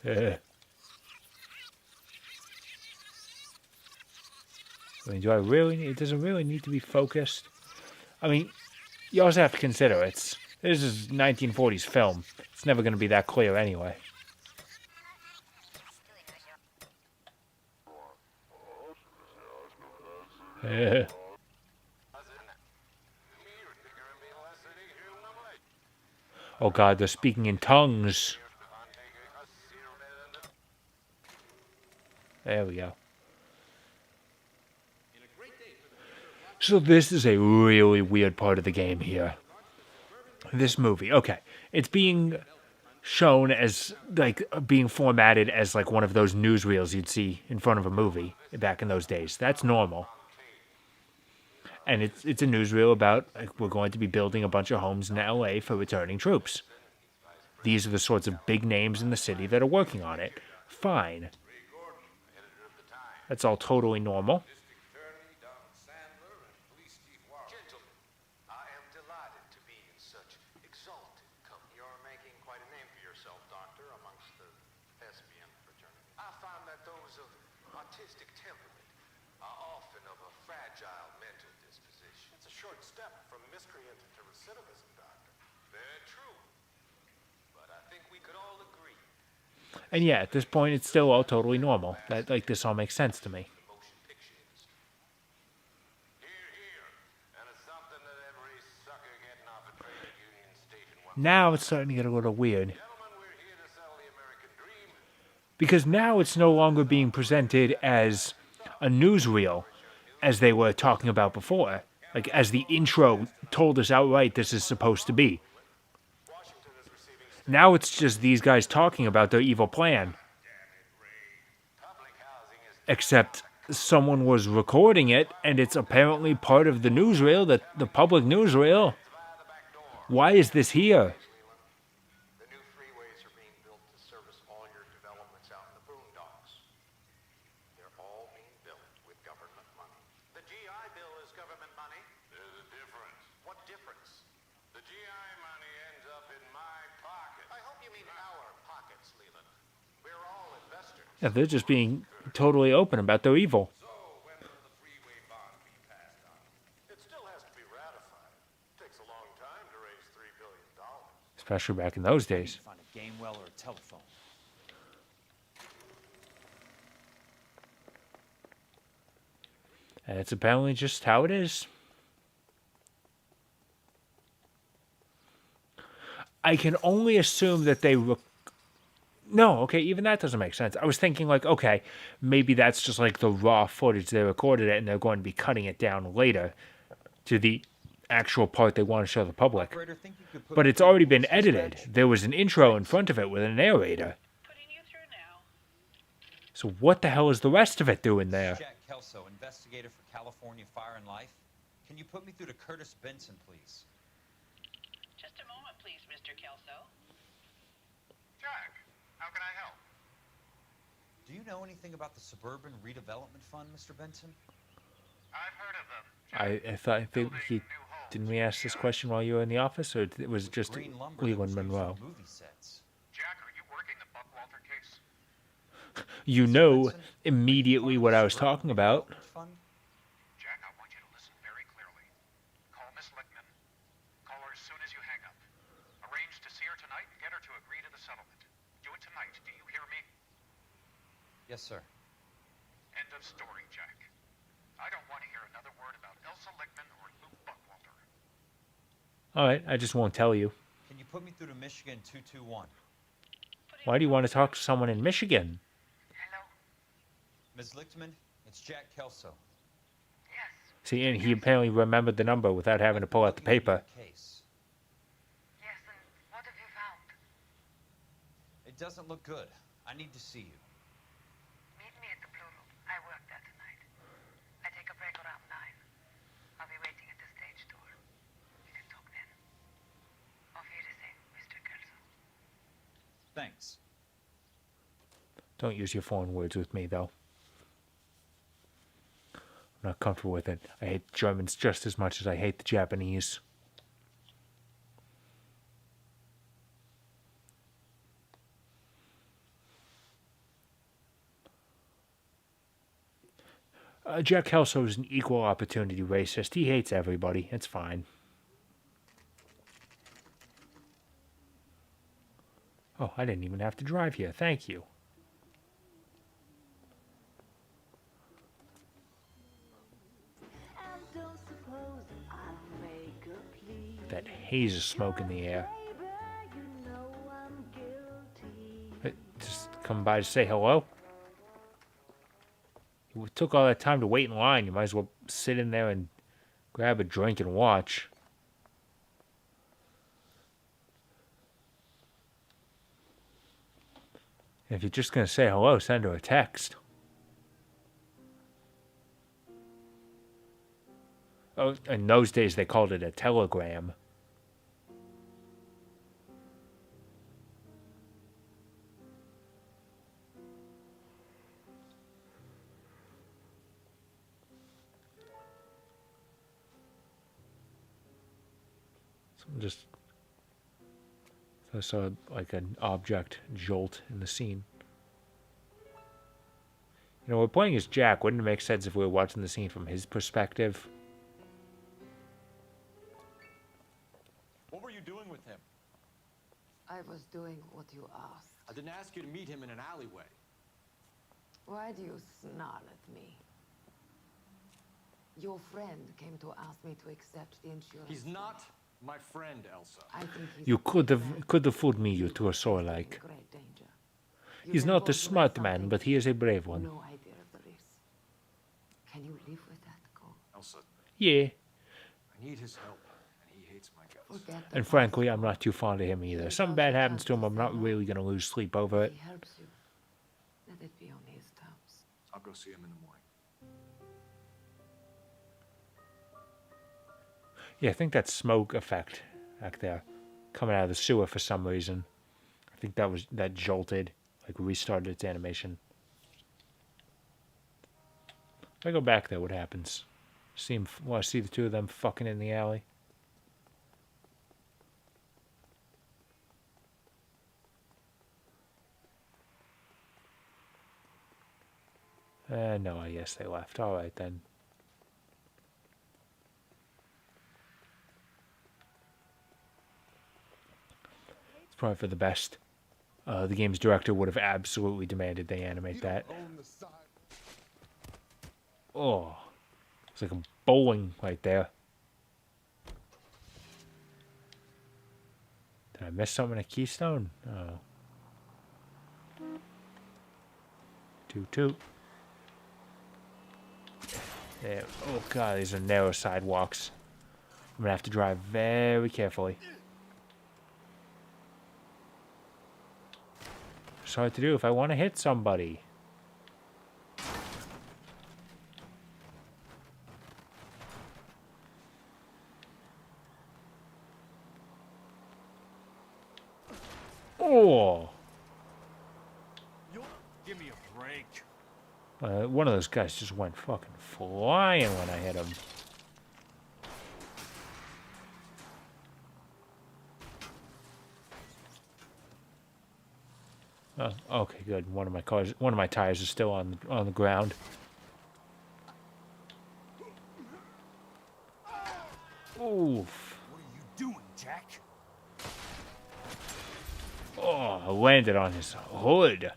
I mean, it doesn't really need to be focused. I mean, you also have to consider this is 1940s film. It's never going to be that clear anyway. Oh God, they're speaking in tongues. There we go. So this is a really weird part of the game here. This movie, okay. It's being shown as like being formatted as like one of those newsreels you'd see in front of a movie back in those days. That's normal. And it's a newsreel about like, we're going to be building a bunch of homes in LA for returning troops. These are the sorts of big names in the city that are working on it. Fine. That's all totally normal. I am delighted to be in such exalted company. You're making quite a name for yourself, Doctor, amongst the thespian fraternity. I find that those of artistic temperament are often of a fragile mental disposition. It's a short step from miscreant to recidivism, Doctor. Very true. But I think we could all agree. And yeah, at this point, it's still all totally normal. That like this all makes sense to me. Now it's starting to get a little weird. Because now it's no longer being presented as a newsreel, as they were talking about before. Like, as the intro told us outright this is supposed to be. Now it's just these guys talking about their evil plan. Except someone was recording it, and it's apparently part of the newsreel, the public newsreel. Why is this here? The new freeways are being built to service all your developments out in the boondocks. They're all being built with government money. The GI Bill is government money. There's a difference. What difference? The GI money ends up in my pocket. I hope you mean our pockets, Leland. We're all investors. Yeah, they're just being totally open about their evil. It still has to be ratified. It takes a long time to raise $3 billion. Especially back in those days. Find a game well or a telephone. And it's apparently just how it is. I can only assume that they... No, okay, even that doesn't make sense. I was thinking like, okay, maybe that's just like the raw footage. They recorded it and they're going to be cutting it down later to the actual part they want to show the public. But it's already been edited. There was an intro in front of it with a narrator. So what the hell is the rest of it doing there? Jack Kelso, investigator for California Fire and Life. Can you put me through to Curtis Benson, please? Just a moment, please, Mr. Kelso. Jack, how can I help? Do you know anything about the Suburban Redevelopment Fund, Mr. Benson? I've heard of them. I think he... Didn't we ask this question while you were in the office, or was it just Leland Monroe? Jack, are you working the Buckwalter case? You know immediately what I was talking about. Jack, I want you to listen very clearly. Call Miss Lickman. Call her as soon as you hang up. Arrange to see her tonight and get her to agree to the settlement. Do it tonight. Do you hear me? Yes, sir. End of story, Jack. I don't want to hear another word about Elsa Lickman or Luke Buckwalter. All right, I just won't tell you. Can you put me through to Michigan 221? Why do you want to talk to someone in Michigan? Ms. Lichtman, it's Jack Kelso. See, and he apparently remembered the number without having to pull out the paper. Case. It doesn't look good. I need to see you. Meet me at the Blue Room. I work there tonight. I take a break around 9. I'll be waiting at the stage door. We can talk then. Auf Wiedersehen, Mr. Kelso. Thanks. Don't use your foreign words with me, though. I'm not comfortable with it. I hate Germans just as much as I hate the Japanese. Jack Kelso is an equal opportunity racist. He hates everybody. It's fine. Oh, I didn't even have to drive here. Thank you. That haze of smoke in the air. Just come by to say hello. You took all that time to wait in line. You might as well sit in there and grab a drink and watch. If you're just gonna say hello, send her a text. Oh, in those days they called it a telegram. Just I saw like an object jolt in the scene. You know, we're playing as Jack. Wouldn't it make sense if we were watching the scene from his perspective? What were you doing with him? I was doing what you asked. I didn't ask you to meet him in an alleyway. Why do you snarl at me? Your friend came to ask me to accept the insurance. He's not my friend, Elsa. I think he's You could have fooled me, you two are so alike. great danger. He's not a smart man, but he is a brave one. No idea of the risk. Can you live with that, Cole? Elsa, Yeah. I need his help, and he hates my guts. Forget And frankly, I'm not too fond of him either. Something bad happens to him, I'm not really gonna lose sleep over it. He helps you. Let it be on his terms. I'll go see him in the morning. Yeah, I think that smoke effect back there coming out of the sewer for some reason. I think that jolted, like restarted its animation. If I go back there, what happens? See the two of them fucking in the alley. No, I guess they left. All right then. It's probably for the best. The game's director would have absolutely demanded they animate that. Oh, it's like a bowling right there. Did I miss something at Keystone? Oh. Toot toot. Yeah. Oh god, these are narrow sidewalks. I'm gonna have to drive very carefully. It's hard to do if I want to hit somebody. Oh! Give me a break. One of those guys just went fucking flying when I hit him. Oh, okay, good. One of my tires is still on the ground. Oof. What are you doing, Jack? Oh, I landed on his hood.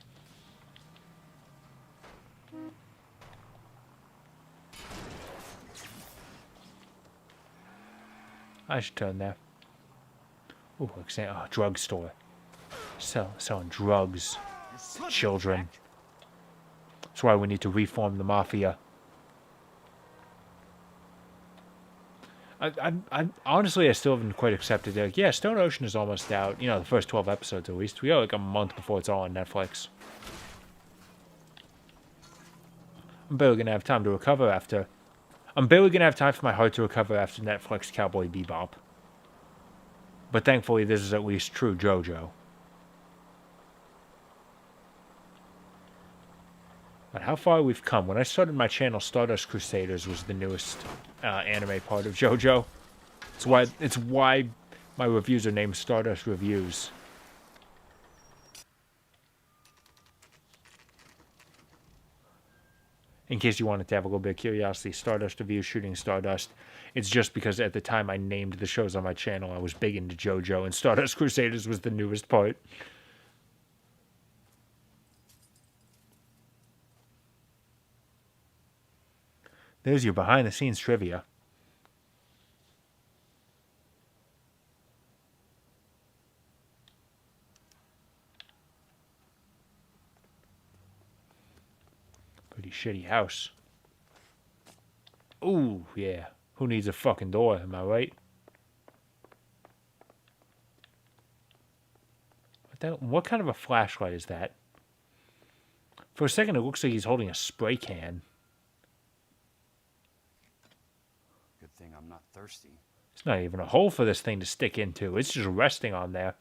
I should turn there. Ooh, like saying, oh, drugstore. Selling drugs to children. That's why we need to reform the mafia. I honestly, I still haven't quite accepted it. Like, yeah, Stone Ocean is almost out. You know, the first 12 episodes at least. We got like a month before it's all on Netflix. I'm barely gonna have time to recover after. I'm barely gonna have time for my heart to recover after Netflix Cowboy Bebop. But thankfully, this is at least true JoJo. But how far we've come. When I started my channel, Stardust Crusaders was the newest anime part of JoJo. It's why my reviews are named Stardust Reviews. In case you wanted to have a little bit of curiosity, Stardust Reviews, Shooting Stardust. It's just because at the time I named the shows on my channel, I was big into JoJo, and Stardust Crusaders was the newest part. There's your behind-the-scenes trivia. Pretty shitty house. Ooh, yeah. Who needs a fucking door, am I right? What kind of a flashlight is that? For a second, it looks like he's holding a spray can. Good thing I'm not thirsty. It's not even a hole for this thing to stick into. It's just resting on there.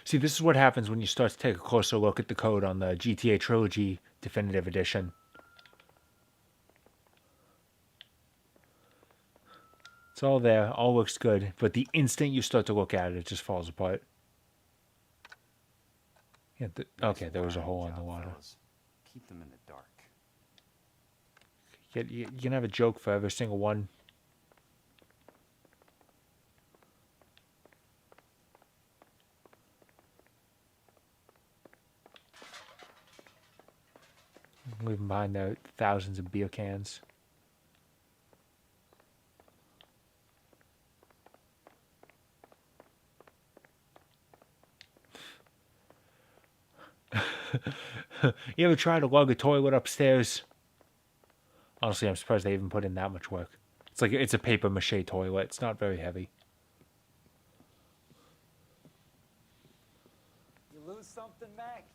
See, this is what happens when you start to take a closer look at the code on the GTA Trilogy Definitive Edition. It's all there, all looks good, but the instant you start to look at it, it just falls apart. Yeah, okay, there was a hole in the water. Keep them in the dark. You can have a joke for every single one. Leaving behind there thousands of beer cans. You ever try to lug a toilet upstairs? Honestly, I'm surprised they even put in that much work. It's like it's a paper mache toilet. It's not very heavy. You lose something, Mac?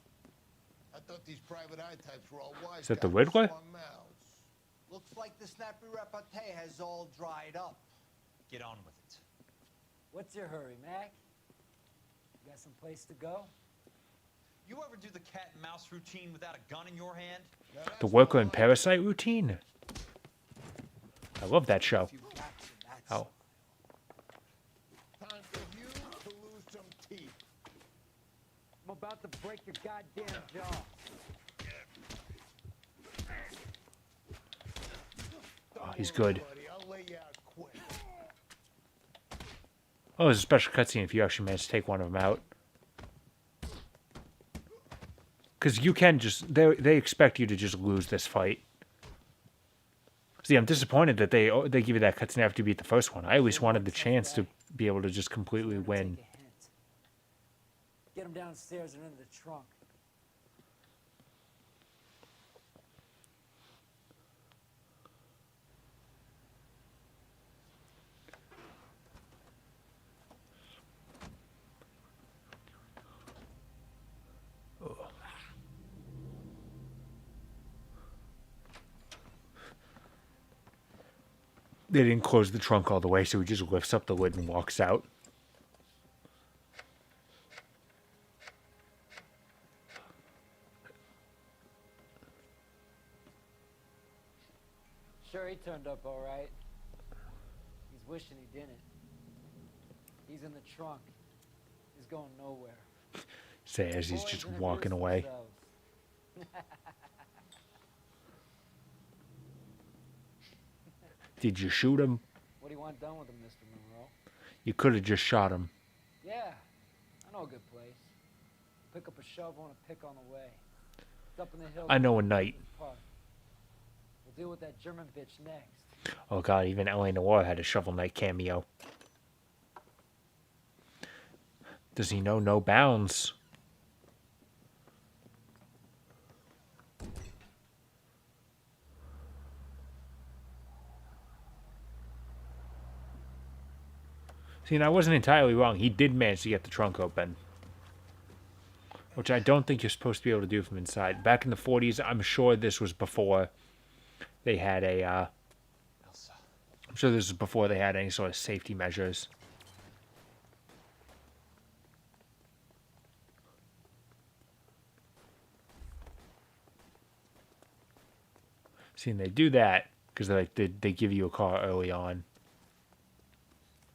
I thought these private eye types were all wise. Is that the guys with Riddler? strong mouths. Looks like the snappy repartee has all dried up. Get on with it. What's your hurry, Mac? You got some place to go? You ever do the cat and mouse routine without a gun in your hand? The Worker and Parasite routine. I love that show. Oh. Time for you to lose some teeth. I'm about to break your goddamn jaw. Oh, he's good. Buddy, I'll lay you out quick. Oh, there's a special cutscene if you actually manage to take one of them out. Because you can just... They expect you to just lose this fight. See, I'm disappointed that they give you that cutscene after you beat the first one. I at least wanted the chance to be able to just completely win. Get him downstairs and into the trunk. They didn't close the trunk all the way, so he just lifts up the lid and walks out. Sure, he turned up all right. He's wishing he didn't. He's in the trunk. He's going nowhere. Say as he's just walking away. Did you shoot him? What do you want done with him, Mr. Monroe? You could have just shot him. Yeah, I know a good place. Pick up a shovel and a pick on the way. It's up in the hills. I know a night. We'll deal with that German bitch next. Oh god, even L.A. Noire had a Shovel Knight cameo. Does he know no bounds? See, and I wasn't entirely wrong. He did manage to get the trunk open. Which I don't think you're supposed to be able to do from inside. Back in the 40s, I'm sure this was before they had a... I'm sure this was before they had any sort of safety measures. See, and they do that because they give you a car early on.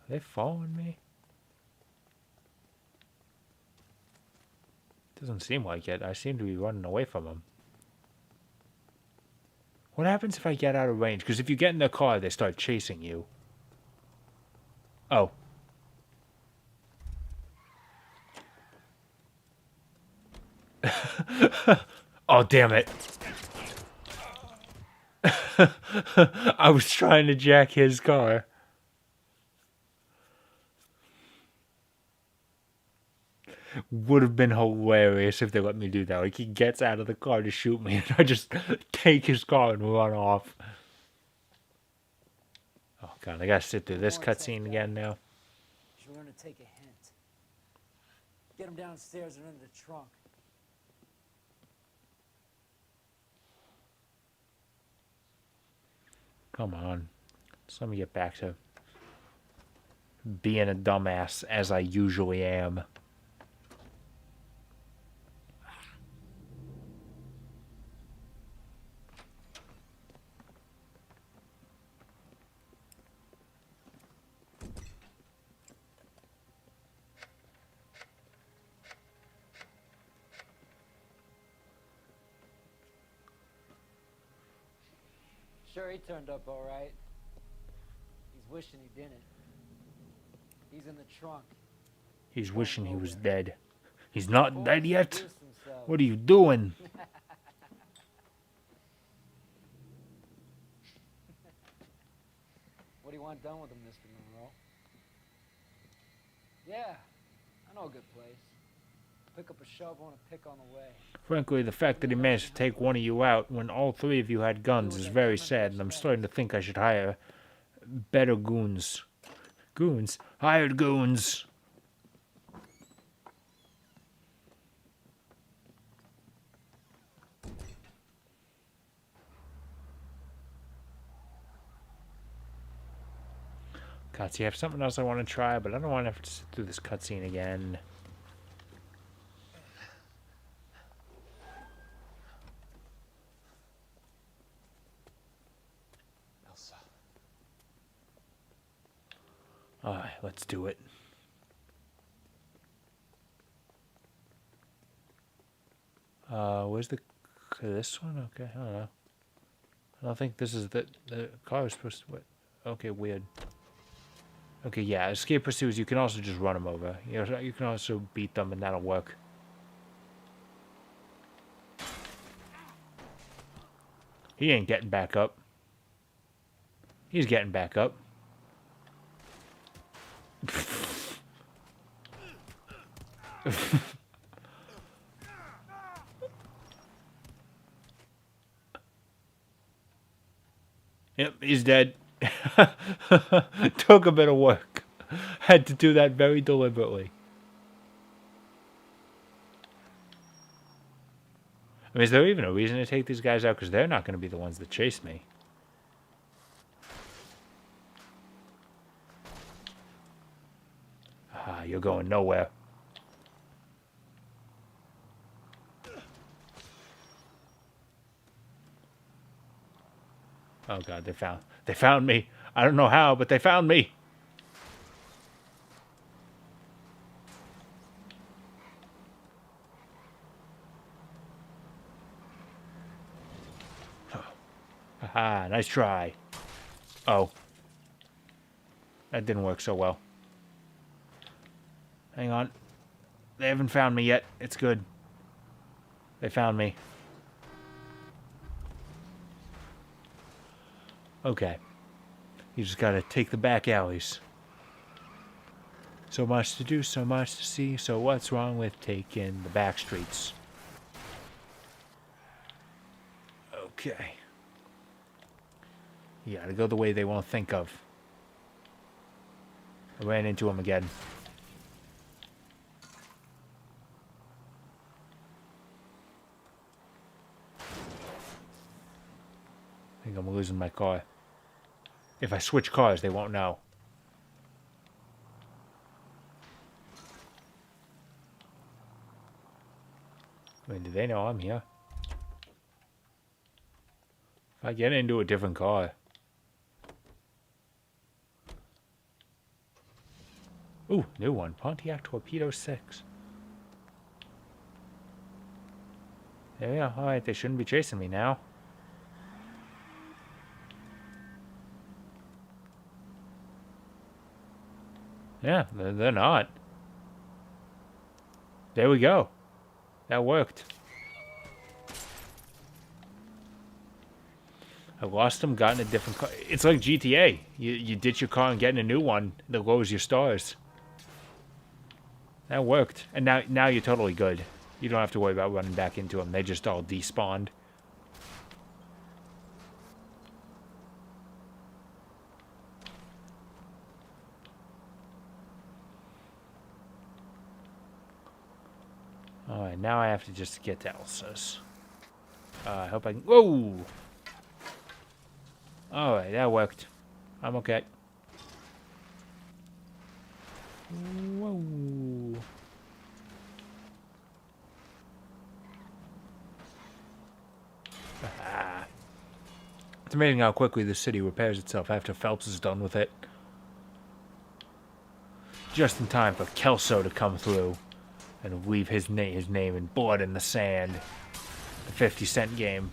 Are they following me? Doesn't seem like it. I seem to be running away from them. What happens if I get out of range? Because if you get in the car, they start chasing you. Oh. Oh, damn it. I was trying to jack his car. Would have been hilarious if they let me do that. Like, he gets out of the car to shoot me, and I just take his car and run off. Oh, God, I gotta sit through this cutscene again now. You should learn to take a hint. get him downstairs and into the trunk. Come on. Just let me get back to being a dumbass as I usually am. Sure, he turned up all right. He's wishing he didn't. He's in the trunk. He's wishing he was dead. He's not dead yet? Introduced himself. What are you doing? What do you want done with him, Mr. Monroe? Yeah, I know a good place. Pick up a shovel and a pick on the way. Frankly, the fact that he managed to take one of you out when all three of you had guns is very sad, and I'm starting to think I should hire better goons. Goons? Hired goons! God, see, I have something else I want to try, but I don't want to have to sit through this cutscene again. Elsa. Alright, let's do it. Where's this one? Okay, I don't know. I don't think this is the car is supposed to... What? Okay, weird. Okay, yeah, escape pursues, you can also just run them over. You can also beat them, and that'll work. He ain't getting back up. He's getting back up. Yep, he's dead. Took a bit of work. Had to do that very deliberately. I mean, is there even a reason to take these guys out? Because they're not going to be the ones that chase me. Ah, you're going nowhere. Oh God, they found me. I don't know how, but they found me. Haha, nice try. Oh. That didn't work so well. Hang on. They haven't found me yet. It's good. They found me. Okay. You just gotta take the back alleys. So much to do, so much to see, so what's wrong with taking the back streets? Okay. You gotta go the way they won't think of. I ran into him again. I think I'm losing my car. If I switch cars, they won't know. I mean, do they know I'm here? If I get into a different car. Ooh, new one. Pontiac Torpedo 6. There we go. Alright, they shouldn't be chasing me now. Yeah, they're not. There we go. That worked. I lost them, got in a different car. It's like GTA. You ditch your car and get in a new one that lowers your stars. That worked. And now you're totally good. You don't have to worry about running back into them. They just all despawned. Alright, now I have to just get to Elsa's. I hope I can... Whoa! Alright, that worked. I'm okay. Whoa. Ah. It's amazing how quickly the city repairs itself after Phelps is done with it. Just in time for Kelso to come through and leave his name in blood in the sand. The 50-cent game.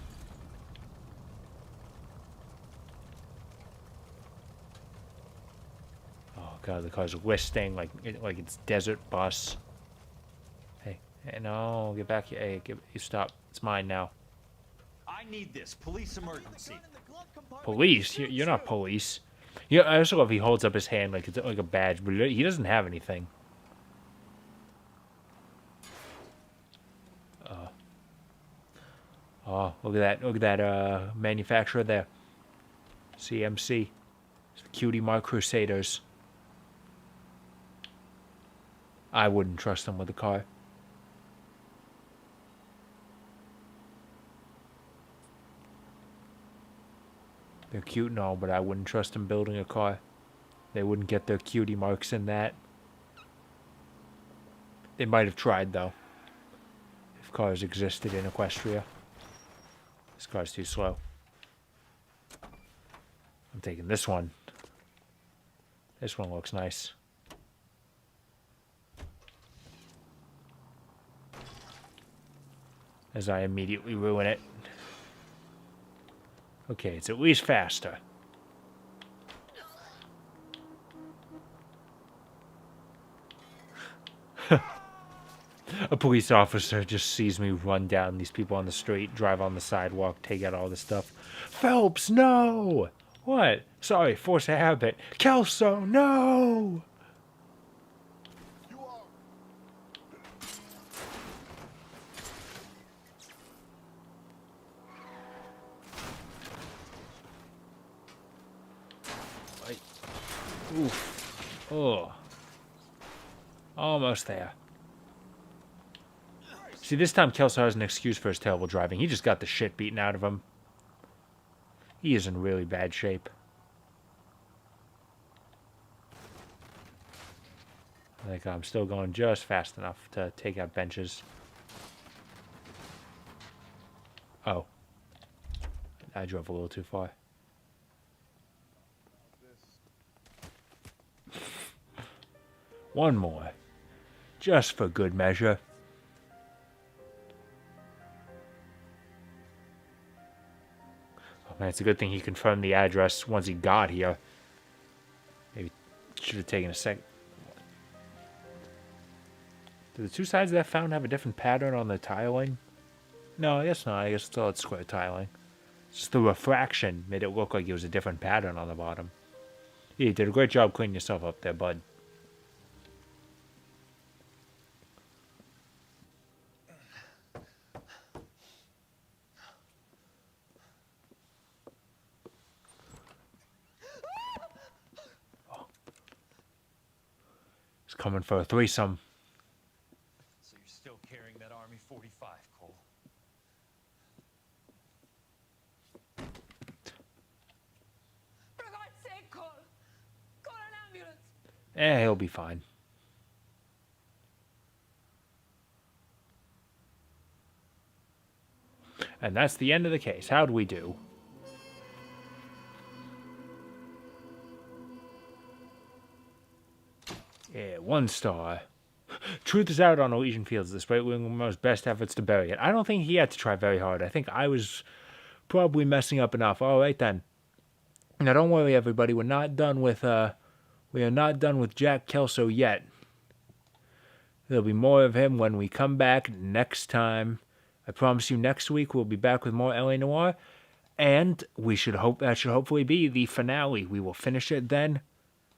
Oh god, the car's listing like it's desert bus. Hey, no, get back here. Hey, you stop. It's mine now. I need this. Police emergency. Police? You're not police. Yeah, I also love he holds up his hand like it's like a badge, but he doesn't have anything. Oh, look at that! Look at that manufacturer there. CMC. It's the Cutie Mark Crusaders. I wouldn't trust them with a car. They're cute and all, but I wouldn't trust them building a car. They wouldn't get their cutie marks in that. They might have tried, though. If cars existed in Equestria. This car's too slow. I'm taking this one. This one looks nice. As I immediately ruin it. Okay, it's at least faster. A police officer just sees me run down these people on the street, drive on the sidewalk, take out all this stuff. Phelps, no! What? Sorry, force of habit. Kelso, no! Oof. Oh. Almost there. See, this time Kelso has an excuse for his terrible driving. He just got the shit beaten out of him. He is in really bad shape. Like, I'm still going just fast enough to take out benches. Oh. I drove a little too far. One more. Just for good measure. Oh man, it's a good thing he confirmed the address once he got here. Maybe should have taken a second. Do the two sides of that fountain have a different pattern on the tiling? No, I guess not. I guess it's all square tiling. It's just the refraction made it look like it was a different pattern on the bottom. Yeah, you did a great job cleaning yourself up there, bud. Coming for a threesome. So you're still carrying that Army 45, Cole? For God's sake, Cole! Call an ambulance! He'll be fine. And that's the end of the case. How'd we do? Yeah, 1 star. Truth is out on Elysian Fields, despite William's best efforts to bury it. I don't think he had to try very hard. I think I was probably messing up enough. All right then. Now don't worry, everybody. We're not done with Jack Kelso yet. There'll be more of him when we come back next time. I promise you, next week we'll be back with more LA Noire, and that should hopefully be the finale. We will finish it then.